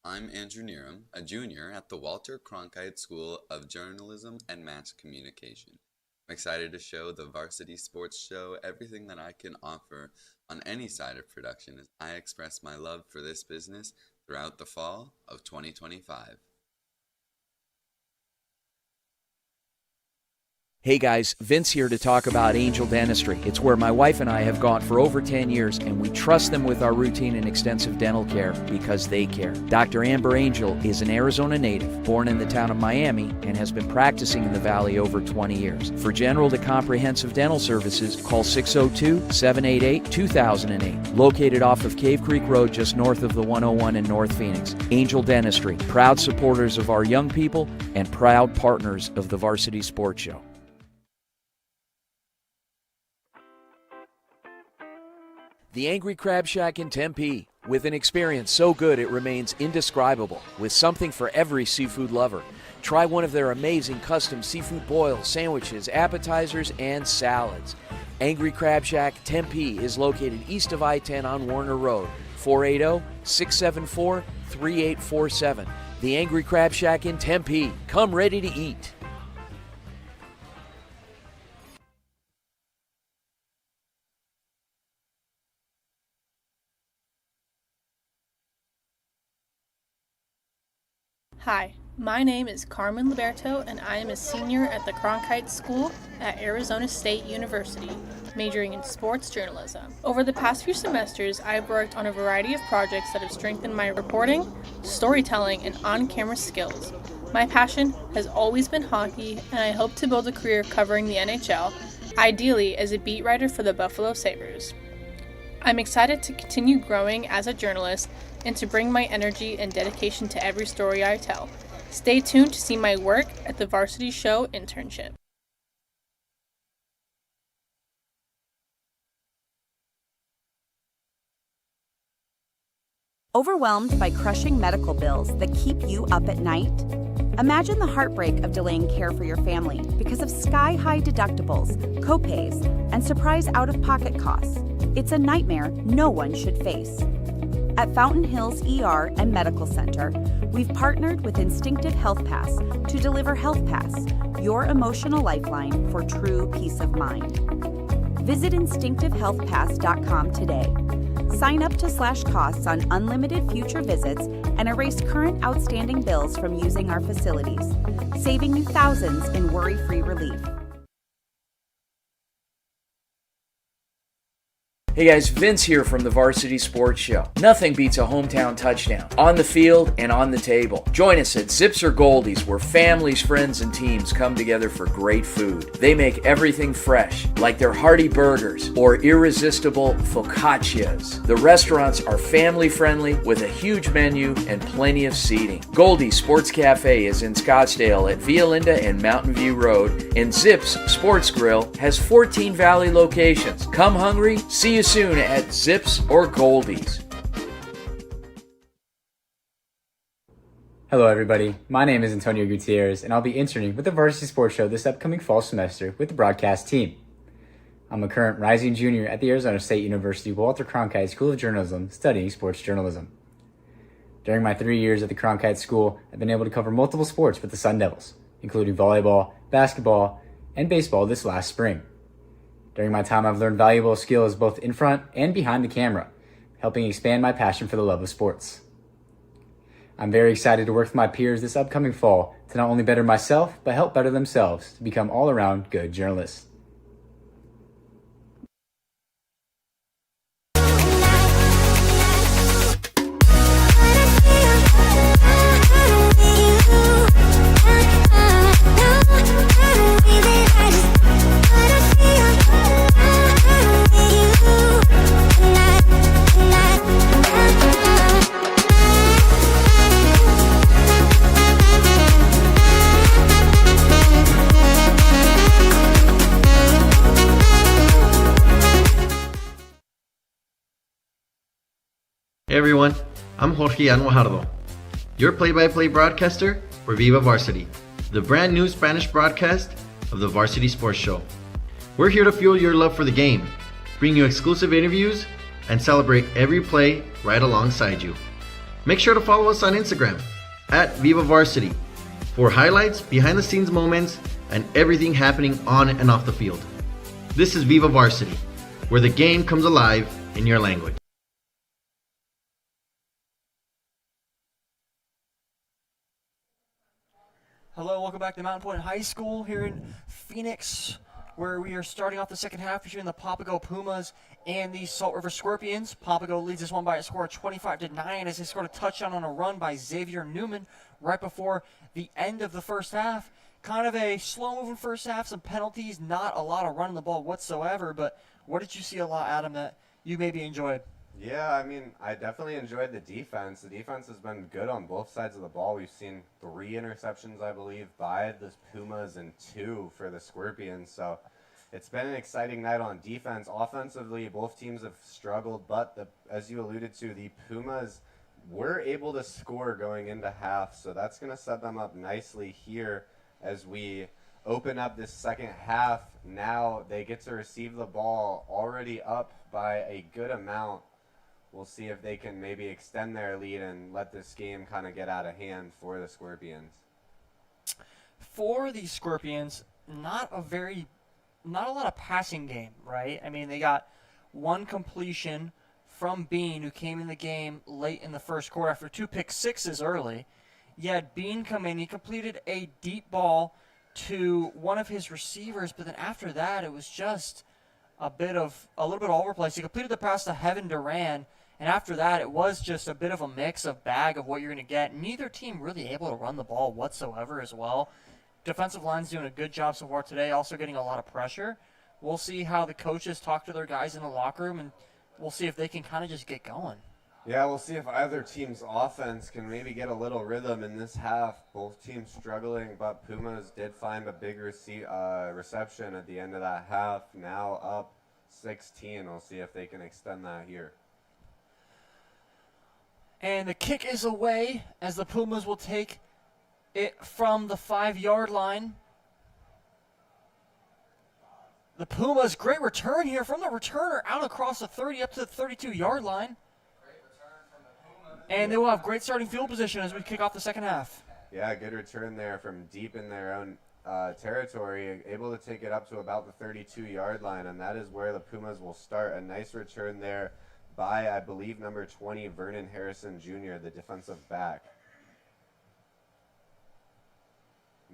Speaker 5: I'm Andrew Neerum, a junior at the Walter Cronkite School of Journalism and Mass Communication. I'm excited to show the Varsity Sports Show everything that I can offer on any side of production as I express my love for this business throughout the fall of 2025.
Speaker 4: Hey guys, Vince here to talk about Angel Dentistry. It's where my wife and I have gone for over 10 years, and we trust them with our routine and extensive dental care because they care. Dr. Amber Angel is an Arizona native, born in the town of Miami, and has been practicing in the Valley over 20 years. For general to comprehensive dental services, call 602-788-2008. Located off of Cave Creek Road just north of the 101 in North Phoenix. Angel Dentistry, proud supporters of our young people and proud partners of the Varsity Sports Show. The Angry Crab Shack in Tempe, with an experience so good it remains indescribable, with something for every seafood lover. Try one of their amazing custom seafood boils, sandwiches, appetizers, and salads. Angry Crab Shack Tempe is located east of I-10 on Warner Road, 480-674-3847. The Angry Crab Shack in Tempe. Come ready to eat.
Speaker 12: Hi, my name is Carmen Liberto, and I am a senior at the Cronkite School at Arizona State University, majoring in sports journalism. Over the past few semesters, I've worked on a variety of projects that have strengthened my reporting, storytelling, and on-camera skills. My passion has always been hockey, and I hope to build a career covering the NHL, ideally as a beat writer for the Buffalo Sabres. I'm excited to continue growing as a journalist and to bring my energy and dedication to every story I tell. Stay tuned to see my work at the Varsity Show internship.
Speaker 6: Overwhelmed by crushing medical bills that keep you up at night? Imagine the heartbreak of delaying care for your family because of sky-high deductibles, copays, and surprise out-of-pocket costs. It's a nightmare no one should face. At Fountain Hills ER and Medical Center, we've partnered with Instinctive Health Pass to deliver Health Pass, your emotional lifeline for true peace of mind. Visit instinctivehealthpass.com today. Sign up to slash costs on unlimited future visits and erase current outstanding bills from using our facilities, saving you thousands in worry-free relief.
Speaker 4: Hey guys, Vince here from the Varsity Sports Show. Nothing beats a hometown touchdown, on the field and on the table. Join us at Zips or Goldie's, where families, friends, and teams come together for great food. They make everything fresh, like their hearty burgers or irresistible focaccias. The restaurants are family friendly with a huge menu and plenty of seating. Goldie's Sports Cafe is in Scottsdale at Via Linda and Mountain View Road, and Zips Sports Grill has 14 Valley locations. Come hungry, see you soon at Zips or Goldie's.
Speaker 11: Hello everybody, my name is Antonio Gutierrez and I'll be interning with the Varsity Sports Show this upcoming fall semester with the broadcast team. I'm a current rising junior at the Arizona State University Walter Cronkite School of Journalism studying sports journalism. During my 3 years at the Cronkite School, I've been able to cover multiple sports with the Sun Devils, including volleyball, basketball, and baseball this last spring. During my time, I've learned valuable skills both in front and behind the camera, helping expand my passion for the love of sports. I'm very excited to work with my peers this upcoming fall to not only better myself, but help better themselves to become all-around good journalists.
Speaker 8: Hey everyone, I'm Jorge Guajardo, your play-by-play broadcaster for Viva Varsity, the brand new Spanish broadcast of the Varsity Sports Show. We're here to fuel your love for the game, bring you exclusive interviews, and celebrate every play right alongside you. Make sure to follow us on Instagram @VivaVarsity for highlights, behind the scenes moments, and everything happening on and off the field. This is Viva Varsity, where the game comes alive in your language.
Speaker 9: Hello, welcome back to Mountain Point High School here in Phoenix, where we are starting off the second half between the Papago Pumas and the Salt River Scorpions. Papago leads this one by a score of 25-9 as they scored a touchdown on a run by Xavier Newman right before the end of the first half. Kind of a slow-moving first half, some penalties, not a lot of running the ball whatsoever, but what did you see a lot, Adam, that you maybe enjoyed?
Speaker 10: Yeah, I mean, I definitely enjoyed the defense. The defense has been good on both sides of the ball. We've seen 3 interceptions, I believe, by the Pumas and 2 for the Scorpions. So it's been an exciting night on defense. Offensively, both teams have struggled, but as you alluded to, the Pumas were able to score going into half. So that's going to set them up nicely here as we open up this second half. Now they get to receive the ball already up by a good amount. We'll see if they can maybe extend their lead and let this game kind of get out of hand for the Scorpions.
Speaker 9: For the Scorpions, not a lot of passing game, right? I mean, they got 1 completion from Bean, who came in the game late in the first quarter after 2 pick sixes early. You had Bean come in. He completed a deep ball to one of his receivers, but then after that, it was just a little bit all over the place. He completed the pass to Heaven Duran, and after that, it was just a bit of a mix of bag of what you're going to get. Neither team really able to run the ball whatsoever as well. Defensive line's doing a good job so far today, also getting a lot of pressure. We'll see how the coaches talk to their guys in the locker room, and we'll see if they can kind of just get going.
Speaker 10: Yeah, we'll see if either team's offense can maybe get a little rhythm in this half. Both teams struggling, but Pumas did find a big reception at the end of that half. Now up 16. We'll see if they can extend that here.
Speaker 9: And the kick is away as the Pumas will take it from the 5-yard line. The Pumas, great return here from the returner out across the 30 up to the 32-yard line. And they will have great starting field position as we kick off the second half.
Speaker 10: Yeah, good return there from deep in their own territory, able to take it up to about the 32-yard line, and that is where the Pumas will start. A nice return there by, I believe, number 20, Vernon Harrison Jr., the defensive back.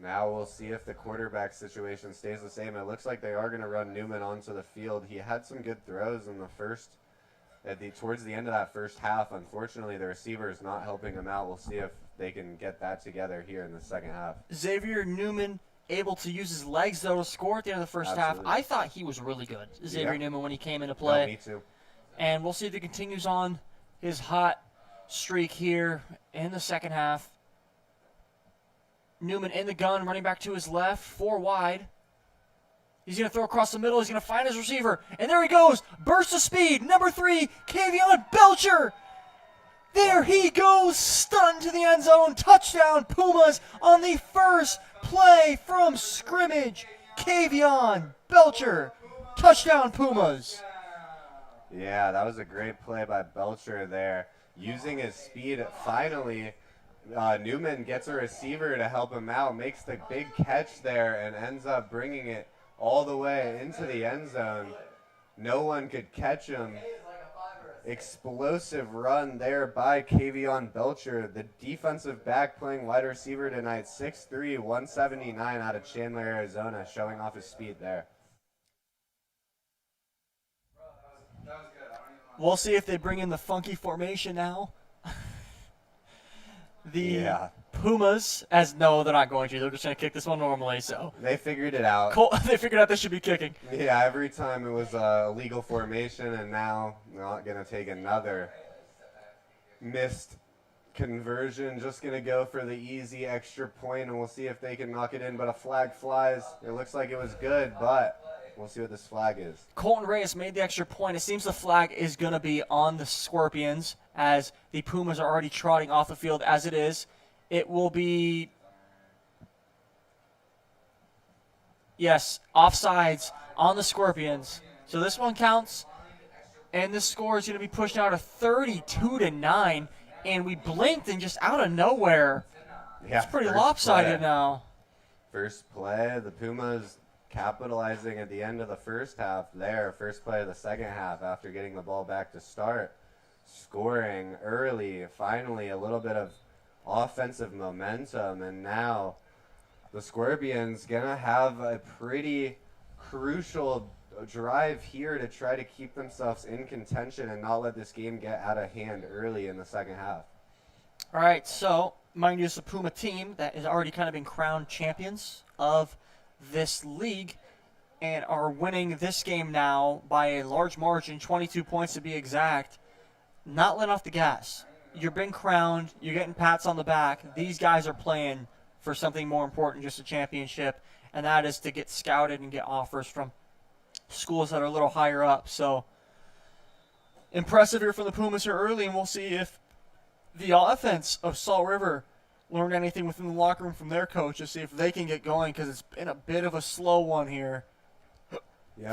Speaker 10: Now we'll see if the quarterback situation stays the same. It looks like they are going to run Newman onto the field. He had some good throws in the towards the end of that first half. Unfortunately, the receiver is not helping him out. We'll see if they can get that together here in the second half.
Speaker 9: Xavier Newman able to use his legs, though, to score at the end of the first half. I thought he was really good, Xavier Newman, when he came into play.
Speaker 10: No, me too.
Speaker 9: And we'll see if he continues on his hot streak here in the second half. Newman in the gun, running back to his left, 4 wide. He's going to throw across the middle. He's going to find his receiver. And there he goes. Burst of speed. Number 3, Kavion Belcher. There he goes. Stunned to the end zone. Touchdown, Pumas on the first play from scrimmage. Kavion Belcher. Touchdown, Pumas.
Speaker 10: Yeah, that was a great play by Belcher there. Using his speed, finally, Newman gets a receiver to help him out, makes the big catch there, and ends up bringing it all the way into the end zone. No one could catch him. Explosive run there by Kavion Belcher, the defensive back playing wide receiver tonight, 6'3", 179 out of Chandler, Arizona, showing off his speed there.
Speaker 9: We'll see if they bring in the funky formation now. Pumas, no, they're not going to. They're just going to kick this one normally. So
Speaker 10: they figured it out.
Speaker 9: They figured out they should be kicking.
Speaker 10: Yeah, every time it was a legal formation, and now they're not going to take another missed conversion. Just going to go for the easy extra point, and we'll see if they can knock it in. But a flag flies. It looks like it was good, but we'll see what this flag is.
Speaker 9: Colton Reyes made the extra point. It seems the flag is going to be on the Scorpions, as the Pumas are already trotting off the field as it is. It will be, yes, offsides on the Scorpions. So this one counts, and this score is going to be pushed out to 32-9 and we blinked and just out of nowhere,
Speaker 10: Yeah,
Speaker 9: it's pretty
Speaker 10: first
Speaker 9: lopsided
Speaker 10: play.
Speaker 9: now.
Speaker 10: First play, the Pumas capitalizing at the end of the first half there. First play of the second half after getting the ball back to start. Scoring early, finally a little bit of offensive momentum, and now the Scorpions gonna have a pretty crucial drive here to try to keep themselves in contention and not let this game get out of hand early in the second half.
Speaker 9: All right, so mind you, it's a Puma team that has already kind of been crowned champions of this league and are winning this game now by a large margin, 22 points to be exact. Not letting off the gas. You're being crowned. You're getting pats on the back. These guys are playing for something more important, just a championship, and that is to get scouted and get offers from schools that are a little higher up. So impressive here from the Pumas here early, and we'll see if the offense of Salt River learned anything within the locker room from their coach to see if they can get going, because it's been a bit of a slow one here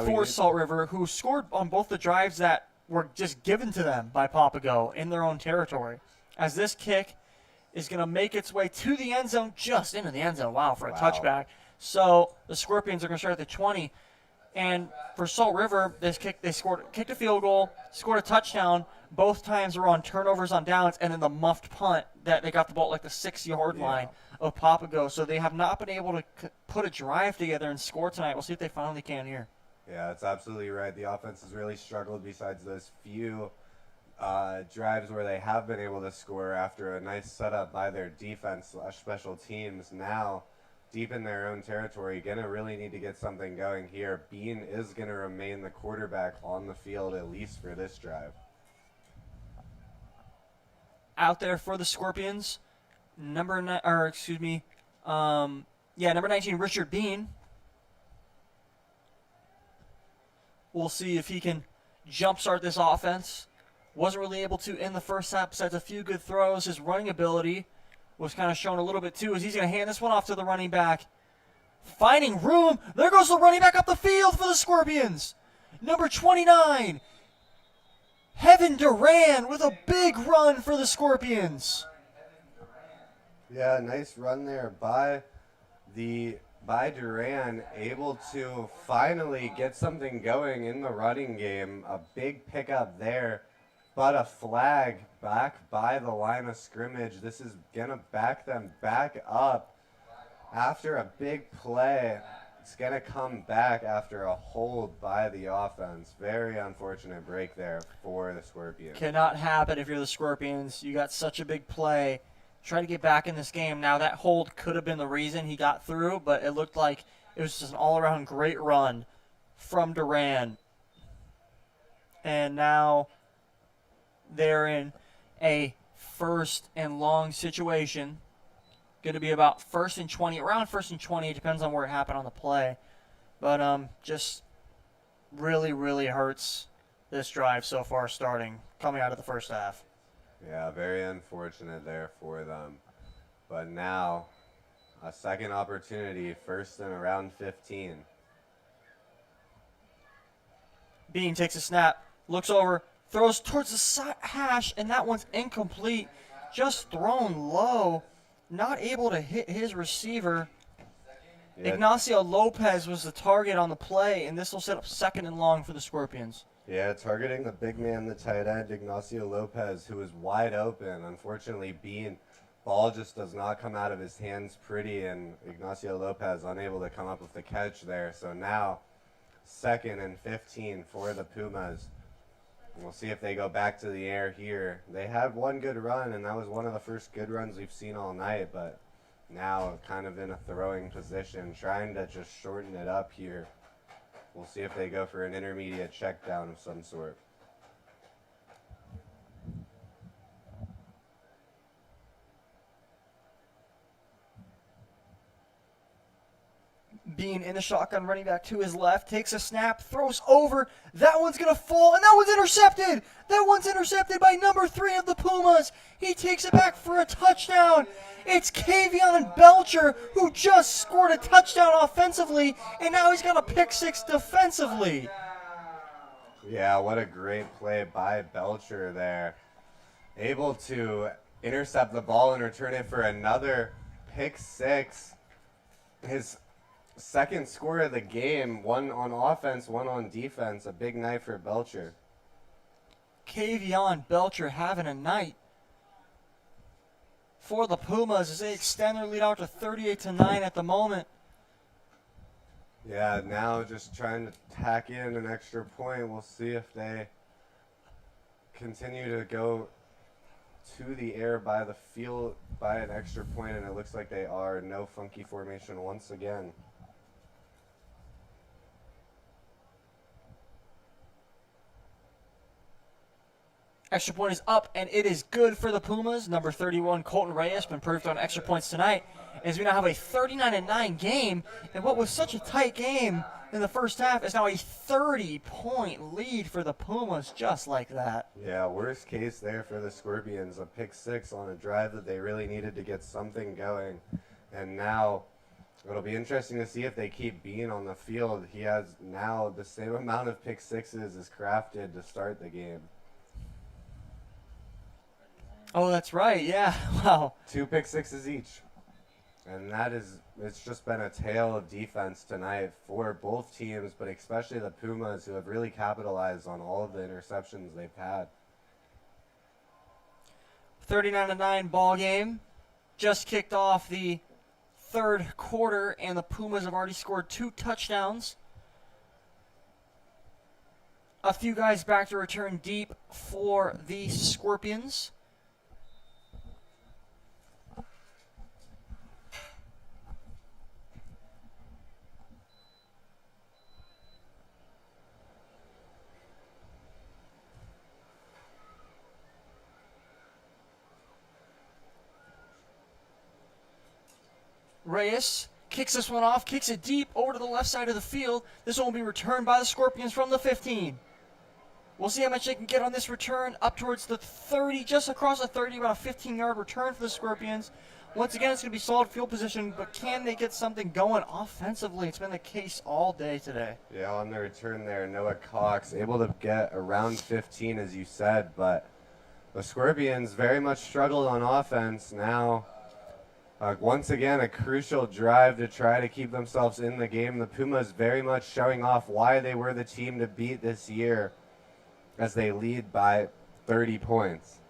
Speaker 9: for Salt River, who scored on both the drives that were just given to them by Papago in their own territory. As this kick is going to make its way to the end zone, just into the end zone. Wow, for a touchback. So the Scorpions are going to start at the 20. And for Salt River, they kicked a field goal, scored a touchdown. Both times were on turnovers on downs, and then the muffed punt that they got the ball at like the 6-yard line of Papago. So they have not been able to put a drive together and score tonight. We'll see if they finally can here.
Speaker 10: Yeah, that's absolutely right. The offense has really struggled besides those few drives where they have been able to score after a nice setup by their defense / special teams. Now, deep in their own territory, going to really need to get something going here. Bean is going to remain the quarterback on the field, at least for this drive.
Speaker 9: Out there for the Scorpions, number 19, Richard Bean. We'll see if he can jumpstart this offense. Wasn't really able to in the first half, besides a few good throws. His running ability was kind of shown a little bit too, as he's going to hand this one off to the running back. Finding room. There goes the running back up the field for the Scorpions. Number 29, Heaven Duran with a big run for the Scorpions.
Speaker 10: Yeah, nice run there by Duran, able to finally get something going in the running game. A big pickup there, but a flag back by the line of scrimmage. This is going to back them back up after a big play. It's going to come back after a hold by the offense. Very unfortunate break there for the Scorpions.
Speaker 9: Cannot happen if you're the Scorpions. You got such a big play. Try to get back in this game. Now, that hold could have been the reason he got through, but it looked like it was just an all-around great run from Duran. And now they're in a first and long situation. Going to be about first and 20, around first and 20. It depends on where it happened on the play. But just really, really hurts this drive so far coming out of the first half.
Speaker 10: Yeah, very unfortunate there for them. But now, a second opportunity, first and around 15.
Speaker 9: Bean takes a snap, looks over, throws towards the hash, and that one's incomplete. Just thrown low, not able to hit his receiver. Yeah. Ignacio Lopez was the target on the play, and this will set up second and long for the Scorpions.
Speaker 10: Yeah, targeting the big man, the tight end, Ignacio Lopez, who is wide open. Unfortunately, ball just does not come out of his hands pretty, and Ignacio Lopez unable to come up with the catch there. So now, second and 15 for the Pumas. We'll see if they go back to the air here. They had one good run, and that was one of the first good runs we've seen all night, but now kind of in a throwing position, trying to just shorten it up here. We'll see if they go for an intermediate check down of some sort.
Speaker 9: Bean in the shotgun, running back to his left, takes a snap, throws over. That one's going to fall, and that one's intercepted. That one's intercepted by number 3 of the Pumas. He takes it back for a touchdown. It's Kavion Belcher, who just scored a touchdown offensively, and now he's got a pick 6 defensively.
Speaker 10: Yeah, what a great play by Belcher there. Able to intercept the ball and return it for another pick six. His second score of the game, one on offense, one on defense. A big night for Belcher.
Speaker 9: Kavion Belcher having a night for the Pumas as they extend their lead out to 38-9 at the moment.
Speaker 10: Yeah, now just trying to tack in an extra point. We'll see if they continue to go to the air by the field by an extra point, and it looks like they are. No funky formation once again.
Speaker 9: Extra point is up, and it is good for the Pumas. Number 31, Colton Reyes, been perfect on extra points tonight, as we now have a 39-9 game. And what was such a tight game in the first half is now a 30-point lead for the Pumas, just like that.
Speaker 10: Yeah, worst case there for the Scorpions. A pick six on a drive that they really needed to get something going. And now it'll be interesting to see if they keep Bean on the field. He has now the same amount of pick sixes as Crafted to start the game.
Speaker 9: Oh, that's right. Yeah. Wow.
Speaker 10: 2 pick sixes each. And it's just been a tale of defense tonight for both teams, but especially the Pumas, who have really capitalized on all of the interceptions they've had.
Speaker 9: 39-9 ball game. Just kicked off the third quarter, and the Pumas have already scored 2 touchdowns. A few guys back to return deep for the Scorpions. Reyes kicks this one off, kicks it deep over to the left side of the field. This one will be returned by the Scorpions from the 15. We'll see how much they can get on this return, up towards the 30, just across the 30, about a 15-yard return for the Scorpions. Once again, it's going to be solid field position, but can they get something going offensively? It's been the case all day today.
Speaker 10: Yeah, on the return there, Noah Cox able to get around 15, as you said, but the Scorpions very much struggled on offense. Now, once again, a crucial drive to try to keep themselves in the game. The Pumas very much showing off why they were the team to beat this year, as they lead by 30 points.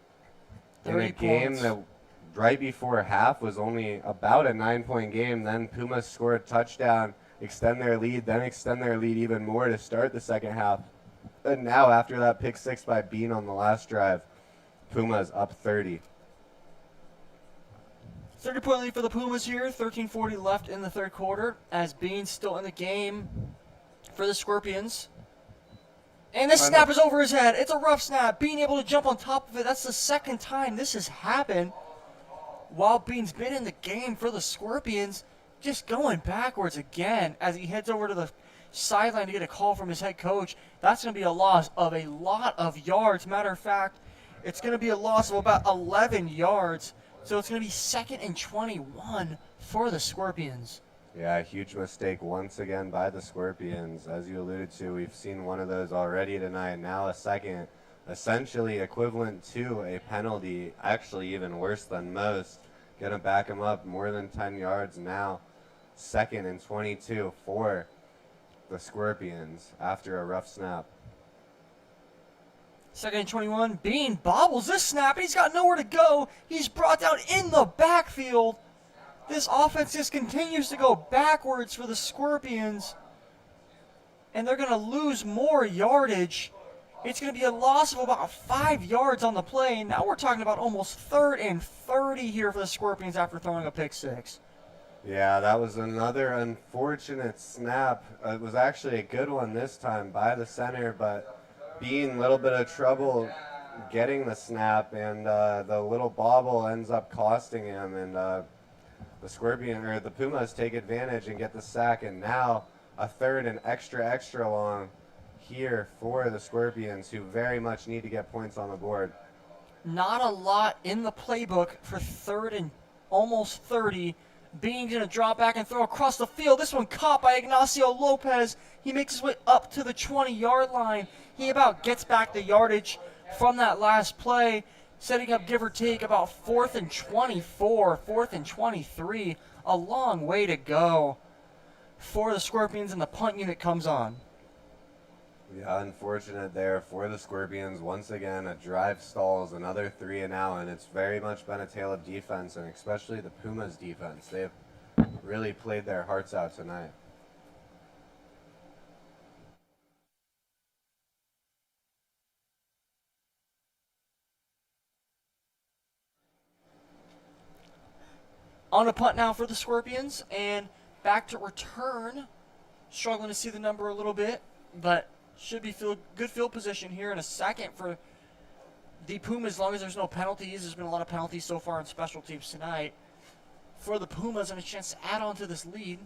Speaker 9: 30
Speaker 10: in a game
Speaker 9: points.
Speaker 10: that right before half was only about a 9-point game. Then Pumas score a touchdown, extend their lead, then extend their lead even more to start the second half. And now, after that pick six by Bean on the last drive, Pumas up 30.
Speaker 9: 30-point lead for the Pumas here, 13:40 left in the third quarter, as Bean's still in the game for the Scorpions. And this snap is over his head. It's a rough snap. Bean able to jump on top of it. That's the second time this has happened while Bean's been in the game for the Scorpions. Just going backwards again as he heads over to the sideline to get a call from his head coach. That's going to be a loss of a lot of yards. Matter of fact, it's going to be a loss of about 11 yards. So it's going to be 2nd and 21 for the Scorpions.
Speaker 10: Yeah, a huge mistake once again by the Scorpions. As you alluded to, we've seen one of those already tonight. Now a second, essentially equivalent to a penalty, actually even worse than most. Going to back him up more than 10 yards now. 2nd and 22 for the Scorpions after a rough snap.
Speaker 9: 2nd and 21. Bean bobbles this snap, and he's got nowhere to go. He's brought down in the backfield. This offense just continues to go backwards for the Scorpions, and they're going to lose more yardage. It's going to be a loss of about 5 yards on the play. Now we're talking about almost 3rd and 30 here for the Scorpions after throwing a pick six.
Speaker 10: Yeah, that was another unfortunate snap. It was actually a good one this time by the center, but Bean, a little bit of trouble getting the snap, and the little bobble ends up costing him, and the Pumas take advantage and get the sack, and now a 3rd and extra long here for the Scorpions, who very much need to get points on the board.
Speaker 9: Not a lot in the playbook for 3rd and almost 30. Bean's going to drop back and throw across the field. This one caught by Ignacio Lopez. He makes his way up to the 20-yard line. He about gets back the yardage from that last play. setting up give or take about 4th and 24, 4th and 23. A long way to go for the Scorpions, and the punt unit comes on.
Speaker 10: Yeah, unfortunate there for the Scorpions. Once again, a drive stalls, another 3 and out, and it's very much been a tale of defense, and especially the Pumas defense. They've really played their hearts out tonight.
Speaker 9: On a punt now for the Scorpions, and back to return. Struggling to see the number a little bit, but should be good field position here in a second for the Pumas, as long as there's no penalties. There's been a lot of penalties so far in special teams tonight for the Pumas, and a chance to add on to this lead.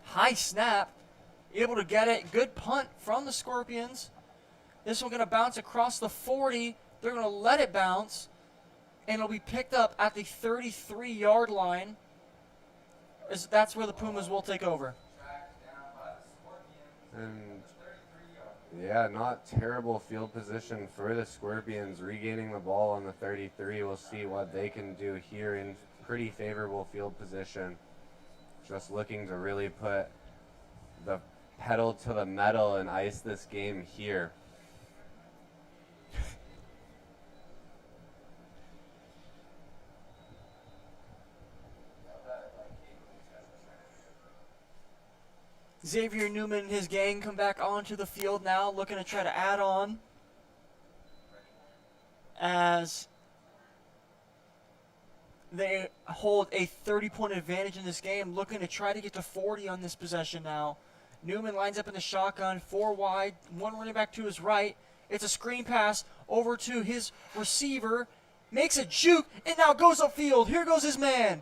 Speaker 9: High snap, able to get it. Good punt from the Scorpions. This one going to bounce across the 40. They're going to let it bounce, and it'll be picked up at the 33-yard line. That's where the Pumas will take over.
Speaker 10: And yeah, not terrible field position for the Scorpions, regaining the ball on the 33. We'll see what they can do here in pretty favorable field position. Just looking to really put the pedal to the metal and ice this game here.
Speaker 9: Xavier Newman and his gang come back onto the field now, looking to try to add on as they hold a 30-point advantage in this game, looking to try to get to 40 on this possession now. Newman lines up in the shotgun, 4 wide, 1 running back to his right. It's a screen pass over to his receiver, makes a juke, and now goes upfield. Here goes his man.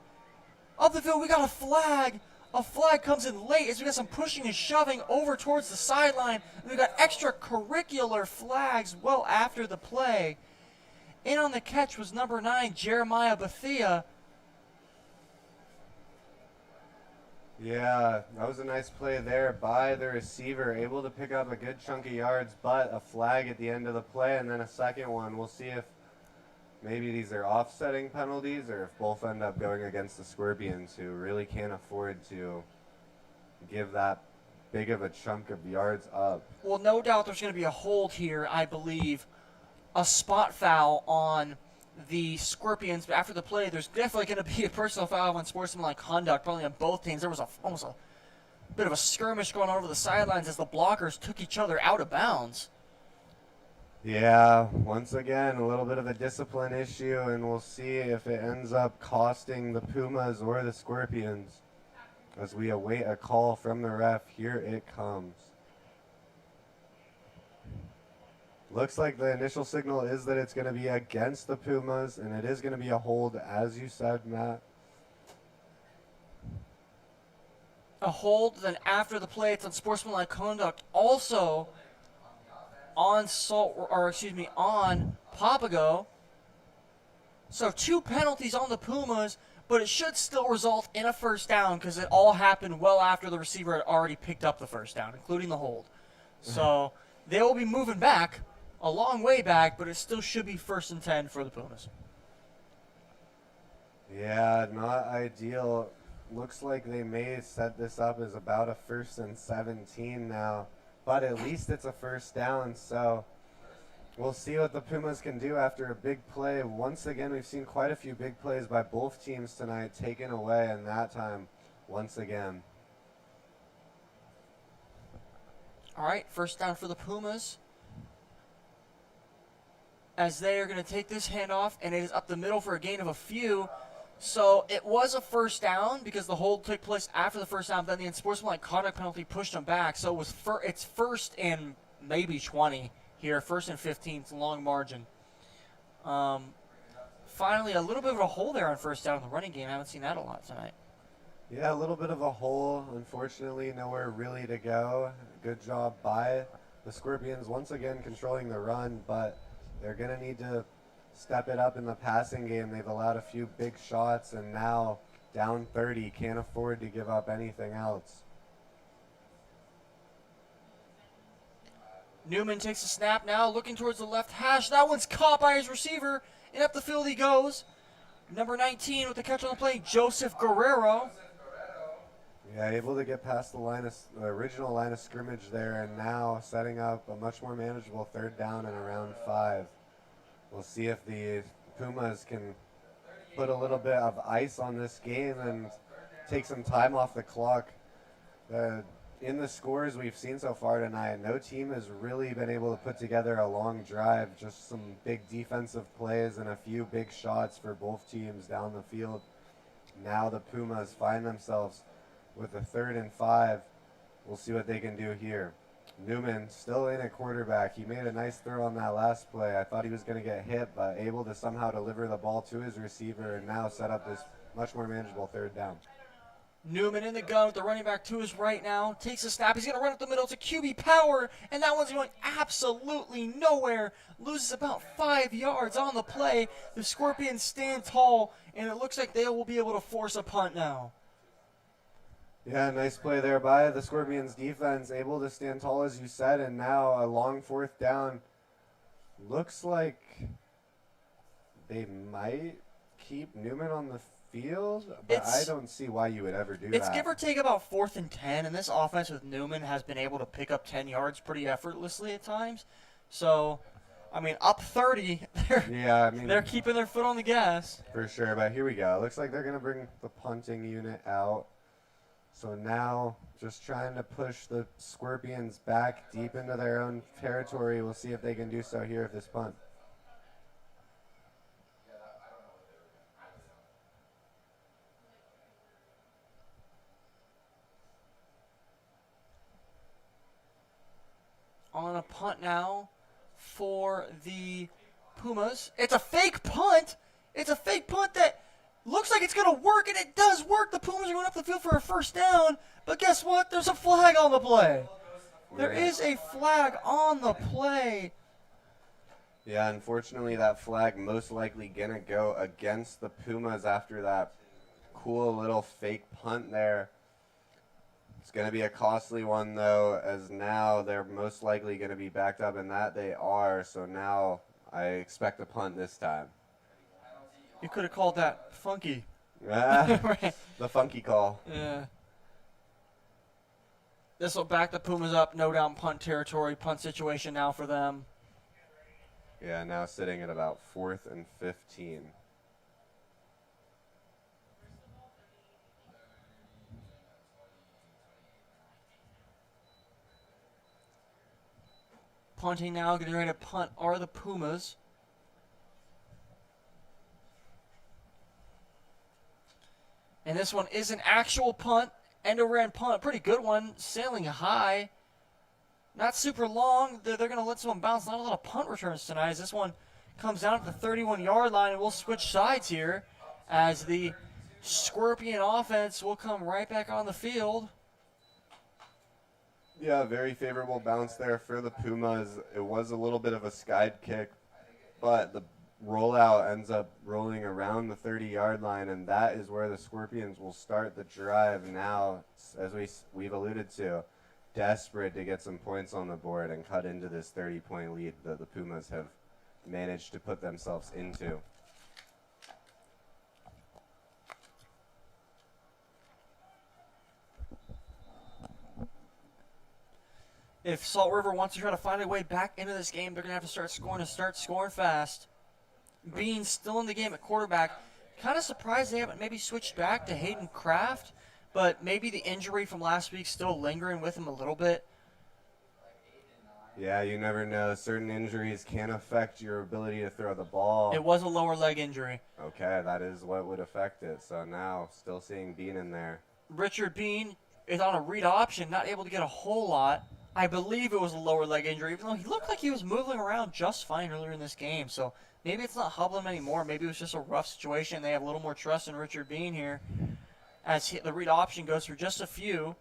Speaker 9: Up the field, we got a flag. A flag comes in late as we got some pushing and shoving over towards the sideline. And we got extracurricular flags well after the play. In on the catch was number 9, Jeremiah Bethia.
Speaker 10: Yeah, that was a nice play there by the receiver, able to pick up a good chunk of yards, but a flag at the end of the play, and then a second one. We'll see if maybe these are offsetting penalties or if both end up going against the Scorpions, who really can't afford to give that big of a chunk of yards up.
Speaker 9: Well, no doubt there's going to be a hold here, I believe. A spot foul on the Scorpions. But after the play, there's definitely going to be a personal foul on sportsmanlike conduct, probably on both teams. There was almost a bit of a skirmish going on over the sidelines as the blockers took each other out of bounds.
Speaker 10: Yeah, once again, a little bit of a discipline issue, and we'll see if it ends up costing the Pumas or the Scorpions as we await a call from the ref. Here it comes. Looks like the initial signal is that it's going to be against the Pumas, and it is going to be a hold, as you said, Matt.
Speaker 9: A hold, then after the play, it's on sportsmanlike conduct. Also on on Papago. So 2 penalties on the Pumas, but it should still result in a first down because it all happened well after the receiver had already picked up the first down, including the hold. So they will be moving back, a long way back, but it still should be 1st and 10 for the Pumas.
Speaker 10: Yeah, not ideal. Looks like they may set this up as about a 1st and 17 now. But at least it's a first down, so we'll see what the Pumas can do after a big play. Once again, we've seen quite a few big plays by both teams tonight taken away, and that time, once again.
Speaker 9: All right, first down for the Pumas, as they are going to take this handoff, and it is up the middle for a gain of a few. So it was a first down because the hold took place after the first down. Then the unsportsmanlike conduct penalty pushed them back. So it was it's 1st and maybe 20 here, 1st and 15. It's a long margin. Finally, a little bit of a hole there on first down in the running game. I haven't seen that a lot tonight.
Speaker 10: Yeah, a little bit of a hole. Unfortunately, nowhere really to go. Good job by the Scorpions once again controlling the run, but they're going to need to step it up in the passing game. They've allowed a few big shots, and now down 30, can't afford to give up anything else.
Speaker 9: Newman takes a snap now, looking towards the left hash. That one's caught by his receiver, and up the field he goes. Number 19 with the catch on the play, Joseph Guerrero.
Speaker 10: Yeah, able to get past the original line of scrimmage there, and now setting up a much more manageable 3rd down and around 5. We'll see if the Pumas can put a little bit of ice on this game and take some time off the clock. In the scores we've seen so far tonight, no team has really been able to put together a long drive, just some big defensive plays and a few big shots for both teams down the field. Now the Pumas find themselves with a 3rd and 5. We'll see what they can do here. Newman still in at quarterback. He made a nice throw on that last play. I thought he was going to get hit, but able to somehow deliver the ball to his receiver and now set up this much more manageable 3rd down.
Speaker 9: Newman in the gun with the running back to his right now. Takes a snap. He's going to run up the middle to QB Power, and that one's going absolutely nowhere. Loses about 5 yards on the play. The Scorpions stand tall, and it looks like they will be able to force a punt now.
Speaker 10: Yeah, nice play there by the Scorpions defense, able to stand tall as you said, and now a long 4th down. Looks like they might keep Newman on the field, but I don't see why you would ever do that.
Speaker 9: It's give or take about 4th and 10, and this offense with Newman has been able to pick up 10 yards pretty effortlessly at times. So, I mean, up 30, they're keeping their foot on the gas.
Speaker 10: For sure, but here we go. It looks like they're going to bring the punting unit out. So now, just trying to push the Scorpions back deep into their own territory. We'll see if they can do so here with this punt.
Speaker 9: On a punt now for the Pumas. It's a fake punt. It's a fake punt that looks like it's going to work, and it does work. The Pumas are going up the field for a 1st down, but guess what? There's a flag on the play. There is a flag on the play.
Speaker 10: Yeah, unfortunately, that flag most likely going to go against the Pumas after that cool little fake punt there. It's going to be a costly one, though, as now they're most likely going to be backed up, and that they are. So now I expect a punt this time.
Speaker 9: You could have called that funky.
Speaker 10: Right. The funky call.
Speaker 9: Yeah. This will back the Pumas up, no doubt in punt territory, punt situation now for them.
Speaker 10: Yeah, now sitting at about 4th and 15.
Speaker 9: Punting now, getting ready to punt are the Pumas. And this one is an actual punt, end-over-end punt, pretty good one, sailing high. Not super long. They're going to let someone bounce. Not a lot of punt returns tonight as this one comes down at the 31-yard line, and we'll switch sides here as the Scorpion offense will come right back on the field.
Speaker 10: Yeah, very favorable bounce there for the Pumas. It was a little bit of a skied kick, but the rollout ends up rolling around the 30-yard line, and that is where the Scorpions will start the drive now, as we've alluded to, desperate to get some points on the board and cut into this 30-point lead that the Pumas have managed to put themselves into.
Speaker 9: If Salt River wants to try to find a way back into this game, they're going to have to start scoring fast. Bean still in the game at quarterback. Kind of surprised they haven't maybe switched back to Hayden Kraft, but maybe the injury from last week still lingering with him a little bit.
Speaker 10: Yeah, you never know. Certain injuries can affect your ability to throw the ball.
Speaker 9: It was a lower leg injury.
Speaker 10: Okay, that is what would affect it. So now, still seeing Bean in there.
Speaker 9: Richard Bean is on a read option, not able to get a whole lot. I believe it was a lower leg injury, even though he looked like he was moving around just fine earlier in this game. So maybe it's not hobbling anymore. Maybe it was just a rough situation. They have a little more trust in Richard Bean here as the read option goes for just a few.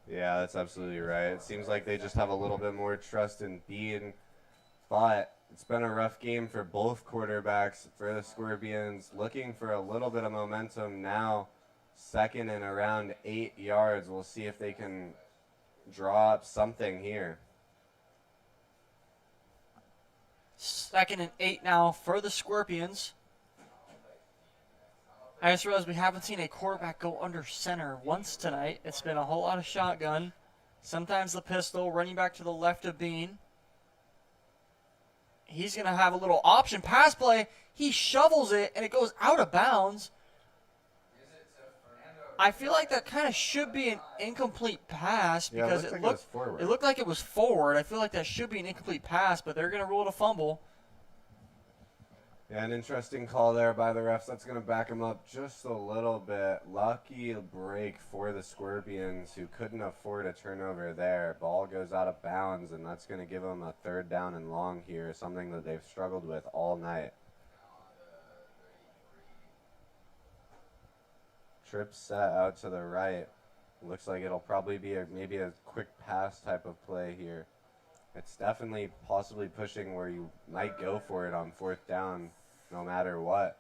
Speaker 10: Yeah, that's absolutely right. It seems like they just have a little bit more trust in Bean, but it's been a rough game for both quarterbacks for the Scorpions. Looking for a little bit of momentum now. Second and around 8 yards. We'll see if they can draw up something here.
Speaker 9: 2nd and 8 now for the Scorpions. I just realized we haven't seen a quarterback go under center once tonight. It's been a whole lot of shotgun. Sometimes the pistol, running back to the left of Bean. He's going to have a little option pass play. He shovels it, and it goes out of bounds. I feel like that kind of should be an incomplete pass because it looked like it was forward. I feel like that should be an incomplete pass, but they're going to rule it a fumble.
Speaker 10: Yeah, an interesting call there by the refs. That's going to back him up just a little bit. Lucky break for the Scorpions, who couldn't afford a turnover there. Ball goes out of bounds, and that's going to give them a 3rd down and long here, something that they've struggled with all night. Trip set out to the right. Looks like it'll probably be maybe a quick pass type of play here. It's definitely possibly pushing where you might go for it on 4th down no matter what.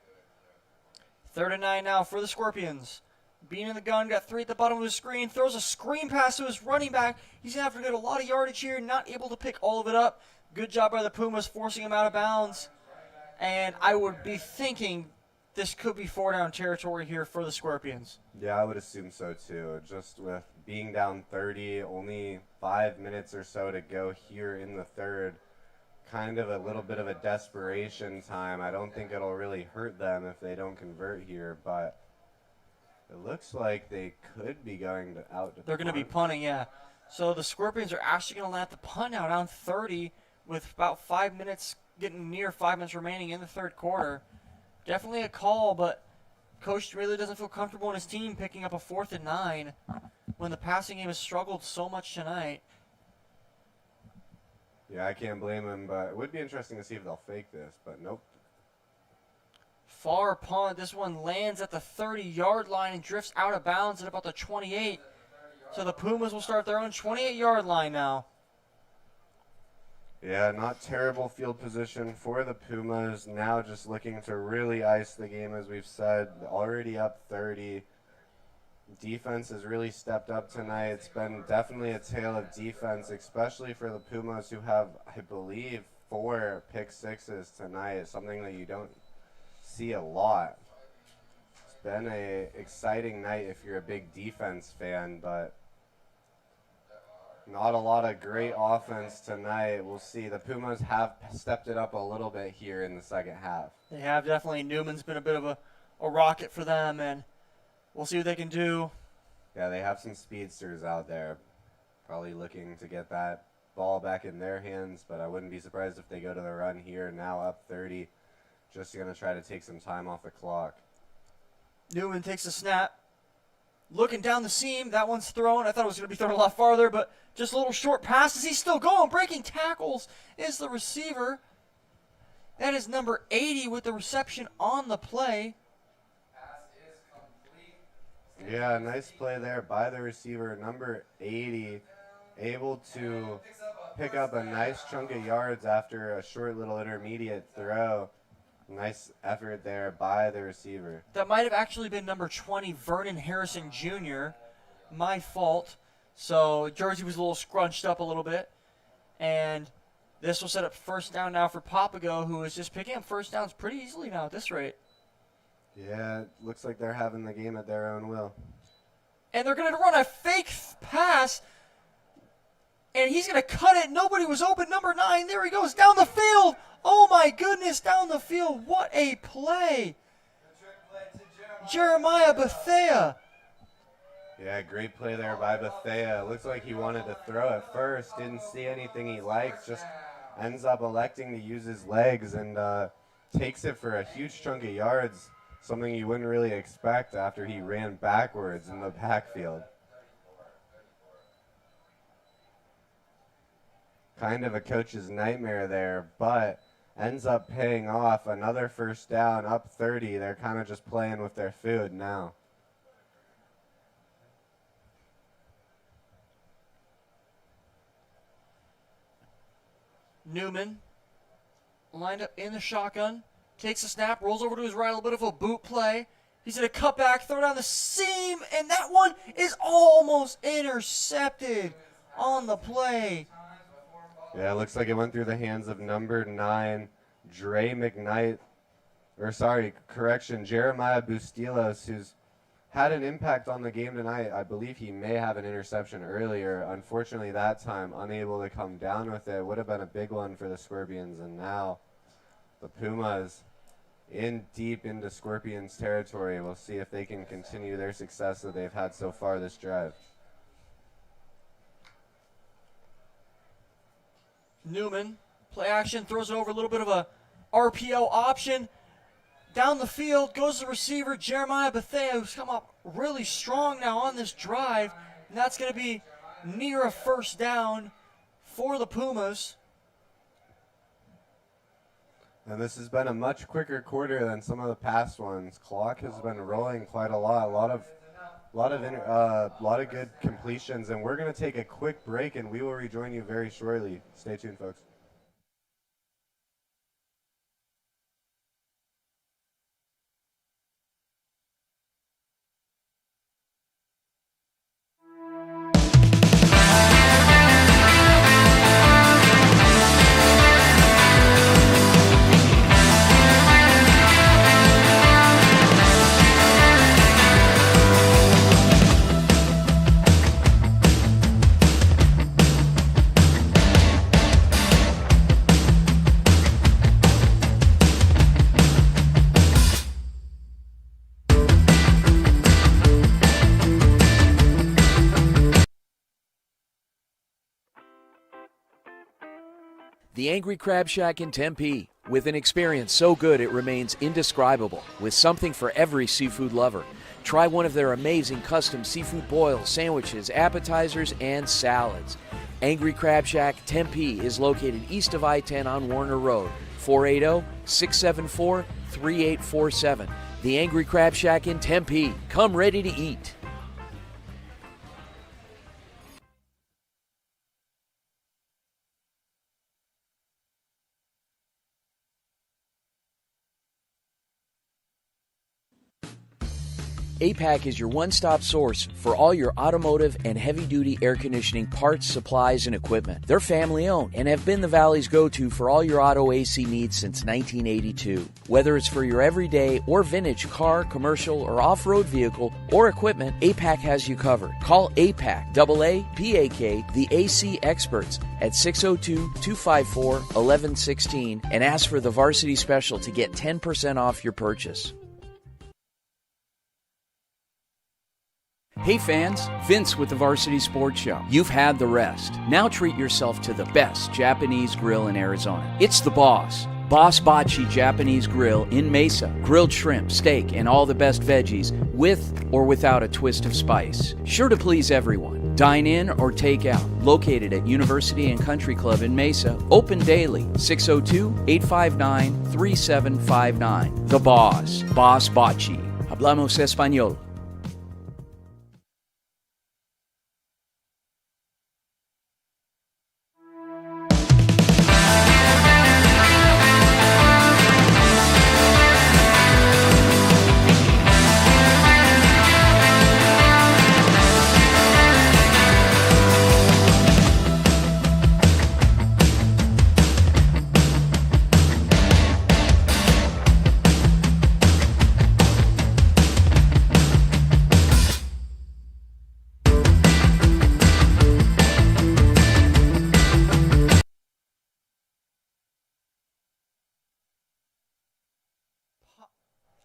Speaker 9: 3rd and 9 now for the Scorpions. Bean in the gun, got 3 at the bottom of his screen, throws a screen pass to his running back. He's going to have to get a lot of yardage here, not able to pick all of it up. Good job by the Pumas forcing him out of bounds. And I would be thinking this could be 4-down territory here for the Scorpions.
Speaker 10: Yeah, I would assume so too. Just with being down 30, only 5 minutes or so to go here in the 3rd. Kind of a little bit of a desperation time. I don't think it'll really hurt them if they don't convert here, but it looks like they could be going out to
Speaker 9: They're going to be punting, yeah. So the Scorpions are actually going to let the punt now down 30 with about 5 minutes, getting near 5 minutes remaining in the 3rd quarter. Definitely a call, but Coach really doesn't feel comfortable in his team picking up a 4th and 9 when the passing game has struggled so much tonight.
Speaker 10: Yeah, I can't blame him, but it would be interesting to see if they'll fake this, but nope.
Speaker 9: Far punt. This one lands at the 30-yard line and drifts out of bounds at about the 28. So the Pumas will start their own 28-yard line now.
Speaker 10: Yeah, not terrible field position for the Pumas. Now just looking to really ice the game, as we've said. Already up 30. Defense has really stepped up tonight. It's been definitely a tale of defense, especially for the Pumas, who have, I believe, 4 pick sixes tonight. It's something that you don't see a lot. It's been an exciting night if you're a big defense fan, but not a lot of great offense tonight. We'll see. The Pumas have stepped it up a little bit here in the 2nd half.
Speaker 9: They have definitely. Newman's been a bit of a rocket for them, and we'll see what they can do.
Speaker 10: Yeah, they have some speedsters out there. Probably looking to get that ball back in their hands, but I wouldn't be surprised if they go to the run here. Now up 30. Just going to try to take some time off the clock.
Speaker 9: Newman takes a snap. Looking down the seam. That one's thrown. I thought it was going to be thrown a lot farther, but just a little short passes. He's still going. Breaking tackles is the receiver. That is number 80 with the reception on the play.
Speaker 10: Yeah, nice play there by the receiver, number 80, able to pick up a nice chunk of yards after a short little intermediate throw. Nice effort there by the receiver.
Speaker 9: That might have actually been number 20, Vernon Harrison Jr. My fault. So jersey was a little scrunched up a little bit. And this will set up 1st down now for Papago, who is just picking up 1st downs pretty easily now at this rate.
Speaker 10: Yeah, it looks like they're having the game at their own will.
Speaker 9: And they're going to run a fake pass. And he's going to cut it. Nobody was open. Number 9, there he goes down the field. Oh, my goodness, down the field. What a play. Jeremiah Bethea.
Speaker 10: Yeah, great play there by Bethea. Looks like he wanted to throw at first. Didn't see anything he liked. Just ends up electing to use his legs and takes it for a huge chunk of yards. Something you wouldn't really expect after he ran backwards in the backfield. Kind of a coach's nightmare there, but ends up paying off. Another 1st down, up 30. They're kind of just playing with their food now.
Speaker 9: Newman lined up in the shotgun. Takes a snap, rolls over to his right, a little bit of a boot play. He's going to cut back, throw down the seam, and that one is almost intercepted on the play.
Speaker 10: Yeah, it looks like it went through the hands of number 9, Jeremiah Bustilos, who's had an impact on the game tonight. I believe he may have an interception earlier. Unfortunately, that time, unable to come down with it. Would have been a big one for the Scorpions, and now the Pumas in deep into Scorpions territory. We'll see if they can continue their success that they've had so far this drive.
Speaker 9: Newman, play action, throws it over, a little bit of a RPO option. Down the field goes the receiver, Jeremiah Bethea, who's come up really strong now on this drive. And that's going to be near a first down for the Pumas.
Speaker 10: And this has been a much quicker quarter than some of the past ones. Clock has been rolling quite a lot. A lot of good completions. And we're going to take a quick break, and we will rejoin you very shortly. Stay tuned, folks.
Speaker 4: The Angry Crab Shack in Tempe, with an experience so good it remains indescribable, with something for every seafood lover. Try one of their amazing custom seafood boils, sandwiches, appetizers, and salads. Angry Crab Shack Tempe is located east of I-10 on Warner Road, 480-674-3847. The Angry Crab Shack in Tempe. Come ready to eat. HJCAC is your one-stop source for all your automotive and heavy-duty air conditioning parts, supplies, and equipment. They're family-owned and have been the Valley's go-to for all your auto AC needs since 1982. Whether it's for your everyday or vintage car, commercial, or off-road vehicle or equipment, HJCAC has you covered. Call HJCAC, AA-PAK, the AC experts at 602-254-1116 and ask for the Varsity Special to get 10% off your purchase. Hey fans, Vince with the Varsity Sports Show. You've had the rest. Now treat yourself to the best Japanese grill in Arizona. It's the Boss. Boss Bachi Japanese Grill in Mesa. Grilled shrimp, steak, and all the best veggies with or without a twist of spice. Sure to please everyone. Dine in or take out. Located at University and Country Club in Mesa. Open daily. 602-859-3759. The Boss. Boss Bachi. Hablamos Español.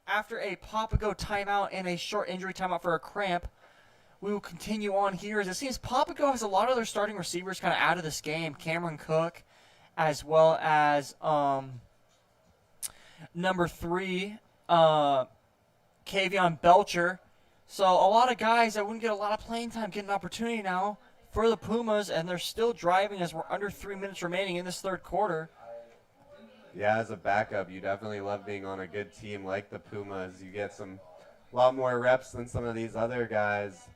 Speaker 9: After a Papago timeout and a short injury timeout for a cramp, we will continue on here. As it seems Papago has a lot of their starting receivers kind of out of this game. Cameron Cook, as well as number 3, Kavion Belcher. So a lot of guys that wouldn't get a lot of playing time get an opportunity now for the Pumas, and they're still driving as we're under 3 minutes remaining in this third quarter.
Speaker 10: Yeah, as a backup, you definitely love being on a good team like the Pumas. You get a lot more reps than some of these other guys,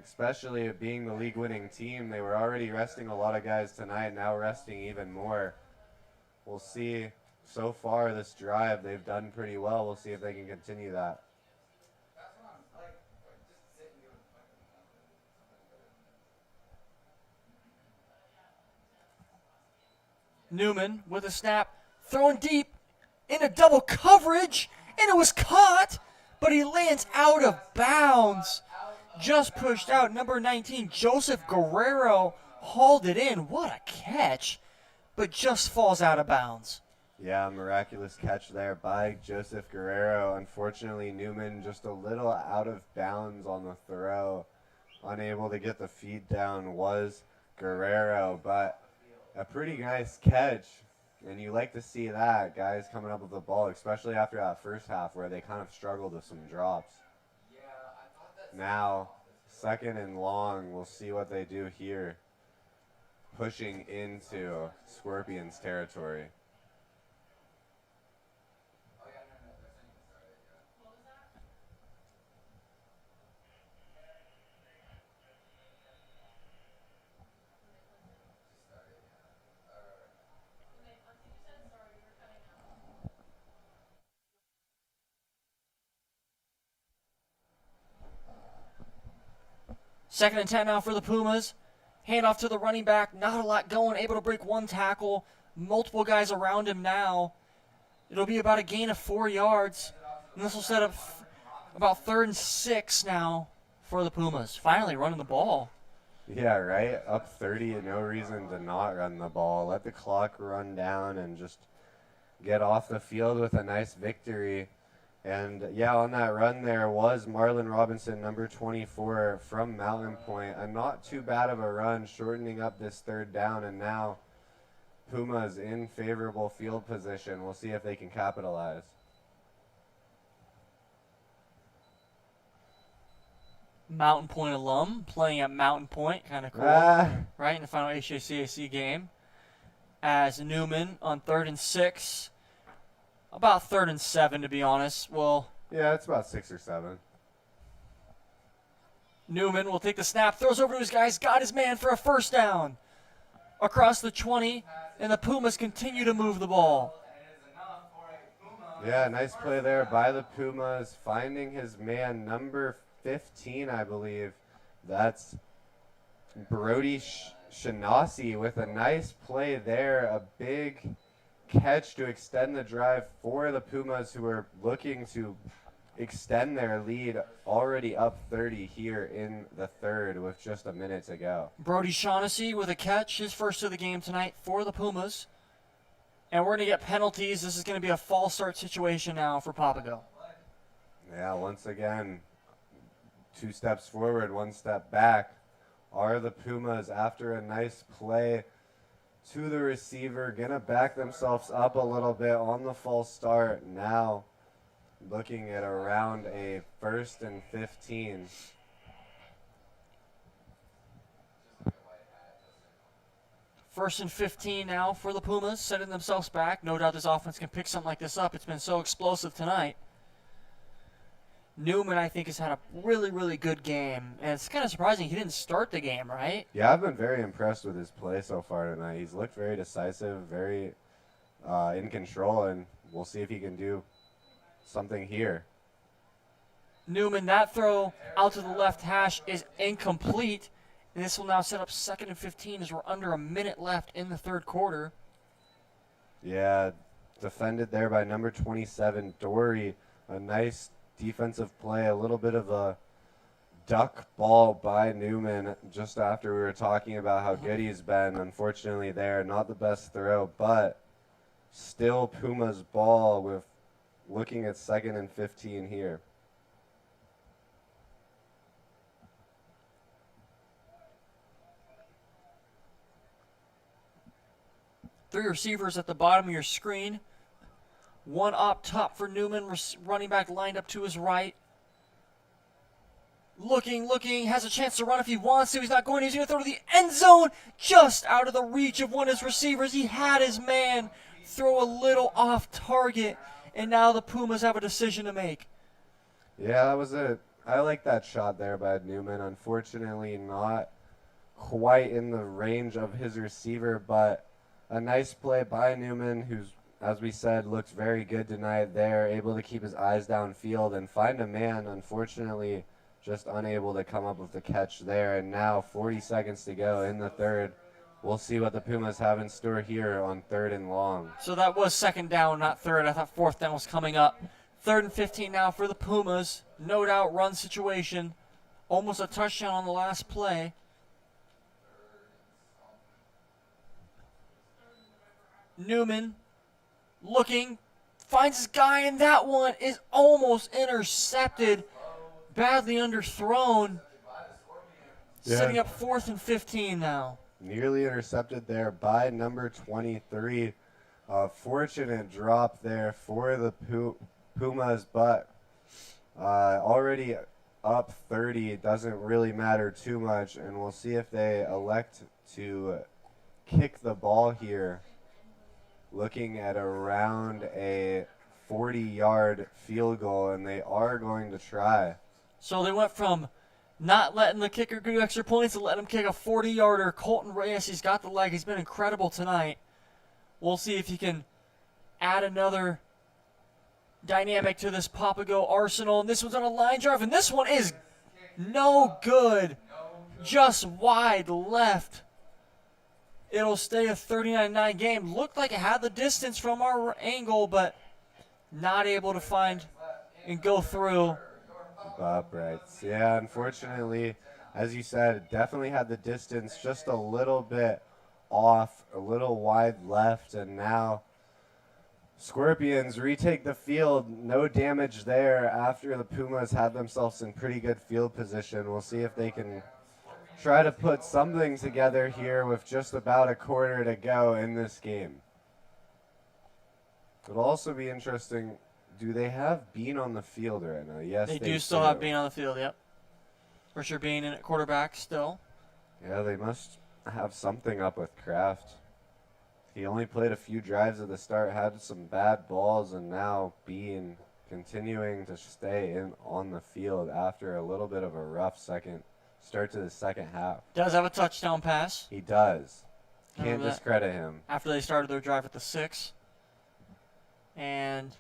Speaker 10: especially being the league-winning team. They were already resting a lot of guys tonight, now resting even more. We'll see. So far this drive, they've done pretty well. We'll see if they can continue that.
Speaker 9: Newman with a snap, throwing deep into double coverage, and it was caught, but he lands out of bounds. Just pushed out. Number 19, Joseph Guerrero, hauled it in. What a catch, but just falls out of bounds.
Speaker 10: Yeah, miraculous catch there by Joseph Guerrero. Unfortunately, Newman just a little out of bounds on the throw. Unable to get the feed down was Guerrero, but a pretty nice catch. And you like to see that, guys coming up with the ball, especially after that first half where they kind of struggled with some drops. Now, 2nd and long, we'll see what they do here. Pushing into Scorpions territory.
Speaker 9: Second and 10 now for the Pumas. Handoff to the running back. Not a lot going. Able to break one tackle. Multiple guys around him now. It'll be about a gain of 4 yards. And this will set up about 3rd and 6 now for the Pumas. Finally running the ball.
Speaker 10: Yeah, right? Up 30 and no reason to not run the ball. Let the clock run down and just get off the field with a nice victory. And, yeah, on that run there was Marlon Robinson, number 24, from Mountain Point. A not too bad of a run, shortening up this 3rd down. And now Pumas in favorable field position. We'll see if they can capitalize.
Speaker 9: Mountain Point alum playing at Mountain Point. Kind of cool. Right in the final HJCAC game. As Newman on 3rd and 6. About 3rd and 7, to be honest. Well,
Speaker 10: yeah, it's about 6 or 7.
Speaker 9: Newman will take the snap, throws over to his guys, got his man for a 1st down. Across the 20, and the Pumas continue to move the ball.
Speaker 10: Yeah, nice play there by the Pumas, finding his man, number 15, I believe. That's Brody Shanasi with a nice play there, a big catch to extend the drive for the Pumas, who are looking to extend their lead, already up 30 here in the 3rd with just a minute to go.
Speaker 9: Brody Shaughnessy with a catch, his first of the game tonight for the Pumas. And we're going to get penalties. This is going to be a false start situation now for Papago.
Speaker 10: Yeah, once again, 2 steps forward, 1 step back. Are the Pumas, after a nice play to the receiver, gonna back themselves up a little bit on the false start. Now looking at around a 1st and 15.
Speaker 9: First and 15 now for the Pumas, setting themselves back. No doubt this offense can pick something like this up. It's been so explosive tonight. Newman, I think, has had a really, really good game. And it's kind of surprising he didn't start the game, right?
Speaker 10: Yeah, I've been very impressed with his play so far tonight. He's looked very decisive, very in control, and we'll see if he can do something here.
Speaker 9: Newman, that throw out to the left hash is incomplete. And this will now set up 2nd and 15 as we're under a minute left in the 3rd quarter.
Speaker 10: Yeah, defended there by number 27, Dory. A nice defensive play, a little bit of a duck ball by Newman just after we were talking about how good he's been. Unfortunately there, not the best throw, but still Puma's ball with looking at 2nd and 15 here.
Speaker 9: Three receivers at the bottom of your screen. One up top for Newman, running back lined up to his right. Looking, has a chance to run if he wants to. He's not going. He's going to throw to the end zone, just out of the reach of one of his receivers. He had his man throw a little off target, and now the Pumas have a decision to make.
Speaker 10: Yeah, that was it. I like that shot there by Newman. Unfortunately, not quite in the range of his receiver, but a nice play by Newman, who's, as we said, looks very good tonight there, able to keep his eyes downfield and find a man. Unfortunately, just unable to come up with the catch there. And now 40 seconds to go in the 3rd. we'll see what the Pumas have in store here on 3rd and long.
Speaker 9: So that was 2nd down, not 3rd. I thought 4th down was coming up. 3rd and 15 now for the Pumas. No doubt run situation. Almost a touchdown on the last play. Newman looking, finds his guy, and that one is almost intercepted. Badly underthrown.
Speaker 10: Yeah.
Speaker 9: Setting up 4th and 15 now.
Speaker 10: Nearly intercepted there by number 23. Fortunate drop there for the Pumas, but already up 30. It doesn't really matter too much, and we'll see if they elect to kick the ball here. Looking at around a 40-yard field goal, and they are going to try.
Speaker 9: So they went from not letting the kicker do extra points to letting him kick a 40-yarder. Colton Reyes, he's got the leg. He's been incredible tonight. We'll see if he can add another dynamic to this Papago arsenal. And this one's on a line drive, and this one is no good. Just wide left. It'll stay a 39-9 game. Looked like it had the distance from our angle, but not able to find and go through.
Speaker 10: Uprights. Yeah, unfortunately, as you said, definitely had the distance just a little bit off, a little wide left, and now Scorpions retake the field. No damage there after the Pumas had themselves in pretty good field position. We'll see if they can try to put something together here with just about a quarter to go in this game. It'll also be interesting, do they have Bean on the field right now? Yes,
Speaker 9: they do still have Bean on the field, yep. Richard Bean in at quarterback still.
Speaker 10: Yeah, they must have something up with Kraft. He only played a few drives at the start, had some bad balls, and now Bean continuing to stay in on the field after a little bit of a rough start to the second half.
Speaker 9: Does have a touchdown pass.
Speaker 10: He does. Can't discredit him.
Speaker 9: After they started their drive at the 6. And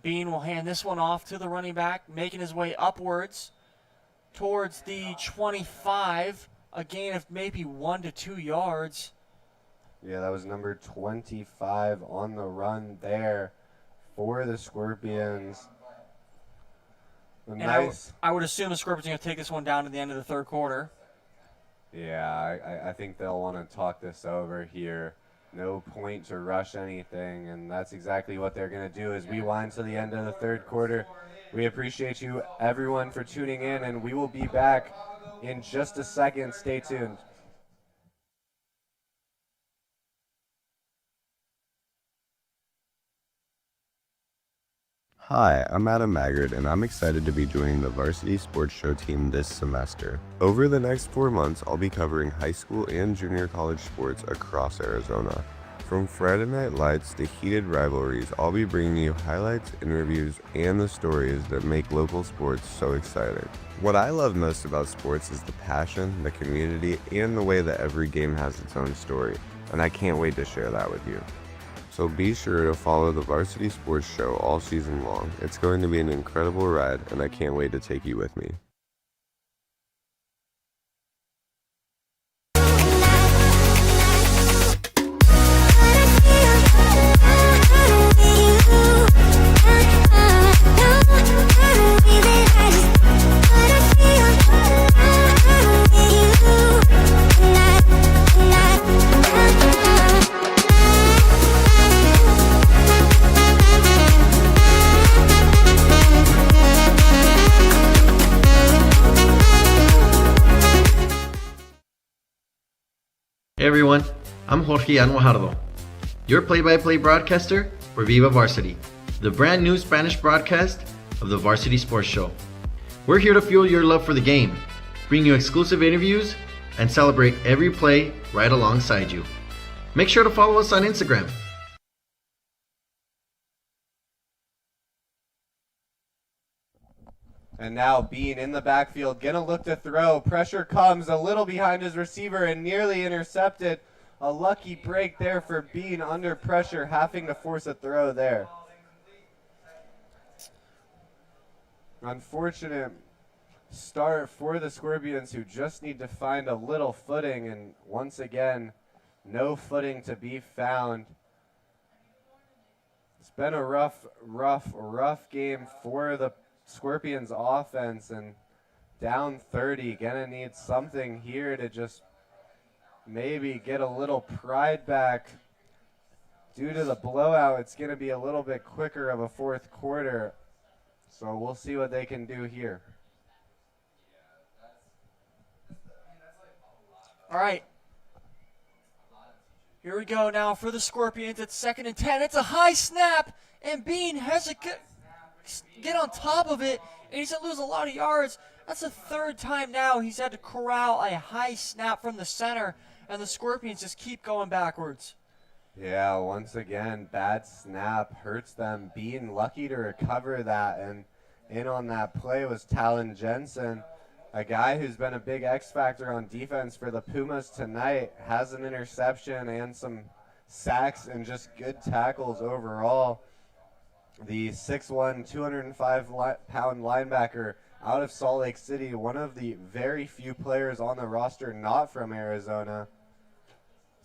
Speaker 9: Bean will hand this one off to the running back, making his way upwards towards the 25. A gain of maybe 1 to 2 yards.
Speaker 10: Yeah, that was number 25 on the run for the Scorpions.
Speaker 9: And I would assume the Scorpions are going to take this one down to the end of the third quarter.
Speaker 10: Yeah, I think they'll want to talk this over here. No point to rush anything, and that's exactly what they're going to do as we wind to the end of the third quarter. We appreciate you, everyone, for tuning in, and we will be back in just a second. Stay tuned.
Speaker 16: Hi, I'm Adam Maggard, and I'm excited to be joining the Varsity Sports Show team this semester. Over the next 4 months, I'll be covering high school and junior college sports across Arizona. From Friday Night Lights to heated rivalries, I'll be bringing you highlights, interviews, and the stories that make local sports so exciting. What I love most about sports is the passion, the community, and the way that every game has its own story, and I can't wait to share that with you. So be sure to follow the Varsity Sports Show all season long. It's going to be an incredible ride, and I can't wait to take you with me.
Speaker 8: Hey everyone, I'm Jorge Anwajardo, your play-by-play broadcaster for Viva Varsity, the brand new Spanish broadcast of the Varsity Sports Show. We're here to fuel your love for the game, bring you exclusive interviews, and celebrate every play right alongside you. Make sure to follow us on Instagram.
Speaker 10: And now Bean in the backfield, gonna look to throw. Pressure comes a little behind his receiver and nearly intercepted. A lucky break there for Bean under pressure, having to force a throw there. Unfortunate start for the Scorpions, who just need to find a little footing, and once again, no footing to be found. It's been a rough game for the Scorpions offense, and down 30, gonna need something here to just maybe get a little pride back. Due to the blowout, it's gonna be a little bit quicker of a fourth quarter, so we'll see what they can do here.
Speaker 9: All right. Here we go now for the Scorpions. It's 2nd and 10. It's a high snap, and Bean has to get on top of it, and he's going to lose a lot of yards. That's the third time now he's had to corral a high snap from the center, and the Scorpions just keep going backwards.
Speaker 10: Yeah, once again, bad snap hurts them. Being lucky to recover that, and in on that play was Talon Jensen, a guy who's been a big X factor on defense for the Pumas tonight. Has an interception and some sacks and just good tackles overall. The 6'1", 205-pound linebacker out of Salt Lake City, one of the very few players on the roster not from Arizona.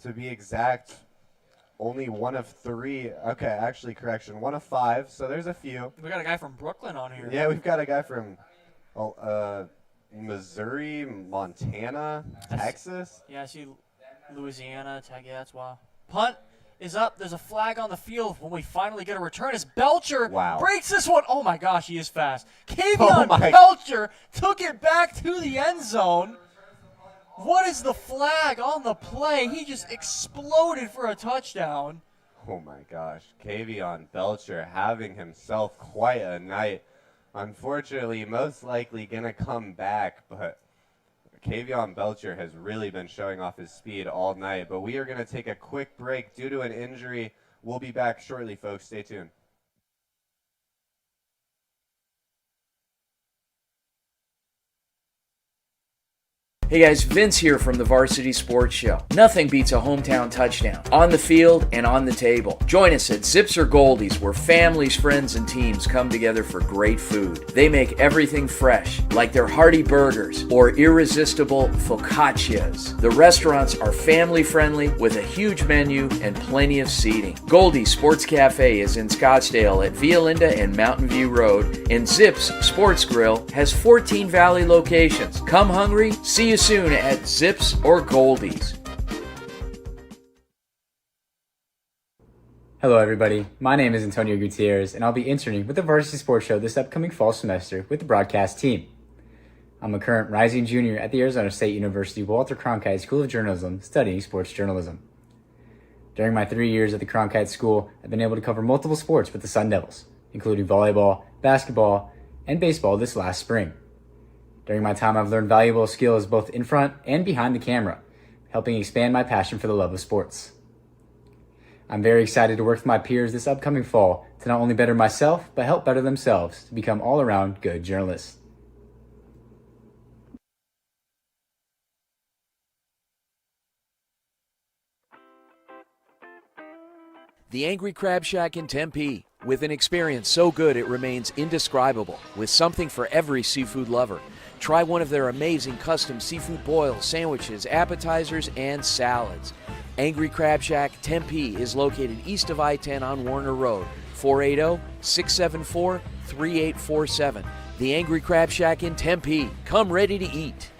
Speaker 10: To be exact, only one of 3. Okay, actually, correction, one of 5. So there's a few.
Speaker 9: We got a guy from Brooklyn on here.
Speaker 10: Yeah, we've got a guy from Missouri, Montana, Texas.
Speaker 9: Yeah, I see Louisiana. Yeah, that's wild. Punt is up. There's a flag on the field when we finally get a return. As Belcher breaks this one. Oh, my gosh, he is fast. Kavion Belcher took it back to the end zone. What is the flag on the play? He just exploded for a touchdown.
Speaker 10: Oh, my gosh. Kavion Belcher having himself quite a night. Unfortunately, most likely going to come back, but Kavion Belcher has really been showing off his speed all night. But we are going to take a quick break due to an injury. We'll be back shortly, folks. Stay tuned.
Speaker 4: Hey guys, Vince here from the Varsity Sports Show. Nothing beats a hometown touchdown, on the field and on the table. Join us at Zips or Goldies, where families, friends, and teams come together for great food. They make everything fresh, like their hearty burgers or irresistible focaccias. The restaurants are family friendly with a huge menu and plenty of seating. Goldie's Sports Cafe is in Scottsdale at Via Linda and Mountain View Road, and Zips Sports Grill has 14 Valley locations. Come hungry, see you soon at Zips or Goldies.
Speaker 11: Hello everybody, my name is Antonio Gutierrez and I'll be interning with the Varsity Sports Show this upcoming fall semester with the broadcast team. I'm a current rising junior at the Arizona State University Walter Cronkite School of Journalism studying sports journalism. During my 3 years at the Cronkite School, I've been able to cover multiple sports with the Sun Devils, including volleyball, basketball, and baseball this last spring. During my time, I've learned valuable skills both in front and behind the camera, helping expand my passion for the love of sports. I'm very excited to work with my peers this upcoming fall to not only better myself, but help better themselves to become all-around good journalists.
Speaker 4: The Angry Crab Shack in Tempe, with an experience so good it remains indescribable, with something for every seafood lover. Try one of their amazing custom seafood boils, sandwiches, appetizers, and salads. Angry Crab Shack Tempe is located east of I-10 on Warner Road, 480-674-3847. The Angry Crab Shack in Tempe. Come ready to eat.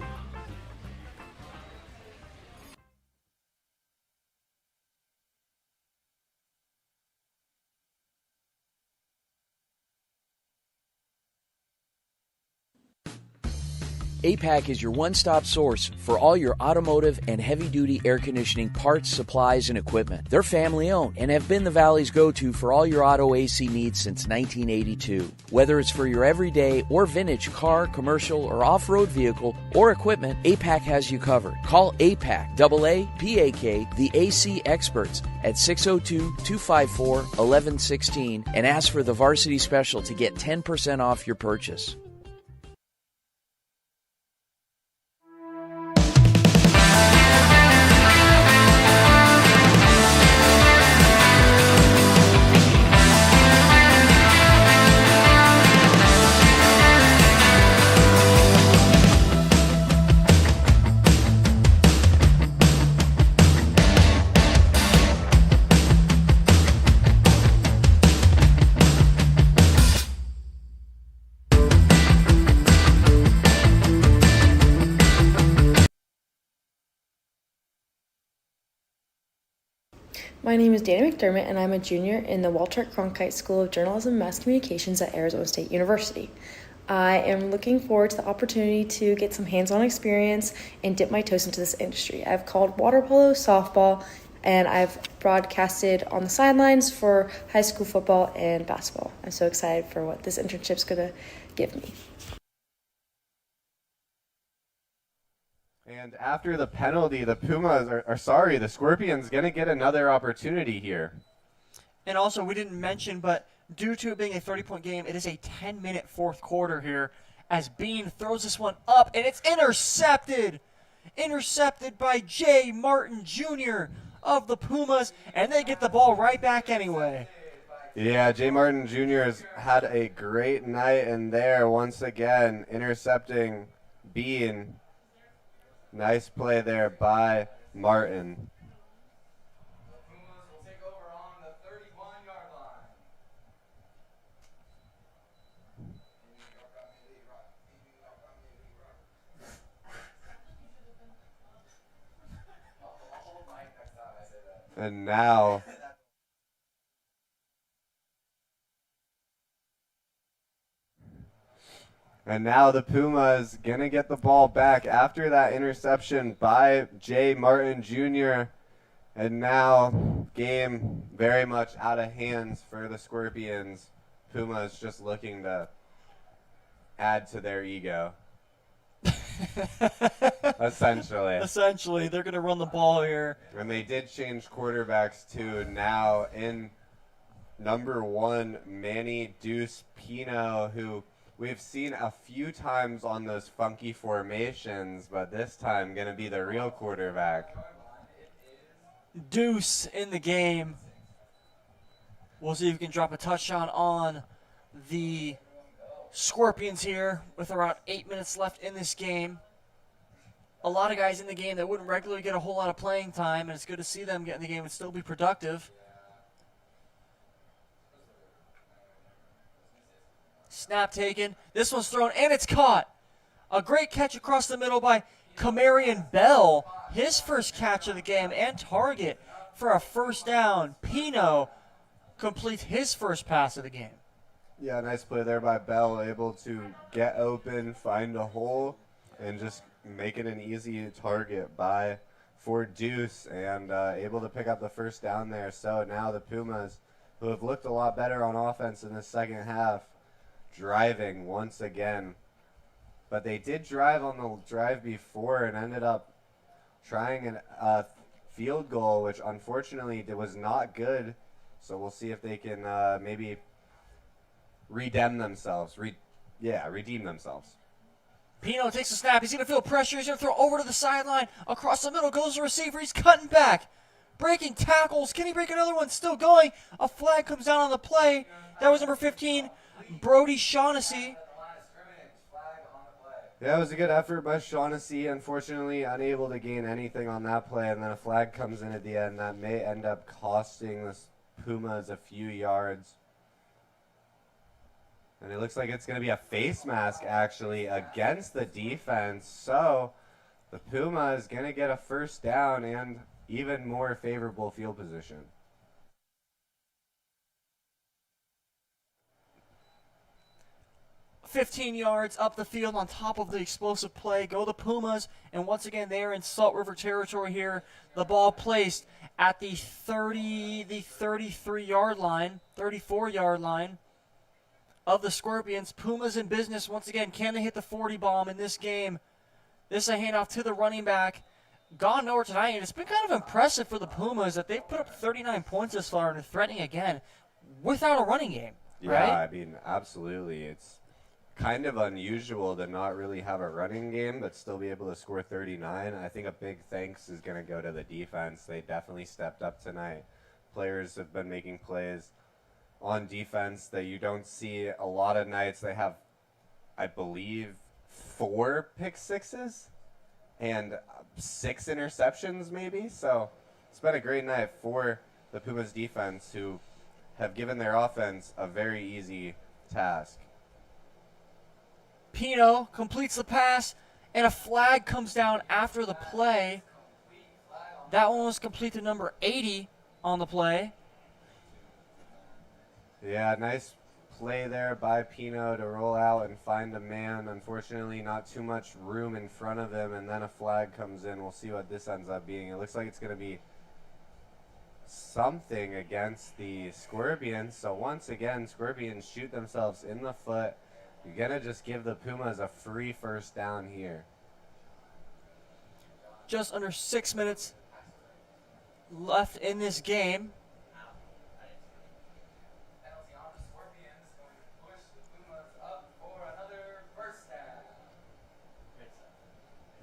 Speaker 4: HJCAC is your one-stop source for all your automotive and heavy-duty air conditioning parts, supplies, and equipment. They're family-owned and have been the Valley's go-to for all your auto AC needs since 1982. Whether it's for your everyday or vintage car, commercial, or off-road vehicle or equipment, HJCAC has you covered. Call HJCAC, AAPAK, the AC experts at 602-254-1116 and ask for the Varsity Special to get 10% off your purchase.
Speaker 7: My name is Danny McDermott, and I'm a junior in the Walter Cronkite School of Journalism and Mass Communications at Arizona State University. I am looking forward to the opportunity to get some hands-on experience and dip my toes into this industry. I've called water polo, softball, and I've broadcasted on the sidelines for high school football and basketball. I'm so excited for what this internship's going to give me.
Speaker 10: And after the penalty, the Pumas the Scorpions going to get another opportunity here.
Speaker 9: And also, we didn't mention, but due to it being a 30-point game, it is a 10-minute fourth quarter here as Bean throws this one up, and it's intercepted. Intercepted by Jay Martin Jr. of the Pumas, and they get the ball right back anyway.
Speaker 10: Yeah, Jay Martin Jr. has had a great night in there once again, intercepting Bean. Nice play there by Martin. And now the Pumas gonna get the ball back after that interception by Jay Martin Jr. And now game very much out of hands for the Scorpions. Pumas just looking to add to their ego.
Speaker 9: Essentially, they're going to run the ball here.
Speaker 10: And they did change quarterbacks too. Now in number 1, Manny Deuce Pino, who we've seen a few times on those funky formations, but this time going to be the real quarterback.
Speaker 9: Deuce in the game. We'll see if we can drop a touchdown on the Scorpions here with around 8 minutes left in this game. A lot of guys in the game that wouldn't regularly get a whole lot of playing time, and it's good to see them get in the game and still be productive. Snap taken. This one's thrown, and it's caught. A great catch across the middle by Camarion Bell. His first catch of the game and target for a first down. Pino completes his first pass of the game.
Speaker 10: Yeah, nice play there by Bell, able to get open, find a hole, and just make it an easy target for Deuce, and able to pick up the first down there. So now the Pumas, who have looked a lot better on offense in the second half, driving once again. But they did drive on the drive before and ended up trying a field goal, which unfortunately was not good. So we'll see if they can maybe redeem themselves.
Speaker 9: Pino takes the snap. He's going to feel pressure. He's going to throw over to the sideline. Across the middle goes the receiver. He's cutting back. Breaking tackles. Can he break another one? Still going. A flag comes down on the play. That was number 15, Brody Shaughnessy.
Speaker 10: Yeah, it was a good effort by Shaughnessy. Unfortunately, unable to gain anything on that play, and then a flag comes in at the end. That may end up costing the Pumas a few yards. And it looks like it's going to be a face mask, actually, against the defense. So the Puma is going to get a first down and even more favorable field position.
Speaker 9: $15 yards up the field on top of the explosive play. Go the Pumas, and once again they are in Salt River territory here. The ball placed at the 33-yard line, 34-yard line of the Scorpions. Pumas in business once again. Can they hit the 40 bomb in this game? This is a handoff to the running back. Gone nowhere tonight, and it's been kind of impressive for the Pumas that they've put up 39 points this far and are threatening again without a running game. Right?
Speaker 10: Yeah, I mean, absolutely. It's kind of unusual to not really have a running game but still be able to score 39. I think a big thanks is going to go to the defense. They definitely stepped up tonight. Players have been making plays on defense that you don't see a lot of nights. They have, I believe, 4 pick sixes and 6 interceptions maybe. So it's been a great night for the Pumas defense, who have given their offense a very easy task.
Speaker 9: Pino completes the pass, and a flag comes down after the play. That one was complete to number 80 on the play.
Speaker 10: Yeah, nice play there by Pino to roll out and find a man. Unfortunately, not too much room in front of him, and then a flag comes in. We'll see what this ends up being. It looks like it's going to be something against the Scorpions. So once again, Scorpions shoot themselves in the foot. You're going to just give the Pumas a free first down here.
Speaker 9: Just under 6 minutes left in this game.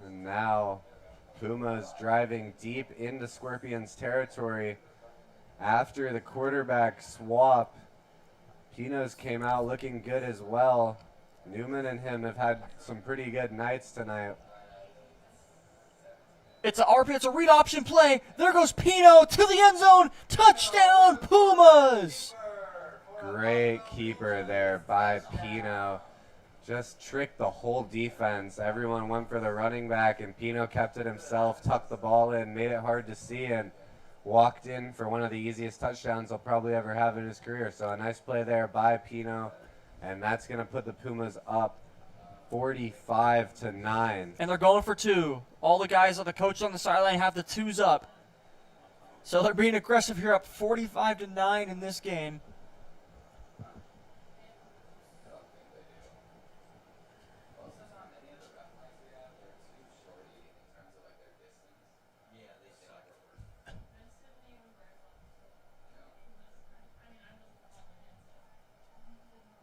Speaker 10: And now Pumas driving deep into Scorpions territory after the quarterback swap. Pinos came out looking good as well. Newman and him have had some pretty good nights tonight.
Speaker 9: It's a read option play. There goes Pino to the end zone. Touchdown, Pumas!
Speaker 10: Great keeper there by Pino. Just tricked the whole defense. Everyone went for the running back, and Pino kept it himself, tucked the ball in, made it hard to see, and walked in for one of the easiest touchdowns he'll probably ever have in his career. So a nice play there by Pino, and that's going to put the Pumas up 45-9.
Speaker 9: And they're going for two. All the guys on the coach on the sideline have the twos up. So they're being aggressive here, up 45-9 in this game.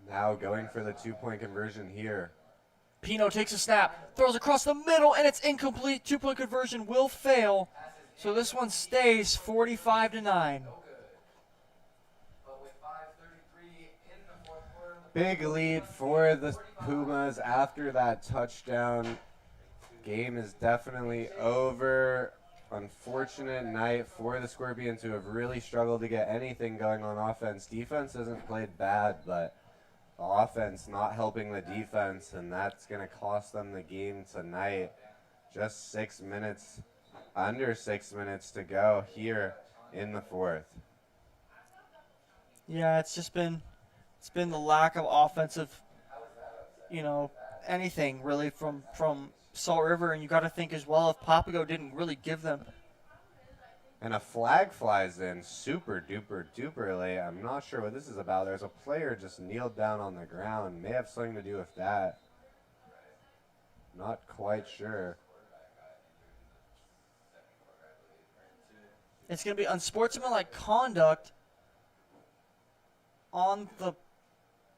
Speaker 10: Now going for the two-point conversion here.
Speaker 9: Pino takes a snap, throws across the middle, and it's incomplete. Two-point conversion will fail. So this one stays 45-9.
Speaker 10: Big lead for the Pumas after that touchdown. Game is definitely over. Unfortunate night for the Scorpions, who have really struggled to get anything going on offense. Defense hasn't played bad, but the offense not helping the defense, and that's going to cost them the game tonight. Just 6 minutes, under 6 minutes to go here in the fourth.
Speaker 9: Yeah, it's been the lack of offensive, anything really from Salt River, and you got to think as well if Papago didn't really give them.
Speaker 10: And a flag flies in super duper duper late. I'm not sure what this is about. There's a player just kneeled down on the ground. May have something to do with that. Not quite sure.
Speaker 9: It's going to be unsportsmanlike conduct on the,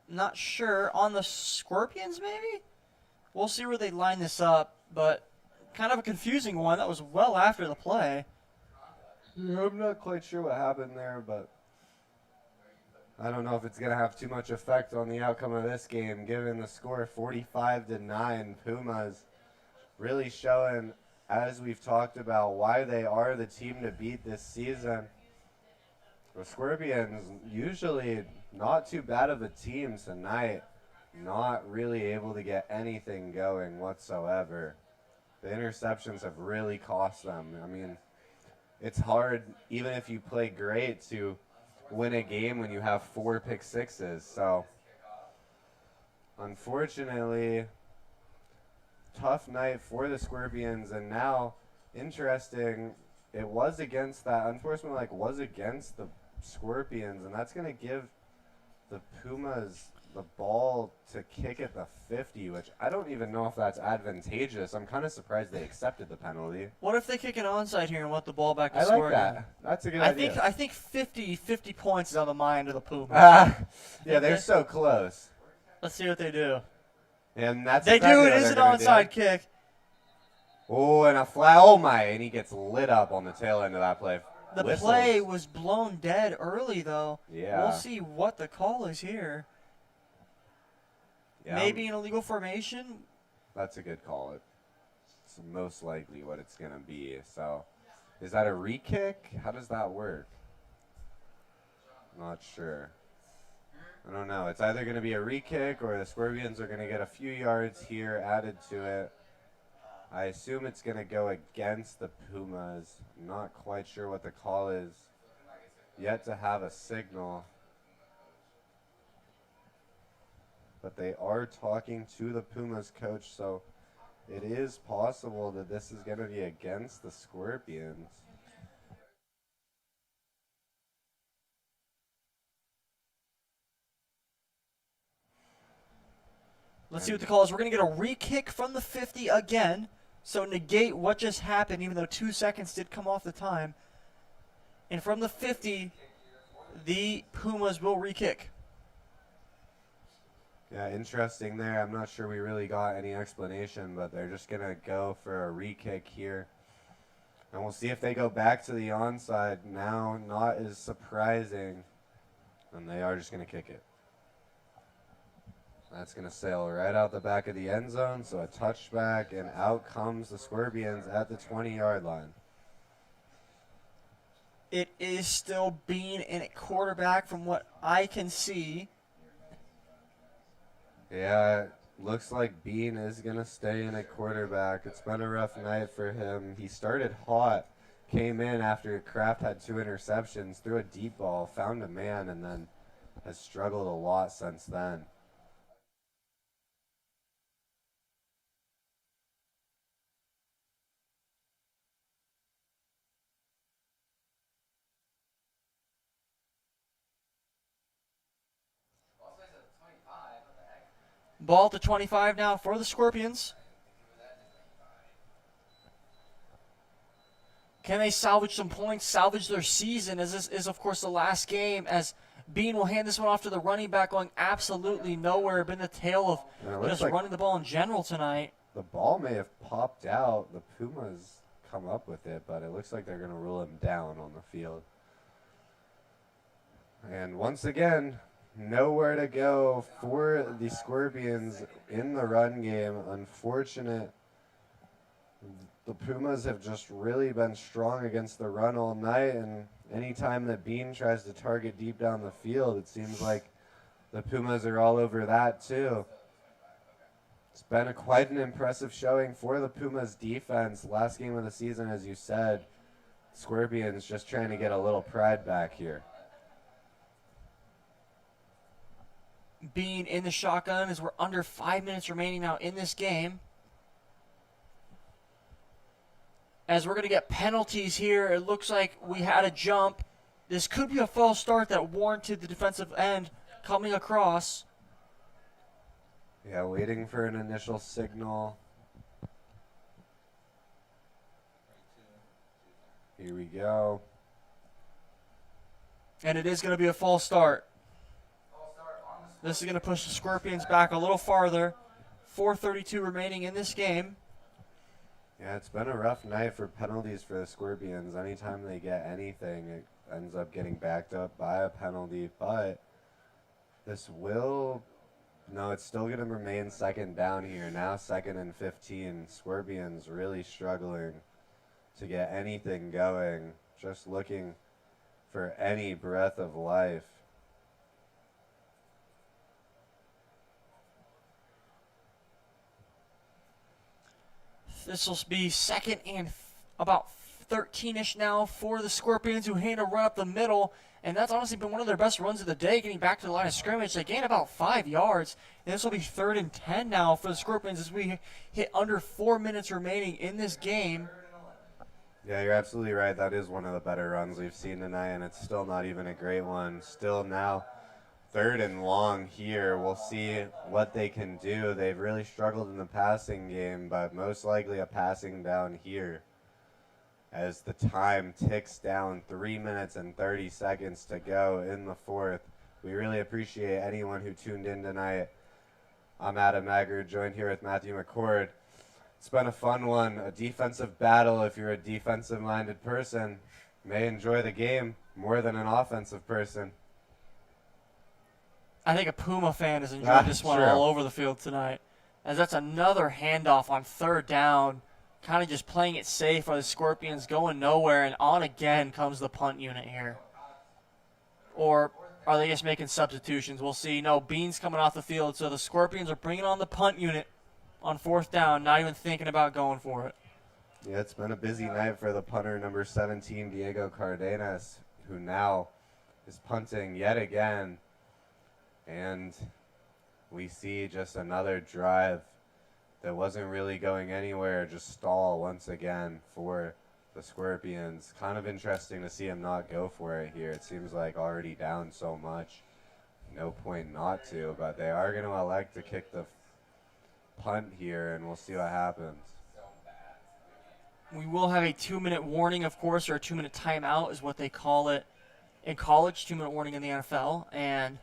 Speaker 9: not sure, on the Scorpions maybe? We'll see where they line this up, but kind of a confusing one. That was well after the play.
Speaker 10: Yeah, I'm not quite sure what happened there, but I don't know if it's going to have too much effect on the outcome of this game, given the score 45-9. Pumas really showing, as we've talked about, why they are the team to beat this season. The Scorpions, usually not too bad of a team tonight, not really able to get anything going whatsoever. The interceptions have really cost them. I mean, it's hard, even if you play great, to win a game when you have 4 pick sixes. So, unfortunately, tough night for the Scorpions. And now, interesting, it was against that, unsportsmanlike was against the Scorpions, and that's going to give the Pumas the ball to kick at the 50, which I don't even know if that's advantageous. I'm kind of surprised they accepted the penalty.
Speaker 9: What if they kick an onside here and want the ball back to
Speaker 10: I
Speaker 9: score
Speaker 10: like that.
Speaker 9: again?
Speaker 10: That's a good idea.
Speaker 9: I think 50 points is on the mind of the Pumas.
Speaker 10: Yeah, they're so close.
Speaker 9: Let's see what they do.
Speaker 10: And that's
Speaker 9: they
Speaker 10: exactly
Speaker 9: do. It
Speaker 10: what
Speaker 9: is
Speaker 10: they're
Speaker 9: an
Speaker 10: gonna
Speaker 9: onside
Speaker 10: do.
Speaker 9: kick.
Speaker 10: Oh, and a flag. Oh, my. And he gets lit up on the tail end of that play.
Speaker 9: The
Speaker 10: Whistles.
Speaker 9: play was blown dead early, though.
Speaker 10: Yeah.
Speaker 9: We'll see what the call is here.
Speaker 10: Yeah,
Speaker 9: Maybe an illegal formation.
Speaker 10: That's a good call. It's most likely what it's going to be. So, is that a re-kick? How does that work? Not sure. I don't know. It's either going to be a re-kick or the Scorpions are going to get a few yards here added to it. I assume it's going to go against the Pumas. I'm not quite sure what the call is. yet to have a signal. But they are talking to the Pumas coach, so it is possible that this is going to be against the Scorpions.
Speaker 9: Let's see what the call is. We're going to get a re-kick from the 50 again. So negate what just happened, even though 2 seconds did come off the time. And from the 50, the Pumas will re-kick.
Speaker 10: Yeah, interesting there. I'm not sure we really got any explanation, but they're just going to go for a re-kick here. And we'll see if they go back to the onside now. Not as surprising. And they are just going to kick it. That's going to sail right out the back of the end zone. So a touchback, and out comes the Scorpions at the 20-yard line.
Speaker 9: It is still Bean in at quarterback from what I can see.
Speaker 10: Yeah, looks like Bean is going to stay in at quarterback. It's been a rough night for him. He started hot, came in after Kraft had 2 interceptions, threw a deep ball, found a man, and then has struggled a lot since then.
Speaker 9: Ball to 25 now for the Scorpions. Can they salvage some points, salvage their season, as this is, of course, the last game, as Bean will hand this one off to the running back, going absolutely nowhere. Been the tale of just
Speaker 10: like
Speaker 9: running the ball in general tonight.
Speaker 10: the ball may have popped out. The Pumas come up with it, but it looks like they're going to rule him down on the field. And once again, nowhere to go for the Scorpions in the run game. Unfortunate. The Pumas have just really been strong against the run all night, and anytime that Bean tries to target deep down the field, it seems like the Pumas are all over that too. It's been quite an impressive showing for the Pumas defense. Last game of the season, as you said, Scorpions just trying to get a little pride back here.
Speaker 9: Bean in the shotgun as we're under 5 minutes remaining now in this game. As we're going to get penalties here, it looks like we had a jump. This could be a false start that warranted the defensive end coming across.
Speaker 10: Yeah, waiting for an initial signal. Here we go.
Speaker 9: And it is going to be a false start. This is going to push the Scorpions back a little farther. 4:32 remaining in this game.
Speaker 10: Yeah, it's been a rough night for penalties for the Scorpions. Anytime they get anything, it ends up getting backed up by a penalty. But this will... No, it's still going to remain second down here. Now 2nd and 15. Scorpions really struggling to get anything going. Just looking for any breath of life.
Speaker 9: This will be 2nd and about 13-ish now for the Scorpions, who hand a run up the middle. And that's honestly been one of their best runs of the day, getting back to the line of scrimmage. They gain about 5 yards. And this will be 3rd and 10 now for the Scorpions as we hit under 4 minutes remaining in this game.
Speaker 10: Yeah, you're absolutely right. That is one of the better runs we've seen tonight, and it's still not even a great one. Still now 3rd and long here. We'll see what they can do. They've really struggled in the passing game, but most likely a passing down here. As the time ticks down, 3 minutes and 30 seconds to go in the 4th. We really appreciate anyone who tuned in tonight. I'm Adam Magger, joined here with Matthew McCord. It's been a fun one, a defensive battle. If you're a defensive-minded person, may enjoy the game more than an offensive person.
Speaker 9: I think a Puma fan has enjoyed this one all over the field tonight. As that's another handoff on 3rd down. Kind of just playing it safe for the Scorpions, going nowhere, and on again comes the punt unit here. Or are they just making substitutions? We'll see. No, Bean's coming off the field, so the Scorpions are bringing on the punt unit on 4th down, not even thinking about going for it.
Speaker 10: Yeah, it's been a busy night for the punter, number 17, Diego Cardenas, who now is punting yet again. And we see just another drive that wasn't really going anywhere, just stall once again for the Scorpions. Kind of interesting to see him not go for it here. It seems like already down so much. No point not to, but they are going to elect to kick the punt here, and we'll see what happens.
Speaker 9: We will have a 2-minute warning, of course, or a 2-minute timeout is what they call it in college, 2-minute warning in the NFL. And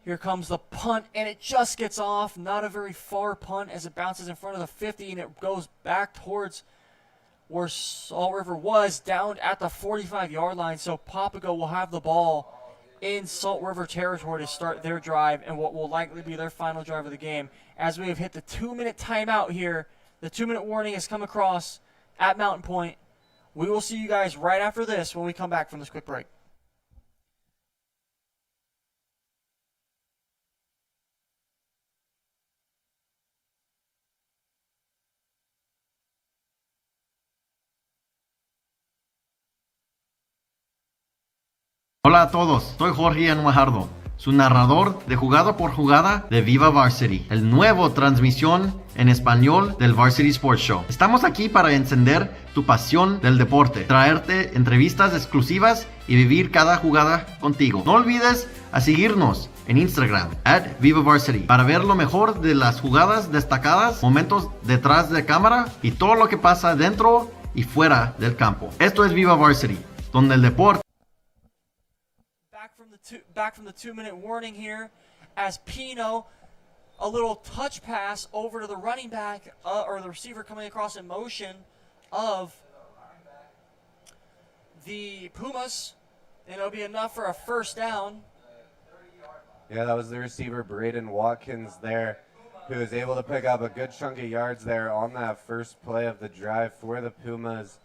Speaker 9: here comes the punt, and it just gets off. Not a very far punt as it bounces in front of the 50, and it goes back towards where Salt River was, down at the 45-yard line. So Papago will have the ball in Salt River territory to start their drive and what will likely be their final drive of the game. As we have hit the 2-minute timeout here, the 2-minute warning has come across at Mountain Point. We will see you guys right after this when we come back from this quick break.
Speaker 8: Hola a todos, soy Jorge Guajardo, su narrador de jugada por jugada de Viva Varsity, el nuevo transmisión en español del Varsity Sports Show. Estamos aquí para encender tu pasión del deporte, traerte entrevistas exclusivas y vivir cada jugada contigo. No olvides a seguirnos en Instagram, @VivaVarsity, para ver lo mejor de las jugadas destacadas, momentos detrás de cámara y todo lo que pasa dentro y fuera del campo. Esto es Viva Varsity, donde el deporte...
Speaker 9: Back from the 2-minute warning here as Pino, a little touch pass over to the running back or the receiver coming across in motion of the Pumas, and it'll be enough for a first down.
Speaker 10: Yeah, that was the receiver Braden Watkins there, who was able to pick up a good chunk of yards there on that first play of the drive for the Pumas.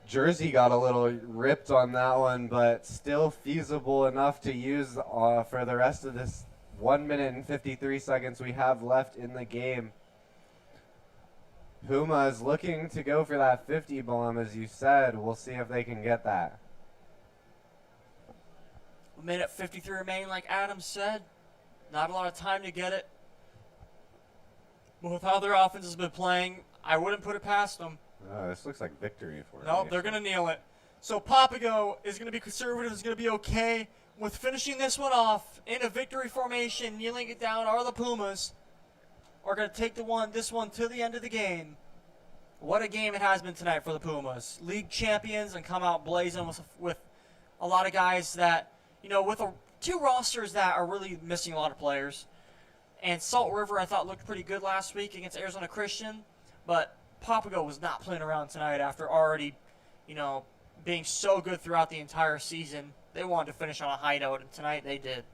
Speaker 10: Jersey got a little ripped on that one, but still feasible enough to use for the rest of this 1 minute and 53 seconds we have left in the game. Pumas looking to go for that 50 bomb, as you said. We'll see if they can get that.
Speaker 9: A minute 53 remaining, like Adam said. Not a lot of time to get it. But with how their offense has been playing, I wouldn't put it past them.
Speaker 10: Oh, this looks like victory for them.
Speaker 9: No, they're going to kneel it. So Papago is going to be conservative, is going to be okay with finishing this one off in a victory formation. Kneeling it down are the Pumas. Are going to take this one to the end of the game. What a game it has been tonight for the Pumas. League champions and come out blazing with a lot of guys that, with two rosters that are really missing a lot of players. And Salt River, I thought, looked pretty good last week against Arizona Christian, but Papago was not playing around tonight after already, being so good throughout the entire season. They wanted to finish on a high note, and tonight they did.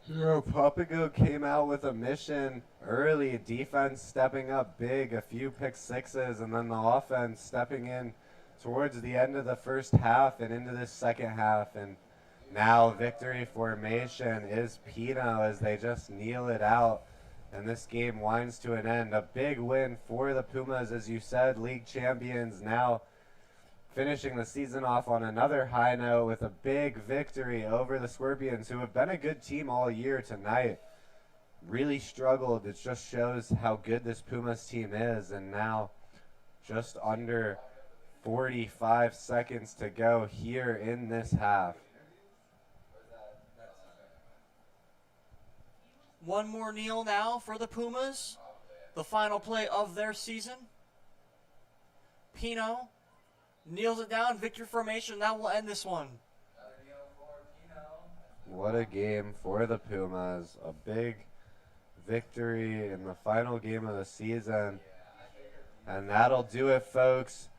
Speaker 10: Papago came out with a mission early, defense stepping up big, a few pick sixes, and then the offense stepping in towards the end of the first half and into the second half. And now victory formation is Pino as they just kneel it out. And this game winds to an end. A big win for the Pumas, as you said, league champions, now finishing the season off on another high note with a big victory over the Scorpions, who have been a good team all year tonight. Really struggled. It just shows how good this Pumas team is. And now just under 45 seconds to go here in this half.
Speaker 9: One more kneel now for the Pumas. The final play of their season. Pino kneels it down. Victory formation. That will end this one.
Speaker 10: What a game for the Pumas. A big victory in the final game of the season. And that'll do it, folks,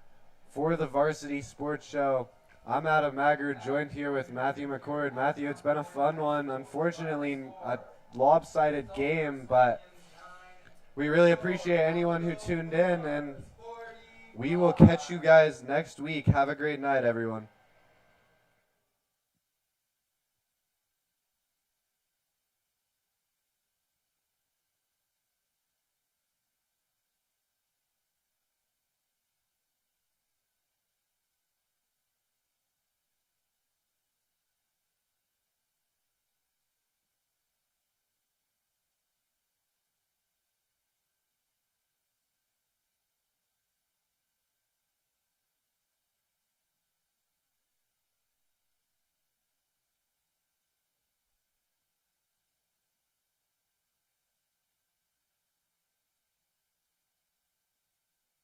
Speaker 10: for the Varsity Sports Show. I'm Adam Maggard, joined here with Matthew McCord. Matthew, it's been a fun one. Unfortunately, a lopsided game, but we really appreciate anyone who tuned in, and we will catch you guys next week. Have a great night, everyone.